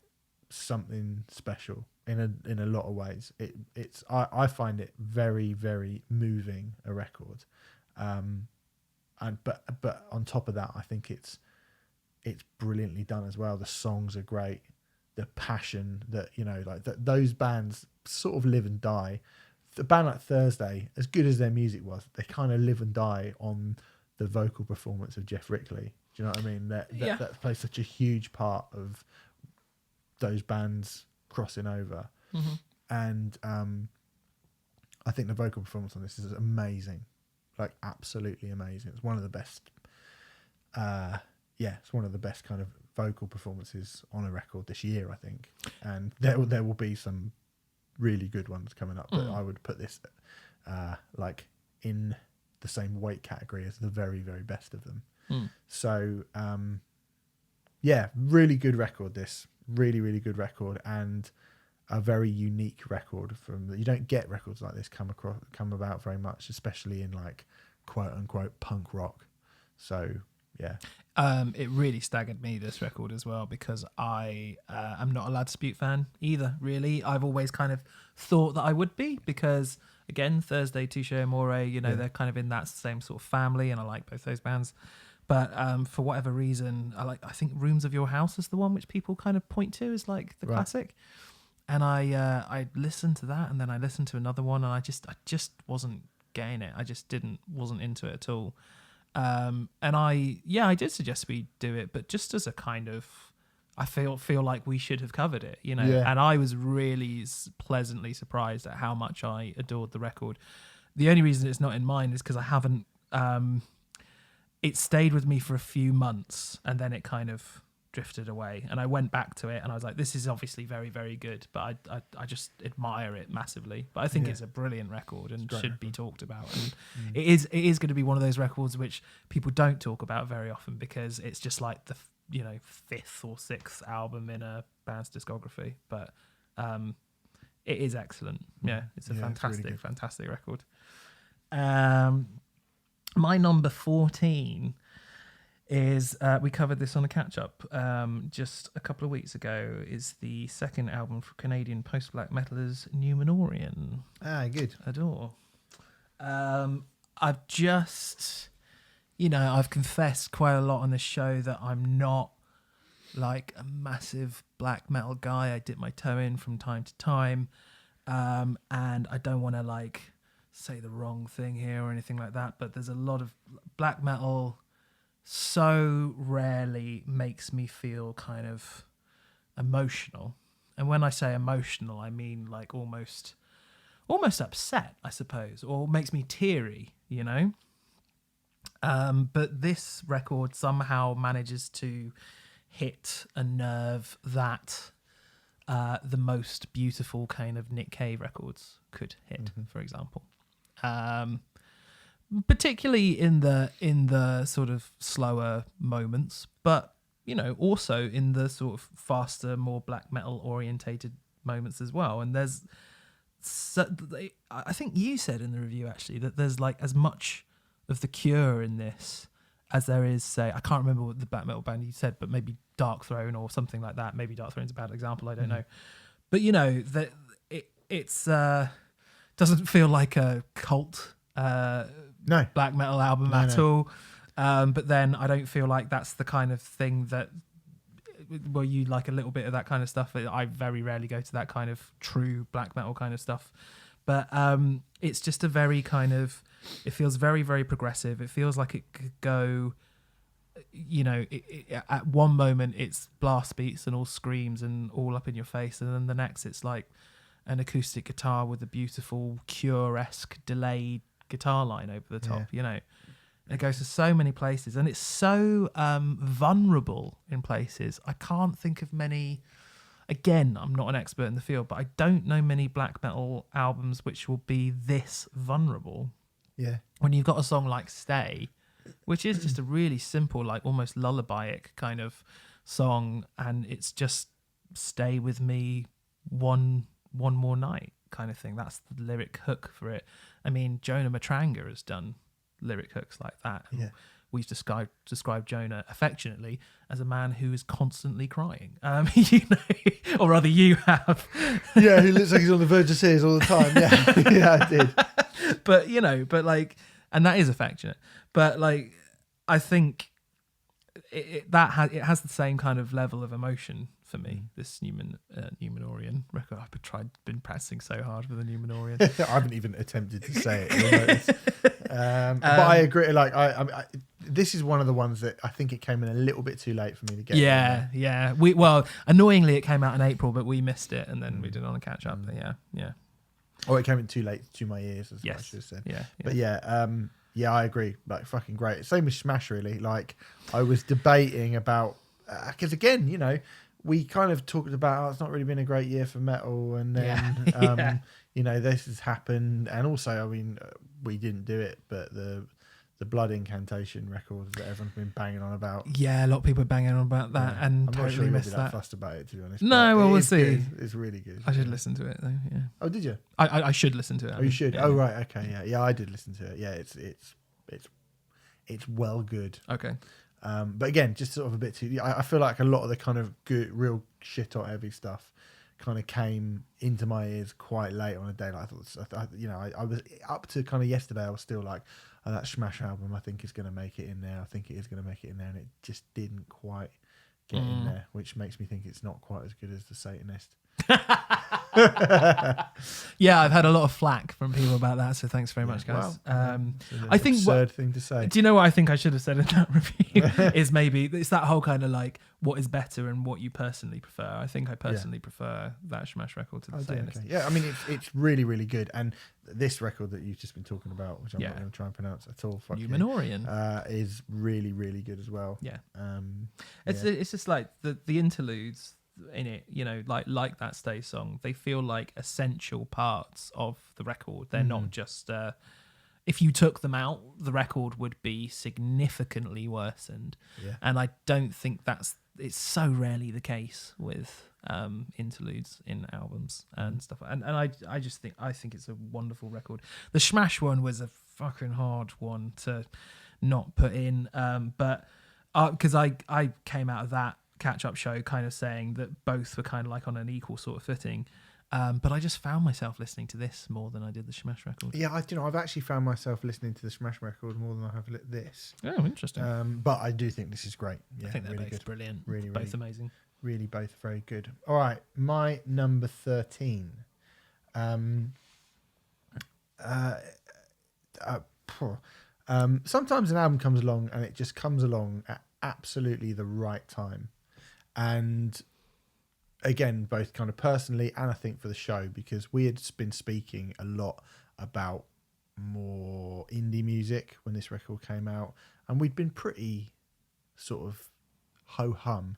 something special in a lot of ways. I find it very, very moving, a record. But on top of that, I think it's brilliantly done as well. The songs are great. The passion that, those bands sort of live and die. A band like Thursday, as good as their music was, they kind of live and die on the vocal performance of Jeff Rickley. Do you know what I mean? That plays such a huge part of those bands crossing over. Mm-hmm. And I think the vocal performance on this is amazing. Like, absolutely amazing. It's one of the best it's one of the best kind of vocal performances on a record this year, I think. And there will be some really good ones coming up, but I would put this like in the same weight category as the very, very best of them. So really good record, this really, really good record, and a very unique record. You don't get records like this come about very much, especially in like quote unquote punk rock. So it really staggered me, this record, as well, because I am not a Lad Dispute fan either, really. I've always kind of thought that I would be, because again, Thursday, Touche Amore, they're kind of in that same sort of family, and I like both those bands. But for whatever reason, I think Rooms of Your House is the one which people kind of point to as like the classic. And I listened to that, and then I listened to another one, and I just wasn't getting it. I just wasn't into it at all. And I did suggest we do it, but just as a kind of, I feel like we should have covered it, And I was really pleasantly surprised at how much I adored the record. The only reason it's not in mine is because I haven't. It stayed with me for a few months, and then it kind of drifted away, and I went back to it, and I was like, this is obviously very, very good, but I just admire it massively. But I think it's a brilliant record and should be talked about, and it is going to be one of those records which people don't talk about very often, because it's just like the fifth or sixth album in a band's discography. But it is excellent. It's a fantastic, really fantastic record. My number 14 is, we covered this on a catch-up just a couple of weeks ago, is the second album for Canadian post-black metalers Numenorian. Good. Adore. I've just, I've confessed quite a lot on this show that I'm not like a massive black metal guy. I dip my toe in from time to time, and I don't want to like say the wrong thing here or anything like that, but there's a lot of black metal so rarely makes me feel kind of emotional. And when I say emotional, I mean like almost upset, I suppose, or makes me teary, But this record somehow manages to hit a nerve that the most beautiful kind of Nick Cave records could hit, for example. Particularly in the sort of slower moments, but also in the sort of faster, more black metal orientated moments as well. And I think you said in the review actually that there's like as much of The Cure in this as there is, say, I can't remember what the black metal band you said, but maybe Dark Throne or something like that. Maybe Dark Throne's a bad example, I don't know. But that it's doesn't feel like a cult black metal album at all. But then I don't feel like that's the kind of thing that, well, you like a little bit of that kind of stuff. I very rarely go to that kind of true black metal kind of stuff. But it's just a very kind of, it feels very, very progressive. It feels like it could go, at one moment it's blast beats and all screams and all up in your face. And then the next it's like an acoustic guitar with a beautiful Cure-esque delayed guitar line over the top, you know. It goes to so many places, and it's so vulnerable in places. I can't think of many. Again, I'm not an expert in the field, but I don't know many black metal albums which will be this vulnerable. Yeah. When you've got a song like Stay, which is just a really simple, like almost lullaby-ic kind of song, and it's just stay with me one more night kind of thing. That's the lyric hook for it. I mean, Jonah Matranga has done lyric hooks like that. Yeah. We've described Jonah affectionately as a man who is constantly crying. You know, or rather, you have. Yeah, who looks like he's on the verge of tears all the time. Yeah, yeah, I did. But you know, but like, and that is affectionate. But like, I think it has the same kind of level of emotion for me. This Numenorian record. I've been practicing so hard for the Numenorian. I haven't even attempted to say it. But I agree. Like, I this is one of the ones that I think it came in a little bit too late for me to get. Yeah. Well, annoyingly, it came out in April, but we missed it, and then we did on a catch up. Yeah. Or it came in too late to my ears, as I should have said. Yeah. But yeah, I agree. Like, fucking great. Same with Smash, really. Like, I was debating about because again, you know, we kind of talked about it's not really been a great year for metal, and then you know, this has happened, and also, I mean, we didn't do it, but the Blood Incantation record that everyone's been banging on about. Yeah, a lot of people are banging on about that, and I'm totally not sure you'll be missed that fussed about it, to be honest. No, well, we'll see. Good. It's really good. I should listen to it though. Yeah. Oh, did you? I should listen to it. Oh, you should. Oh, right. Okay. Yeah. I did listen to it. Yeah, it's well good. Okay. But again, just sort of a bit too. I feel like a lot of the kind of good, real shit hot heavy stuff kind of came into my ears quite late on a day. Like I thought, you know, I was up to kind of yesterday. I was still like, oh, that Smash album, I think is going to make it in there. I think it is going to make it in there, and it just didn't quite get in there, which makes me think it's not quite as good as the Satanist. Yeah, I've had a lot of flack from people about that, so thanks very much, guys. I think absurd thing to say. Do you know what I think I should have said in that review? Is maybe it's that whole kind of like what is better and what you personally prefer. I think I personally prefer that Smash record to the Satanist. Okay. Yeah, I mean it's really, really good, and this record that you've just been talking about, which I'm not going to try and pronounce at all, Numenorian, is really, really good as well. Yeah, it's just like the interludes in it, you know, like that Stay song, they feel like essential parts of the record. They're not just if you took them out, the record would be significantly worsened. And I don't think it's so rarely the case with interludes in albums and stuff. And I think it's a wonderful record. The Smash one was a fucking hard one to not put in, but because I came out of that catch-up show kind of saying that both were kind of like on an equal sort of footing, but I just found myself listening to this more than I did the Smash record. Yeah, I've actually found myself listening to the Smash record more than I have this. Oh, interesting. But I do think this is great. Yeah, I think they're really both good. brilliant. Really, both amazing. Really, both very good. All right, my number 13. Sometimes an album comes along and it just comes along at absolutely the right time. And again, both kind of personally and I think for the show, because we had been speaking a lot about more indie music when this record came out, and we'd been pretty sort of ho-hum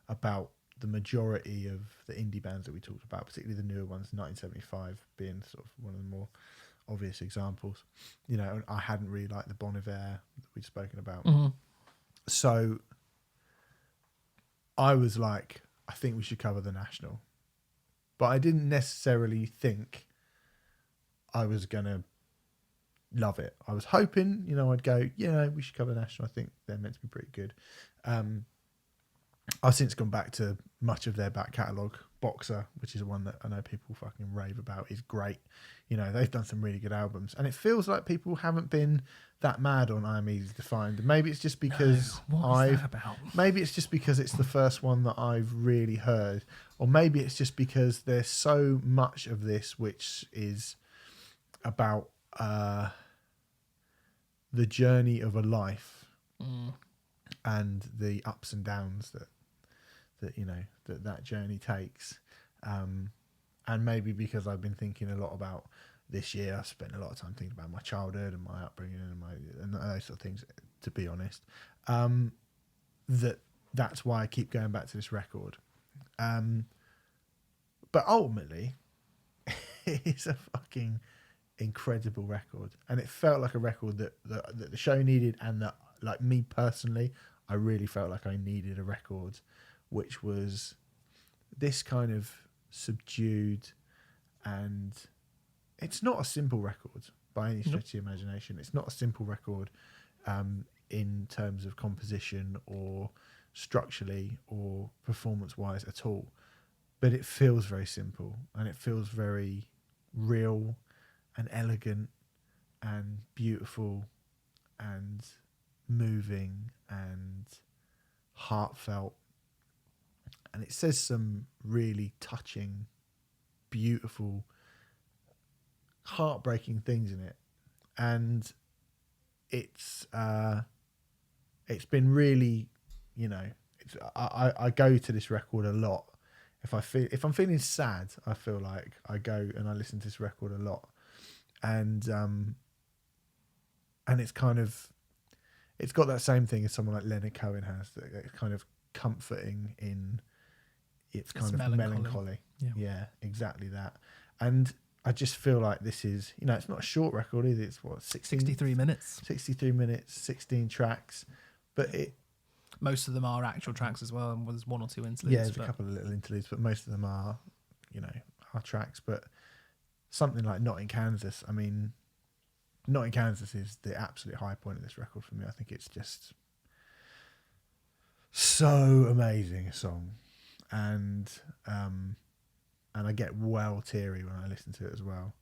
about the majority of the indie bands that we talked about, particularly the newer ones, 1975 being sort of one of the more obvious examples. You know, I hadn't really liked the Bon Iver that we'd spoken about. So I was like, I think we should cover The National. But I didn't necessarily think I was going to love it. I was hoping, you know, I'd go, yeah, we should cover The National. I think they're meant to be pretty good. I've since gone back to much of their back catalogue. Boxer, which is one that I know people fucking rave about, is great. You know, they've done some really good albums, and it feels like people haven't been that mad on I'm Easy to Find. Maybe it's just because maybe it's just because it's the first one that I've really heard, or maybe it's just because there's so much of this which is about the journey of a life and the ups and downs that you know that journey takes, and maybe because I've been thinking a lot about this year, I spent a lot of time thinking about my childhood and my upbringing and those sort of things, to be honest, that's why I keep going back to this record. But ultimately, it's a fucking incredible record, and it felt like a record that the show needed, and that, like, me personally, I really felt like I needed a record which was this kind of subdued, and it's not a simple record by any stretch of the imagination. It's not a simple record in terms of composition or structurally or performance-wise at all. But it feels very simple, and it feels very real and elegant and beautiful and moving and heartfelt. And it says some really touching, beautiful, heartbreaking things in it. And it's been really, I go to this record a lot. If I'm feeling sad, I feel like I go and I listen to this record a lot, and it's kind of, it's got that same thing as someone like Leonard Cohen has, that it's kind of comforting in its kind of melancholy. Yeah, exactly that. And I just feel like this is, it's not a short record either. It's 63 minutes. 63 minutes, 16 tracks, but most of them are actual tracks as well, and there's one or two interludes. Yeah, there's a couple of little interludes, but most of them are, are tracks. But something like Not in Kansas, I mean, Not in Kansas is the absolute high point of this record for me. I think it's just so amazing a song, and I get well teary when I listen to it as well.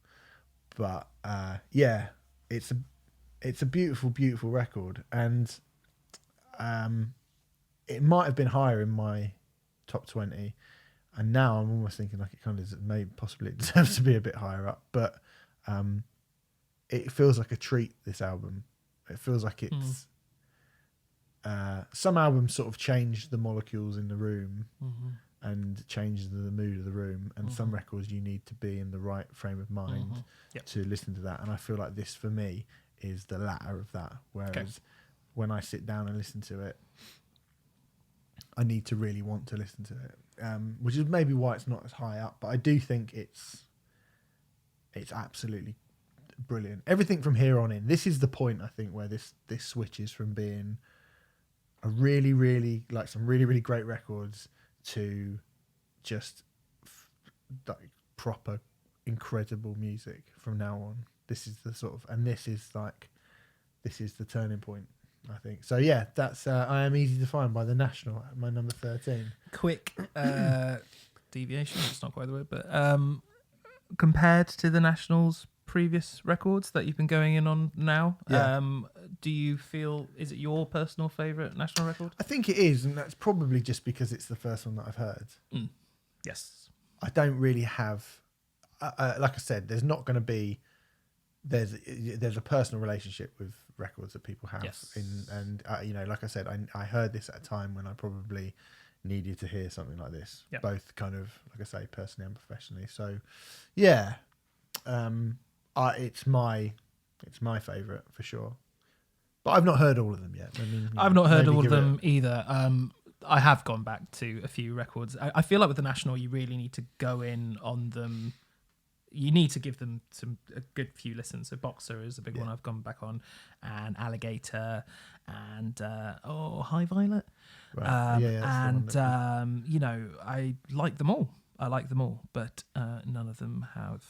But yeah, it's a beautiful, beautiful record, and it might have been higher in my top 20, and now I'm almost thinking like it kind of maybe possibly it deserves to be a bit higher up. But it feels like a treat, this album. It feels like it's some albums sort of change the molecules in the room and change the mood of the room, and some records you need to be in the right frame of mind to listen to that, and I feel like this for me is the latter of that, whereas when I sit down and listen to it, I need to really want to listen to it, which is maybe why it's not as high up, but I do think it's absolutely brilliant. Everything from here on in, this is the point, I think, where this switches from being a really, really, like some really, really great records to just like proper incredible music from now on. This is the sort of, and this is the turning point, I think. So yeah, that's I Am Easy to Find by The National at my number 13. Quick deviation, it's not quite the word, but compared to The National's previous records that you've been going in on now, do you feel, is it your personal favourite National record? I think it is, and that's probably just because it's the first one that I've heard. Yes. I don't really have, like I said, there's not going to be, there's a personal relationship with records that people have. Yes. And like I said, I heard this at a time when I probably needed to hear something like this, both kind of, like I say, personally and professionally. So yeah, it's my favourite for sure. But I've not heard all of them yet. I mean, I've not heard all of them either. I have gone back to a few records. I feel like with The National, you really need to go in on them. You need to give them a good few listens. So Boxer is a big one I've gone back on, and Alligator, and High Violet. Right. I like them all. But none of them have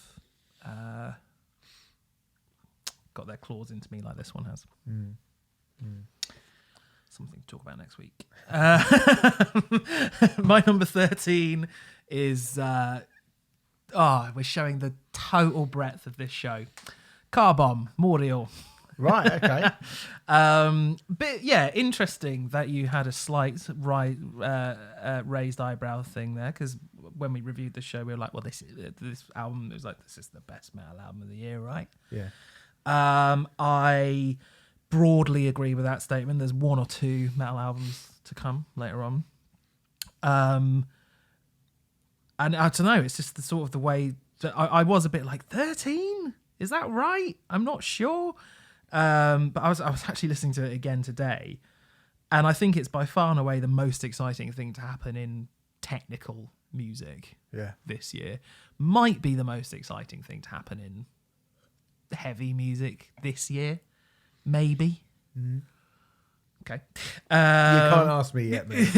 got their claws into me like this one has. Something to talk about next week. My number 13 is we're showing the total breadth of this show. Car Bomb, Morial. Right, okay. But yeah, interesting that you had a slight raised eyebrow thing there, because when we reviewed the show, we were like, well, this album, it was like, this is the best metal album of the year, right? Yeah. I broadly agree with that statement. There's one or two metal albums to come later on. And I don't know, it's just the sort of the way that I was a bit like 13. Is that right? I'm not sure. But I was actually listening to it again today, and I think it's by far and away the most exciting thing to happen in technical music this year. Might be the most exciting thing to happen in heavy music this year, maybe. Okay. You can't ask me yet, mate.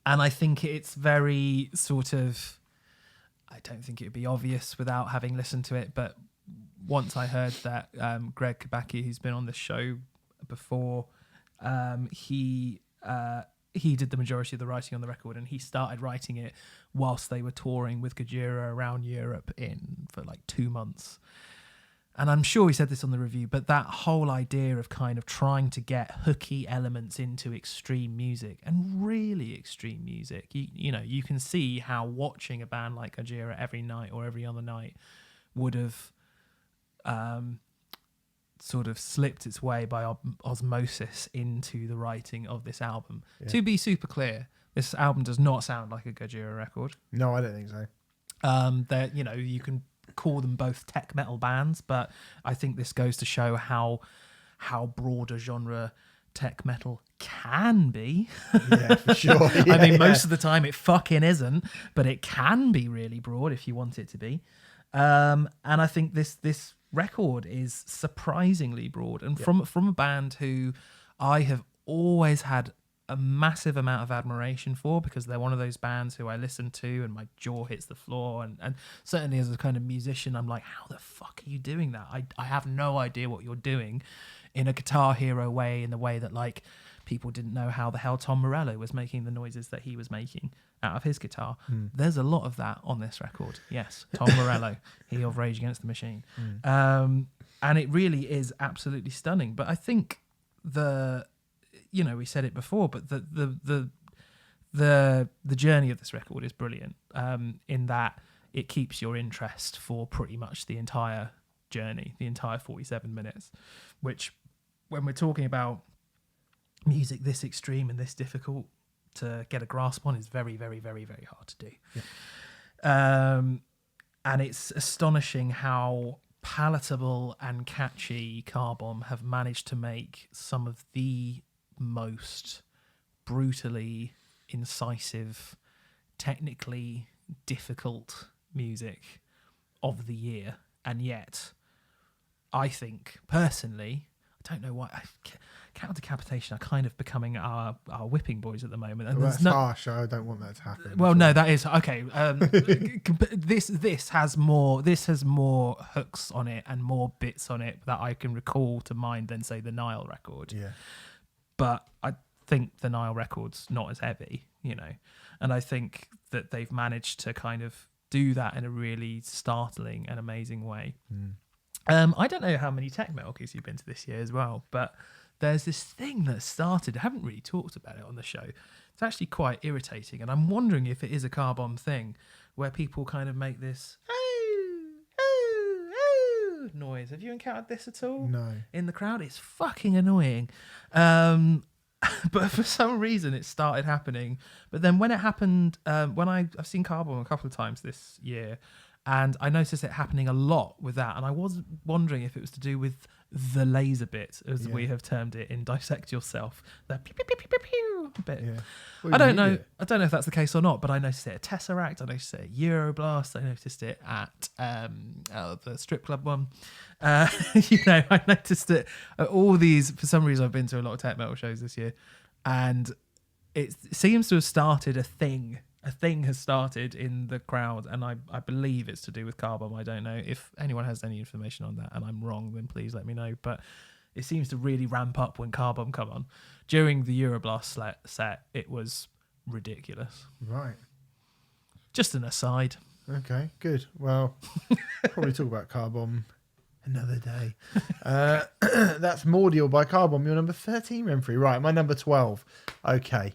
And I think it's very sort of, I don't think it would be obvious without having listened to it, but once I heard that Greg Kabacki, who's been on the show before, he did the majority of the writing on the record, and he started writing it whilst they were touring with Gojira around Europe for like 2 months. And I'm sure he said this on the review, but that whole idea of kind of trying to get hooky elements into extreme music, and really extreme music, you know, you can see how watching a band like Gojira every night or every other night would have sort of slipped its way by osmosis into the writing of this album. To be super clear, this album does not sound like a Gojira record. No, I don't think so. That, you know, you can call them both tech metal bands, but I think this goes to show how broad a genre tech metal can be. Yeah, for sure. Yeah, I mean, most of the time it fucking isn't, but it can be really broad if you want it to be. And I think this record is surprisingly broad, and from a band who I have always had a massive amount of admiration for, because they're one of those bands who I listen to and my jaw hits the floor, and certainly as a kind of musician I'm like, how the fuck are you doing that? I have no idea what you're doing in a Guitar Hero way, in the way that like people didn't know how the hell Tom Morello was making the noises that he was making out of his guitar. There's a lot of that on this record. Yes, Tom Morello, he of Rage Against the Machine. And it really is absolutely stunning. But I think you know, we said it before, but the journey of this record is brilliant, in that it keeps your interest for pretty much the entire journey, the entire 47 minutes, which when we're talking about music this extreme and this difficult to get a grasp on is very, very, very, very hard to do. And it's astonishing how palatable and catchy Car Bomb have managed to make some of the most brutally incisive, technically difficult music of the year. And yet, I think, personally, I don't know why, Count Decapitation are kind of becoming our whipping boys at the moment. And that's harsh. I don't want that to happen. Well, no, that is okay. This has more hooks on it and more bits on it that I can recall to mind than, say, the Nile record. Yeah. But I think the Nile record's not as heavy, you know, and I think that they've managed to kind of do that in a really startling and amazing way. I don't know how many tech metal gigs you've been to this year as well, but there's this thing that started. I haven't really talked about it on the show. It's actually quite irritating, and I'm wondering if it is a Car Bomb thing where people kind of make this noise. Have you encountered this at all? No. In the crowd? It's fucking annoying. But for some reason it started happening. But then when it happened, when I've seen Car Bomb a couple of times this year, and I noticed it happening a lot with that, and I was wondering if it was to do with the laser bit, as we have termed it in Dissect Yourself, the pew, pew, pew, pew, pew, pew bit. Yeah. I don't know if that's the case or not, but I noticed it at Tesseract, I noticed it at Euroblast, I noticed it at the strip club one. You know, I noticed it at all these. For some reason, I've been to a lot of tech metal shows this year, and it seems to have started a thing. A thing has started in the crowd, and I believe it's to do with Car Bomb. I don't know. If anyone has any information on that and I'm wrong, then please let me know. But it seems to really ramp up when Car Bomb come on. During the Euroblast set, it was ridiculous. Right. Just an aside. Okay, good. Well, probably talk about Car Bomb another day. That's Mordial by Car Bomb. Your number 13, Renfrey. Right, my number 12. Okay.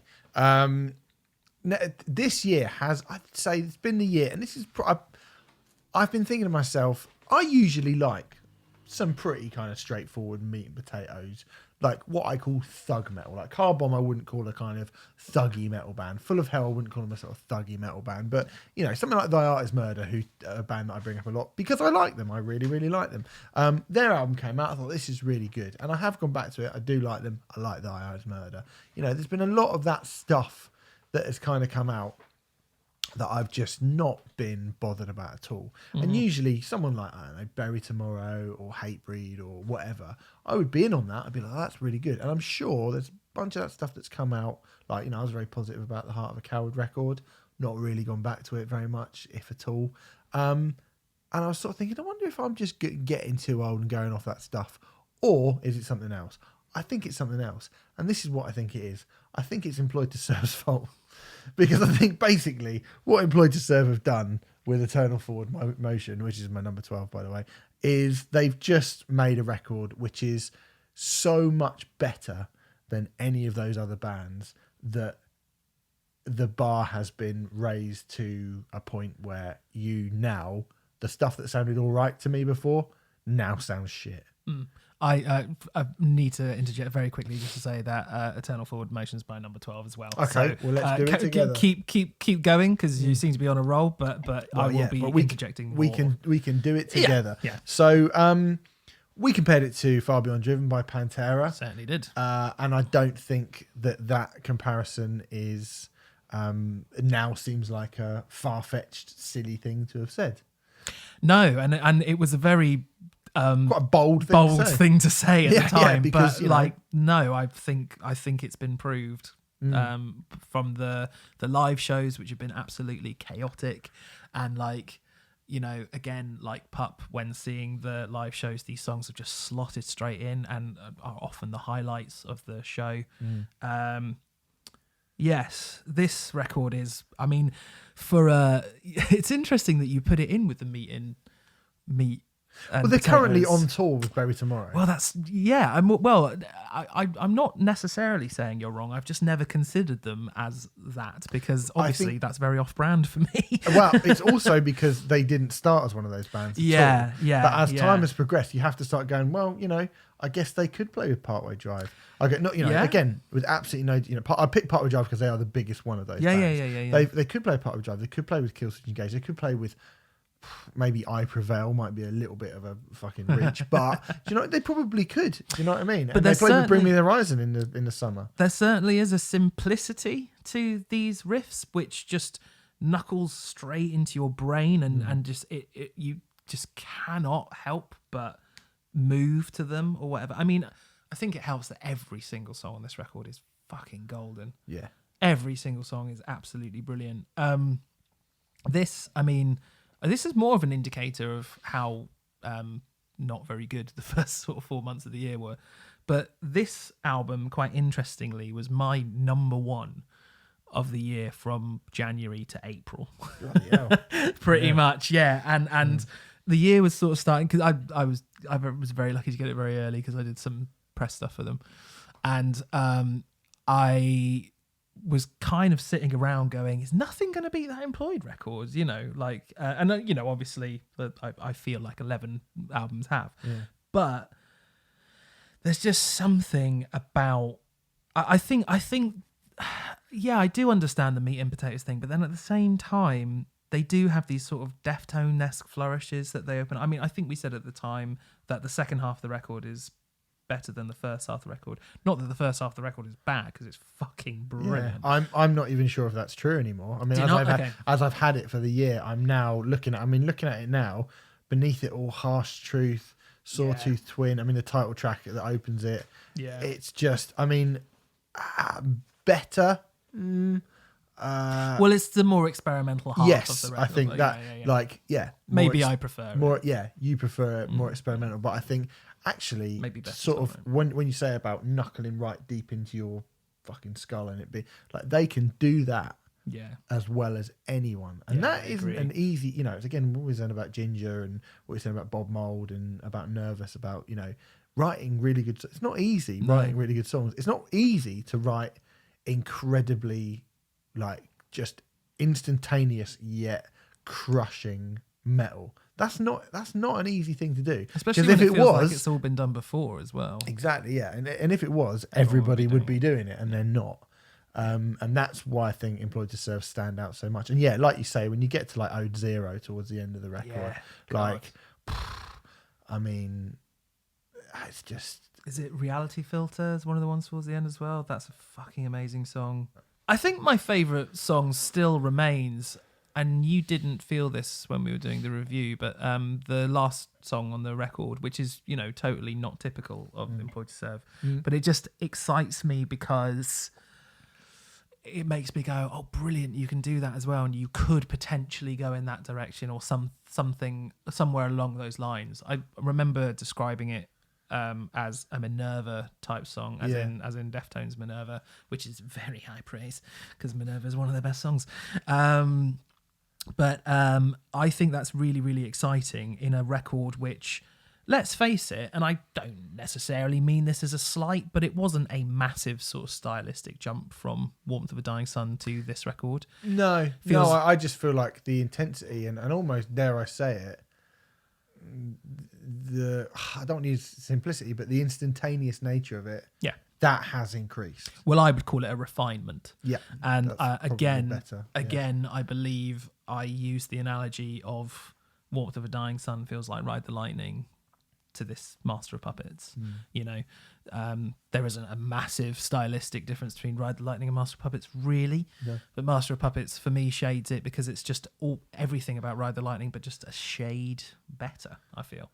This year has, I'd say, it's been the year, and this is, I've been thinking to myself, I usually like some pretty kind of straightforward meat and potatoes, like what I call thug metal. Like Car Bomb I wouldn't call a kind of thuggy metal band. Full of Hell I wouldn't call them a sort of thuggy metal band. But, you know, something like Thy Art Is Murder, who's a band that I bring up a lot because I like them. I really, really like them. Their album came out. I thought, this is really good. And I have gone back to it. I do like them. I like Thy Art Is Murder. You know, there's been a lot of that stuff that has kind of come out that I've just not been bothered about at all. Mm-hmm. And usually someone like, I don't know, Bury Tomorrow or Hatebreed or whatever, I would be in on that. I'd be like, oh, that's really good. And I'm sure there's a bunch of that stuff that's come out. Like, you know, I was very positive about the Heart of a Coward record. Not really gone back to it very much, if at all. And I was sort of thinking, I wonder if I'm just getting too old and going off that stuff. Or is it something else? I think it's something else. And this is what I think it is. I think it's Employed to Serve's fault. Because I think basically what Employed to Serve have done with Eternal Forward Motion, which is my number 12, by the way, is they've just made a record which is so much better than any of those other bands that the bar has been raised to a point where the stuff that sounded all right to me before now sounds shit. Mm. I need to interject very quickly just to say that Eternal Forward Motion's my number 12 as well. Okay, well let's do it together. Keep going because you seem to be on a roll, but I will be interjecting more. We can do it together. Yeah. So we compared it to Far Beyond Driven by Pantera. Certainly did. And I don't think that comparison is now seems like a far-fetched, silly thing to have said. No, and it was a very quite a bold thing to say at the time, because, but no, I think it's been proved from the live shows, which have been absolutely chaotic, and again, like Pup, when seeing the live shows, these songs have just slotted straight in and are often the highlights of the show. Yes, this record is, I mean, it's interesting that you put it in with the meat. Well, they're currently on tour with Bury Tomorrow. Well, I'm not necessarily saying you're wrong. I've just never considered them as that because obviously that's very off-brand for me. Well, it's also because they didn't start as one of those bands. Yeah. But as time has progressed, you have to start going, well, I guess they could play with Partway Drive. Again, with absolutely no, I picked Partway Drive because they are the biggest one of those bands. Yeah. They could play Partway Drive. They could play with Killswitch Engage. They could play with maybe I Prevail, might be a little bit of a fucking reach, but they probably could. Do you know what I mean? But they played with Bring Me the Horizon in the summer. There certainly is a simplicity to these riffs, which just knuckles straight into your brain, and just you just cannot help but move to them or whatever. I mean, I think it helps that every single song on this record is fucking golden. Yeah, every single song is absolutely brilliant. This is more of an indicator of how not very good the first sort of 4 months of the year were. But this album, quite interestingly, was my number one of the year from January to April. Pretty much, yeah. And the year was sort of starting because I was very lucky to get it very early because I did some press stuff for them, and I was kind of sitting around going, is nothing going to beat that Employed record? Obviously I feel like 11 albums have, but there's just something about, I think, I do understand the meat and potatoes thing, but then at the same time, they do have these sort of Deftone-esque flourishes that they open. I mean, I think we said at the time that the second half of the record is better than the first half of the record. Not that the first half of the record is bad, because it's fucking brilliant. Yeah, I'm not even sure if that's true anymore. I mean, as I've had it for the year, I'm now looking at it now. Beneath It All, Harsh Truth, Sawtooth Twin. I mean, the title track that opens it. Yeah, it's just, I mean, better. Well, it's the more experimental half of the record. I think maybe I prefer it. More. Yeah, you prefer it more experimental, but I think actually maybe sort of when you say about knuckling right deep into your fucking skull and it be like they can do that as well as anyone, and that isn't an easy. It's again what we were saying about Ginger and what we were saying about Bob Mould and about Nervous, about writing really good. It's not easy writing really good songs. It's not easy to write incredibly just instantaneous yet crushing metal. That's not an easy thing to do. Especially when it feels like it's all been done before as well. Exactly, yeah. And if it was, everybody would be doing it, and they're not. And that's why I think Employed to Serve stand out so much. And yeah, like you say, when you get to like Ode Zero towards the end of the record, I mean, it's just... Is it Reality Filters, one of the ones towards the end as well? That's a fucking amazing song. I think my favourite song still remains, and you didn't feel this when we were doing the review, but the last song on the record, which is, you know, totally not typical of Employed to Serve, but it just excites me because it makes me go, oh, brilliant, you can do that as well, and you could potentially go in that direction or something somewhere along those lines. I remember describing it as a Minerva type song, as in Deftones' Minerva, which is very high praise because Minerva is one of their best songs. But I think that's really, really exciting in a record which, let's face it, and I don't necessarily mean this as a slight, but it wasn't a massive sort of stylistic jump from Warmth of a Dying Sun to this record. No, I just feel like the intensity and almost, dare I say it, I don't use simplicity, but the instantaneous nature of it, that has increased. Well, I would call it a refinement. Yeah, and again, I believe I use the analogy of Warmth of a Dying Sun feels like Ride the Lightning to this Master of Puppets. You know, there isn't a massive stylistic difference between Ride the Lightning and Master of Puppets, really. No. But Master of Puppets for me shades it because it's just everything about Ride the Lightning, but just a shade better, I feel.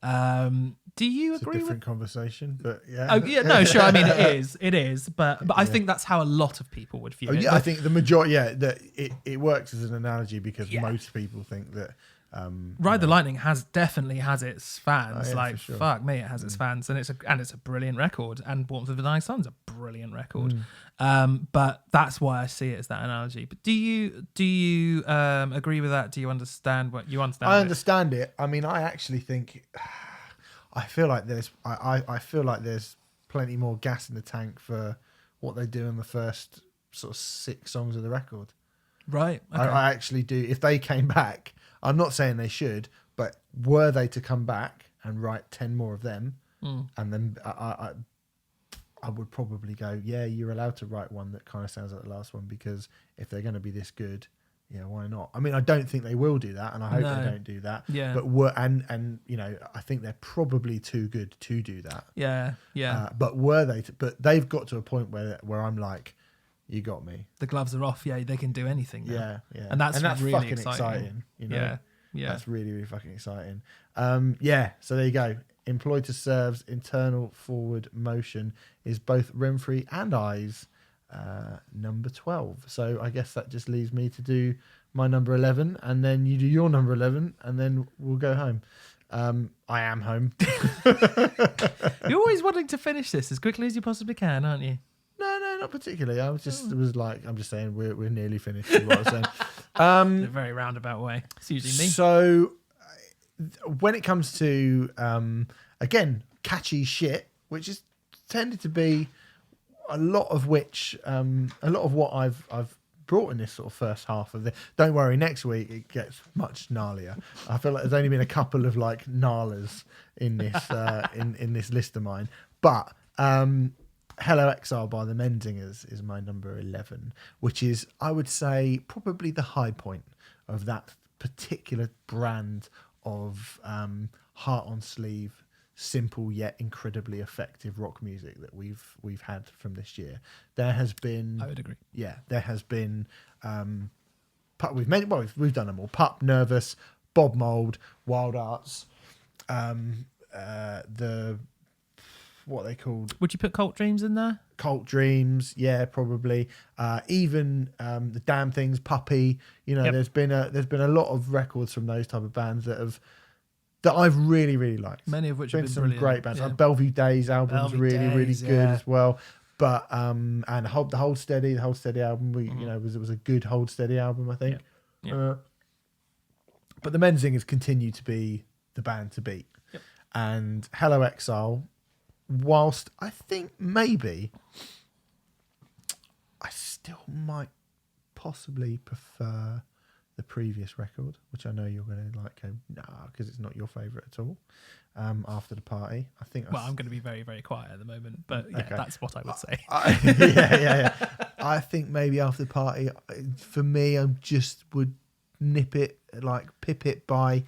Do you agree? It's a different conversation, but yeah. Oh yeah, no, sure. I mean, it is, but I think that's how a lot of people would view it. Yeah, I think the majority, that it works as an analogy because most people think that. Ride the Lightning definitely has its fans. Sure. Fuck me, it has its fans, and it's a brilliant record. And Warmth of the Dying Sun's a brilliant record. But that's why I see it as that analogy. But do you agree with that? Do you understand what you understand? I understand it. I mean, I actually think I feel like there's plenty more gas in the tank for what they do in the first sort of 6 songs of the record. Right. Okay. I actually do. If they came back, I'm not saying they should, but were they to come back and write 10 more of them, and then I would probably go, yeah, you're allowed to write one that kind of sounds like the last one, because if they're going to be this good, yeah, why not? I mean, I don't think they will do that, and I hope they don't do that. Yeah. But you know, I think they're probably too good to do that. Yeah. Yeah. But were they? But they've got to a point where I'm like, you got me. The gloves are off. Yeah, they can do anything now. Yeah. And that's really fucking exciting. You know? Yeah. That's really, really fucking exciting. So there you go. Employed to Serve's internal forward motion is both Renfrey and I's number 12. So I guess that just leaves me to do my number 11, and then you do your number 11, and then we'll go home. I am home. You're always wanting to finish this as quickly as you possibly can, aren't you? No, not particularly. I'm just saying we're nearly finished. Is what I was saying. In a very roundabout way. It's usually me. So when it comes to again, catchy shit, which is tended to be a lot of what I've brought in this sort of first half of the. Don't worry, next week it gets much gnarlier. I feel like there's only been a couple of like gnarlers in this in this list of mine, but Hello Exile by the Menzingers is my number 11, which is, I would say, probably the high point of that particular brand of heart on sleeve, simple yet incredibly effective rock music that we've had from this year. There has been, I would agree. Yeah, there has been. We've done them all: Pup, Nervous, Bob Mould, Wild Arts, what are they called? Would you put Cult Dreams in there? Cult Dreams, yeah, probably. Even the Damn Things, Puppy. You know, there's been a lot of records from those type of bands that I've really, really liked. Many of which have been some brilliant. Great bands. Yeah. Like Bellevue Days album's really good as well. But and the Hold Steady album, it was a good Hold Steady album, I think. Yeah. But the Menzingers continue to be the band to beat. Yep. And Hello Exile, whilst I think maybe I still might possibly prefer the previous record, which I know you're going to like go, nah, because it's not your favourite at all. After the party, I think. Well, I'm going to be very, very quiet at the moment, but yeah, okay. that's what I would say. Yeah. I think maybe after the party, for me, I just would pip it by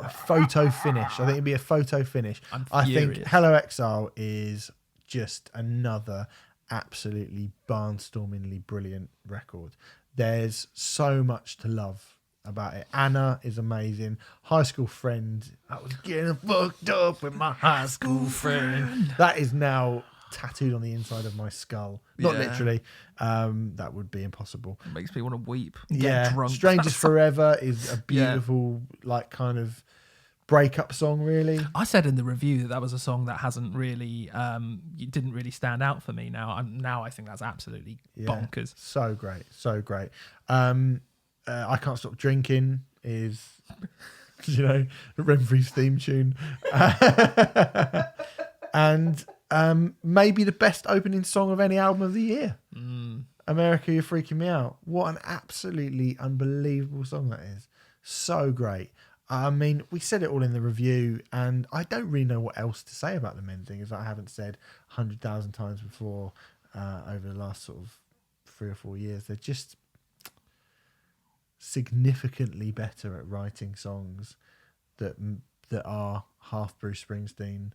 a photo finish. I think it'd be a photo finish. I think Hello Exile is just another absolutely barnstormingly brilliant record. There's so much to love about it. Anna is amazing. High School Friend. I was getting fucked up with my high school friend. That is now tattooed on the inside of my skull. Not literally. That would be impossible. It makes me want to weep. Get drunk. Strangers Forever is a beautiful, kind of breakup song, really. I said in the review that was a song that hasn't really, didn't really stand out for me. Now I think that's absolutely bonkers. So great. I Can't Stop Drinking is, Renfrey's theme tune. And maybe the best opening song of any album of the year. America, You're Freaking Me Out. What an absolutely unbelievable song that is. So great. I mean, we said it all in the review, and I don't really know what else to say about the men thing, as I haven't said 100,000 times before over the last sort of 3 or 4 years. They're just significantly better at writing songs that are half Bruce Springsteen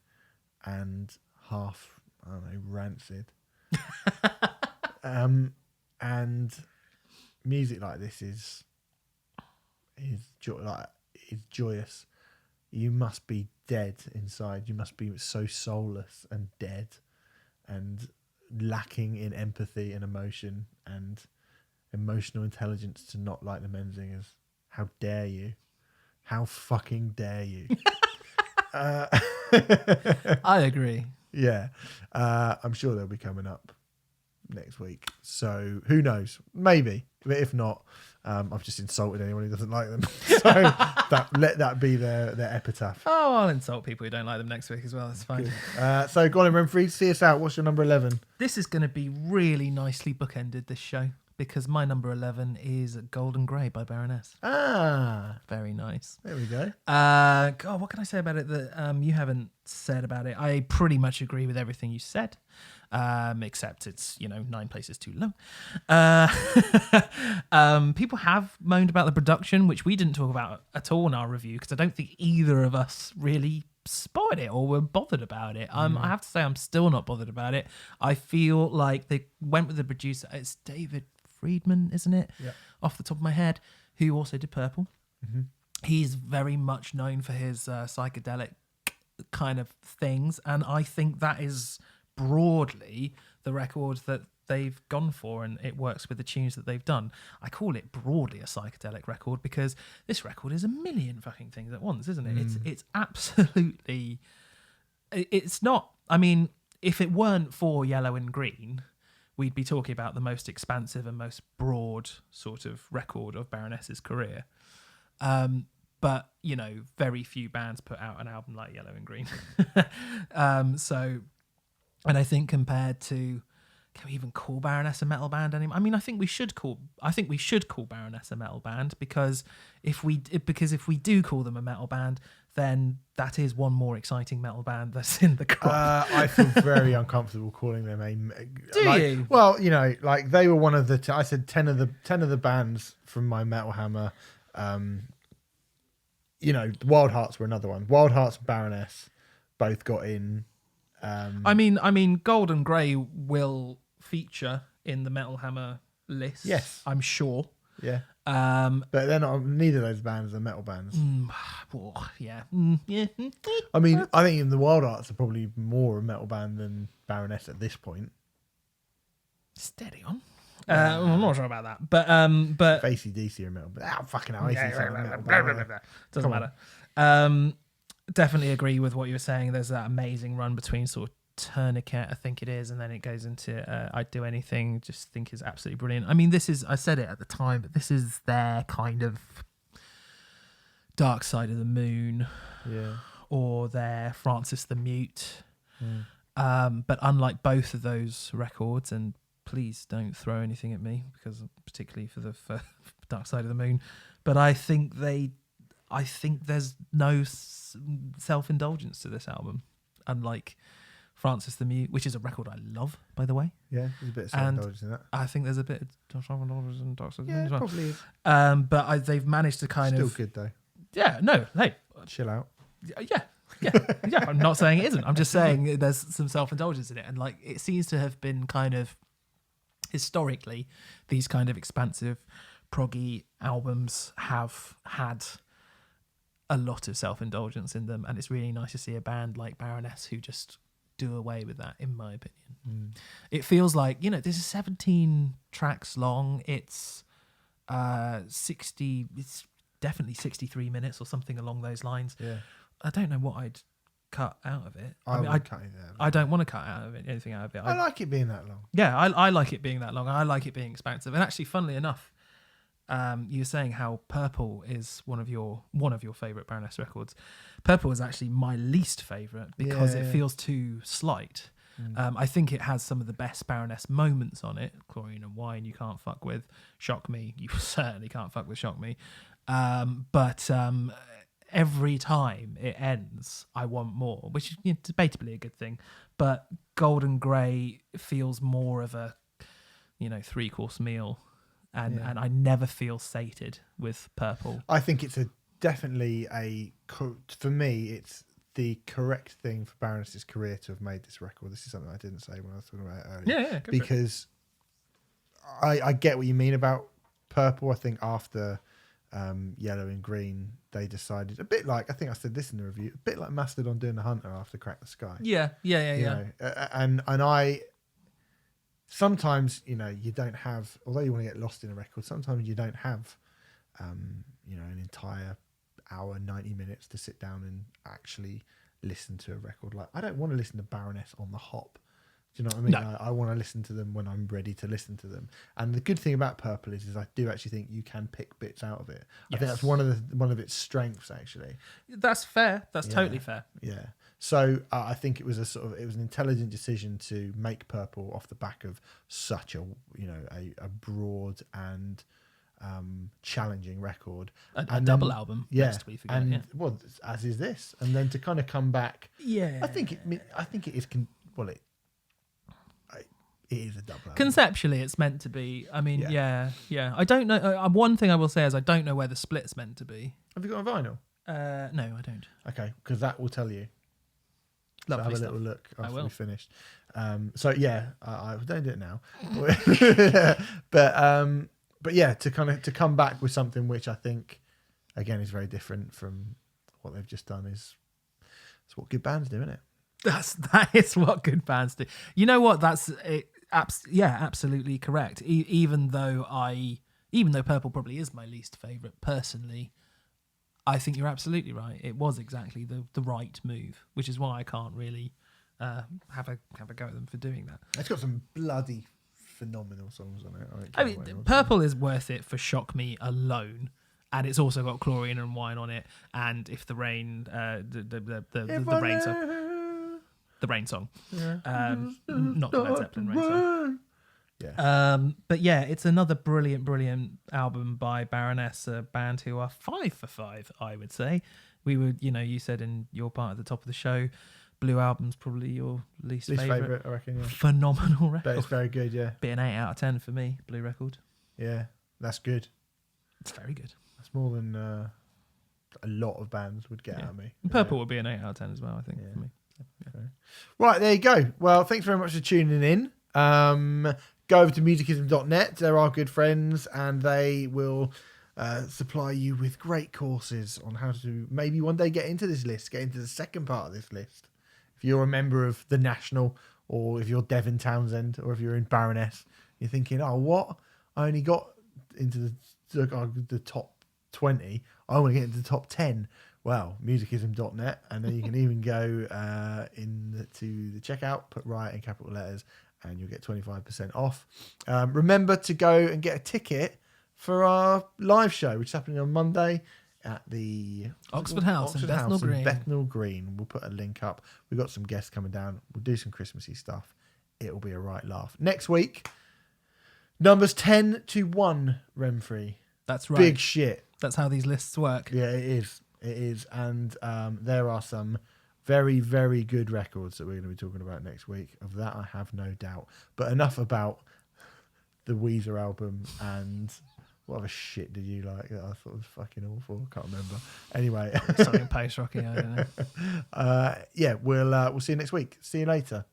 and half, I don't know, Rancid. And music like this is joyous. You must be dead inside. You must be so soulless and dead and lacking in empathy and emotion and emotional intelligence to not like the Menzingers. How dare you? How fucking dare you? I agree. Yeah. I'm sure they'll be coming up next week. So who knows? Maybe. But if not, I've just insulted anyone who doesn't like them. So let that be their epitaph. Oh, I'll insult people who don't like them next week as well. That's fine. So go on, Renfrey, see us out. What's your number 11? This is going to be really nicely bookended, this show, because my number 11 is Golden Grey by Baroness. Very nice. There we go. God, what can I say about it that you haven't said about it? I pretty much agree with everything you said, except it's 9 places too low. People have moaned about the production, which we didn't talk about at all in our review, because I don't think either of us really spotted it or were bothered about it. I have to say I'm still not bothered about it. I feel like they went with the producer. It's David Friedman, isn't it? Yeah. Off the top of my head, who also did Purple. Mm-hmm. He's very much known for his psychedelic kind of things, and I think that is broadly the record that they've gone for, and it works with the tunes that they've done. I call it broadly a psychedelic record because this record is a million fucking things at once, isn't it? It's absolutely, it's not, I mean, if it weren't for Yellow and Green, we'd be talking about the most expansive and most broad sort of record of Baroness's career. But, very few bands put out an album like Yellow and Green. And I think compared to, can we even call Baroness a metal band anymore? I mean, I think we should call Baroness a metal band because if we do call them a metal band, then that is one more exciting metal band that's in the crop. I feel very uncomfortable calling them a. Do you? Well, they were one of the. I said 10 of the bands from my Metal Hammer. Wild Hearts were another one. Wild Hearts and Baroness both got in. I mean, Golden Grey will feature in the Metal Hammer list. Yes, I'm sure. Yeah. But they're not. Neither of those bands are metal bands. Yeah. I mean, I think in the Wild Hearts are probably more a metal band than Baroness at this point. Steady on. I'm not sure about that, but AC/DC are metal. But fucking hell, AC/DC doesn't matter. Definitely agree with what you were saying. There's that amazing run between sort of Tourniquet, I think it is, and then it goes into I'd Do Anything. Just think is absolutely brilliant. I mean, this is, I said it at the time, but this is their kind of Dark Side of the Moon, or their Francis the Mute. But unlike both of those records, and please don't throw anything at me, because particularly for Dark Side of the Moon. But I think there's no self-indulgence to this album, unlike Francis the Mute, which is a record I love, by the way. Yeah, there's a bit of self-indulgence in that. I think there's a bit of self-indulgence in Dark Side of the Moon as well. Probably is. But they've managed to kind Still of... good, though. Yeah, no, hey. Chill out. Yeah. I'm not saying it isn't. I'm just saying there's some self-indulgence in it. And like, it seems to have been kind of, historically, these kind of expansive, proggy albums have had a lot of self-indulgence in them. And it's really nice to see a band like Baroness who just do away with that, in my opinion. It feels like, this is 17 tracks long. It's 60, it's definitely 63 minutes or something along those lines. Yeah. I don't know what I'd cut out of it. I don't want to cut anything out of it. I like it being that long. Yeah, I like it being that long. I like it being expansive. And actually, funnily enough, you were saying how Purple is one of your favourite Baroness records. Purple is actually my least favourite because it feels too slight. I think it has some of the best Baroness moments on it. Chlorine and Wine, you can't fuck with. Shock Me, you certainly can't fuck with Shock Me. But every time it ends, I want more, which is debatably a good thing. But Golden Grey feels more of a 3-course meal, and I never feel sated with Purple. I think it's definitely for me, it's the correct thing for Baroness's career to have made this record. This is something I didn't say when I was talking about it earlier. Yeah, because I get what you mean about Purple. I think after Yellow and Green, they decided, a bit like, I think I said this in the review, a bit like Mastodon doing The Hunter after Crack the Sky. Yeah. And I sometimes, you don't have, although you want to get lost in a record, sometimes you don't have an entire hour, 90 minutes to sit down and actually listen to a record. Like, I don't want to listen to Baroness on the hop. Do you know what I mean? No. I want to listen to them when I'm ready to listen to them. And the good thing about Purple is I do actually think you can pick bits out of it. Yes. I think that's one of its strengths, actually. That's fair. That's totally fair. Yeah. So I think it was an intelligent decision to make Purple off the back of such a broad and challenging record, a double album. Lest we forget, and well, as is this, and then to kind of come back. Yeah, I think it is. It is a double album. Conceptually, it's meant to be. I mean, yeah. I don't know. One thing I will say is I don't know where the split's meant to be. Have you got a vinyl? No, I don't. Okay, because that will tell you. Lovely so have stuff. a little look after I will. we finished. I don't do it now. But yeah, to come back with something which I think again is very different from what they've just done is what good bands do, isn't it? That is what good bands do. You know what? That's it. Absolutely correct. Even though Purple probably is my least favourite personally, I think you're absolutely right. It was exactly the right move, which is why I can't really have a go at them for doing that. It's got some bloody phenomenal songs on it. I mean, Purple is worth it for Shock Me alone, and it's also got Chlorine and Wine on it. And If the Rain, the rain song, the rain song, not the Led Zeppelin rain song. Yeah. But yeah, it's another brilliant album by Baroness, a band who are 5 for 5, I would say. We would, you said in your part at the top of the show, Blue Album's probably your least favourite, I reckon. Yeah. Phenomenal record. But it's very good, yeah. Be an 8 out of 10 for me, Blue record. Yeah, that's good. It's very good. That's more than a lot of bands would get out of me. Purple would be an 8 out of 10 as well, I think, for me. Yeah. Okay. Right, there you go. Well, thanks very much for tuning in. Go over to musicism.net. They're our good friends, and they will supply you with great courses on how to maybe one day get into this list, get into the second part of this list. If you're a member of the National, or if you're Devin Townsend, or if you're in Baroness, you're thinking, oh, what? I only got into the top 20. I want to get into the top 10. Well, musicism.net, and then you can even go to the checkout, put Riot in capital letters, and you'll get 25% off. Remember to go and get a ticket for our live show, which is happening on Monday at the Oxford House in Bethnal Green. We'll put a link up. We've got some guests coming down. We'll do some Christmassy stuff. It will be a right laugh. Next week, Numbers 10 to 1, Renfrey. That's right. Big shit. That's how these lists work. Yeah, it is. It is. And there are some very, very good records that we're going to be talking about next week. Of that, I have no doubt. But enough about the Weezer album and what other shit did you like that I thought was fucking awful? I can't remember. Anyway. Something post-rocky, I don't know. Yeah, we'll see you next week. See you later.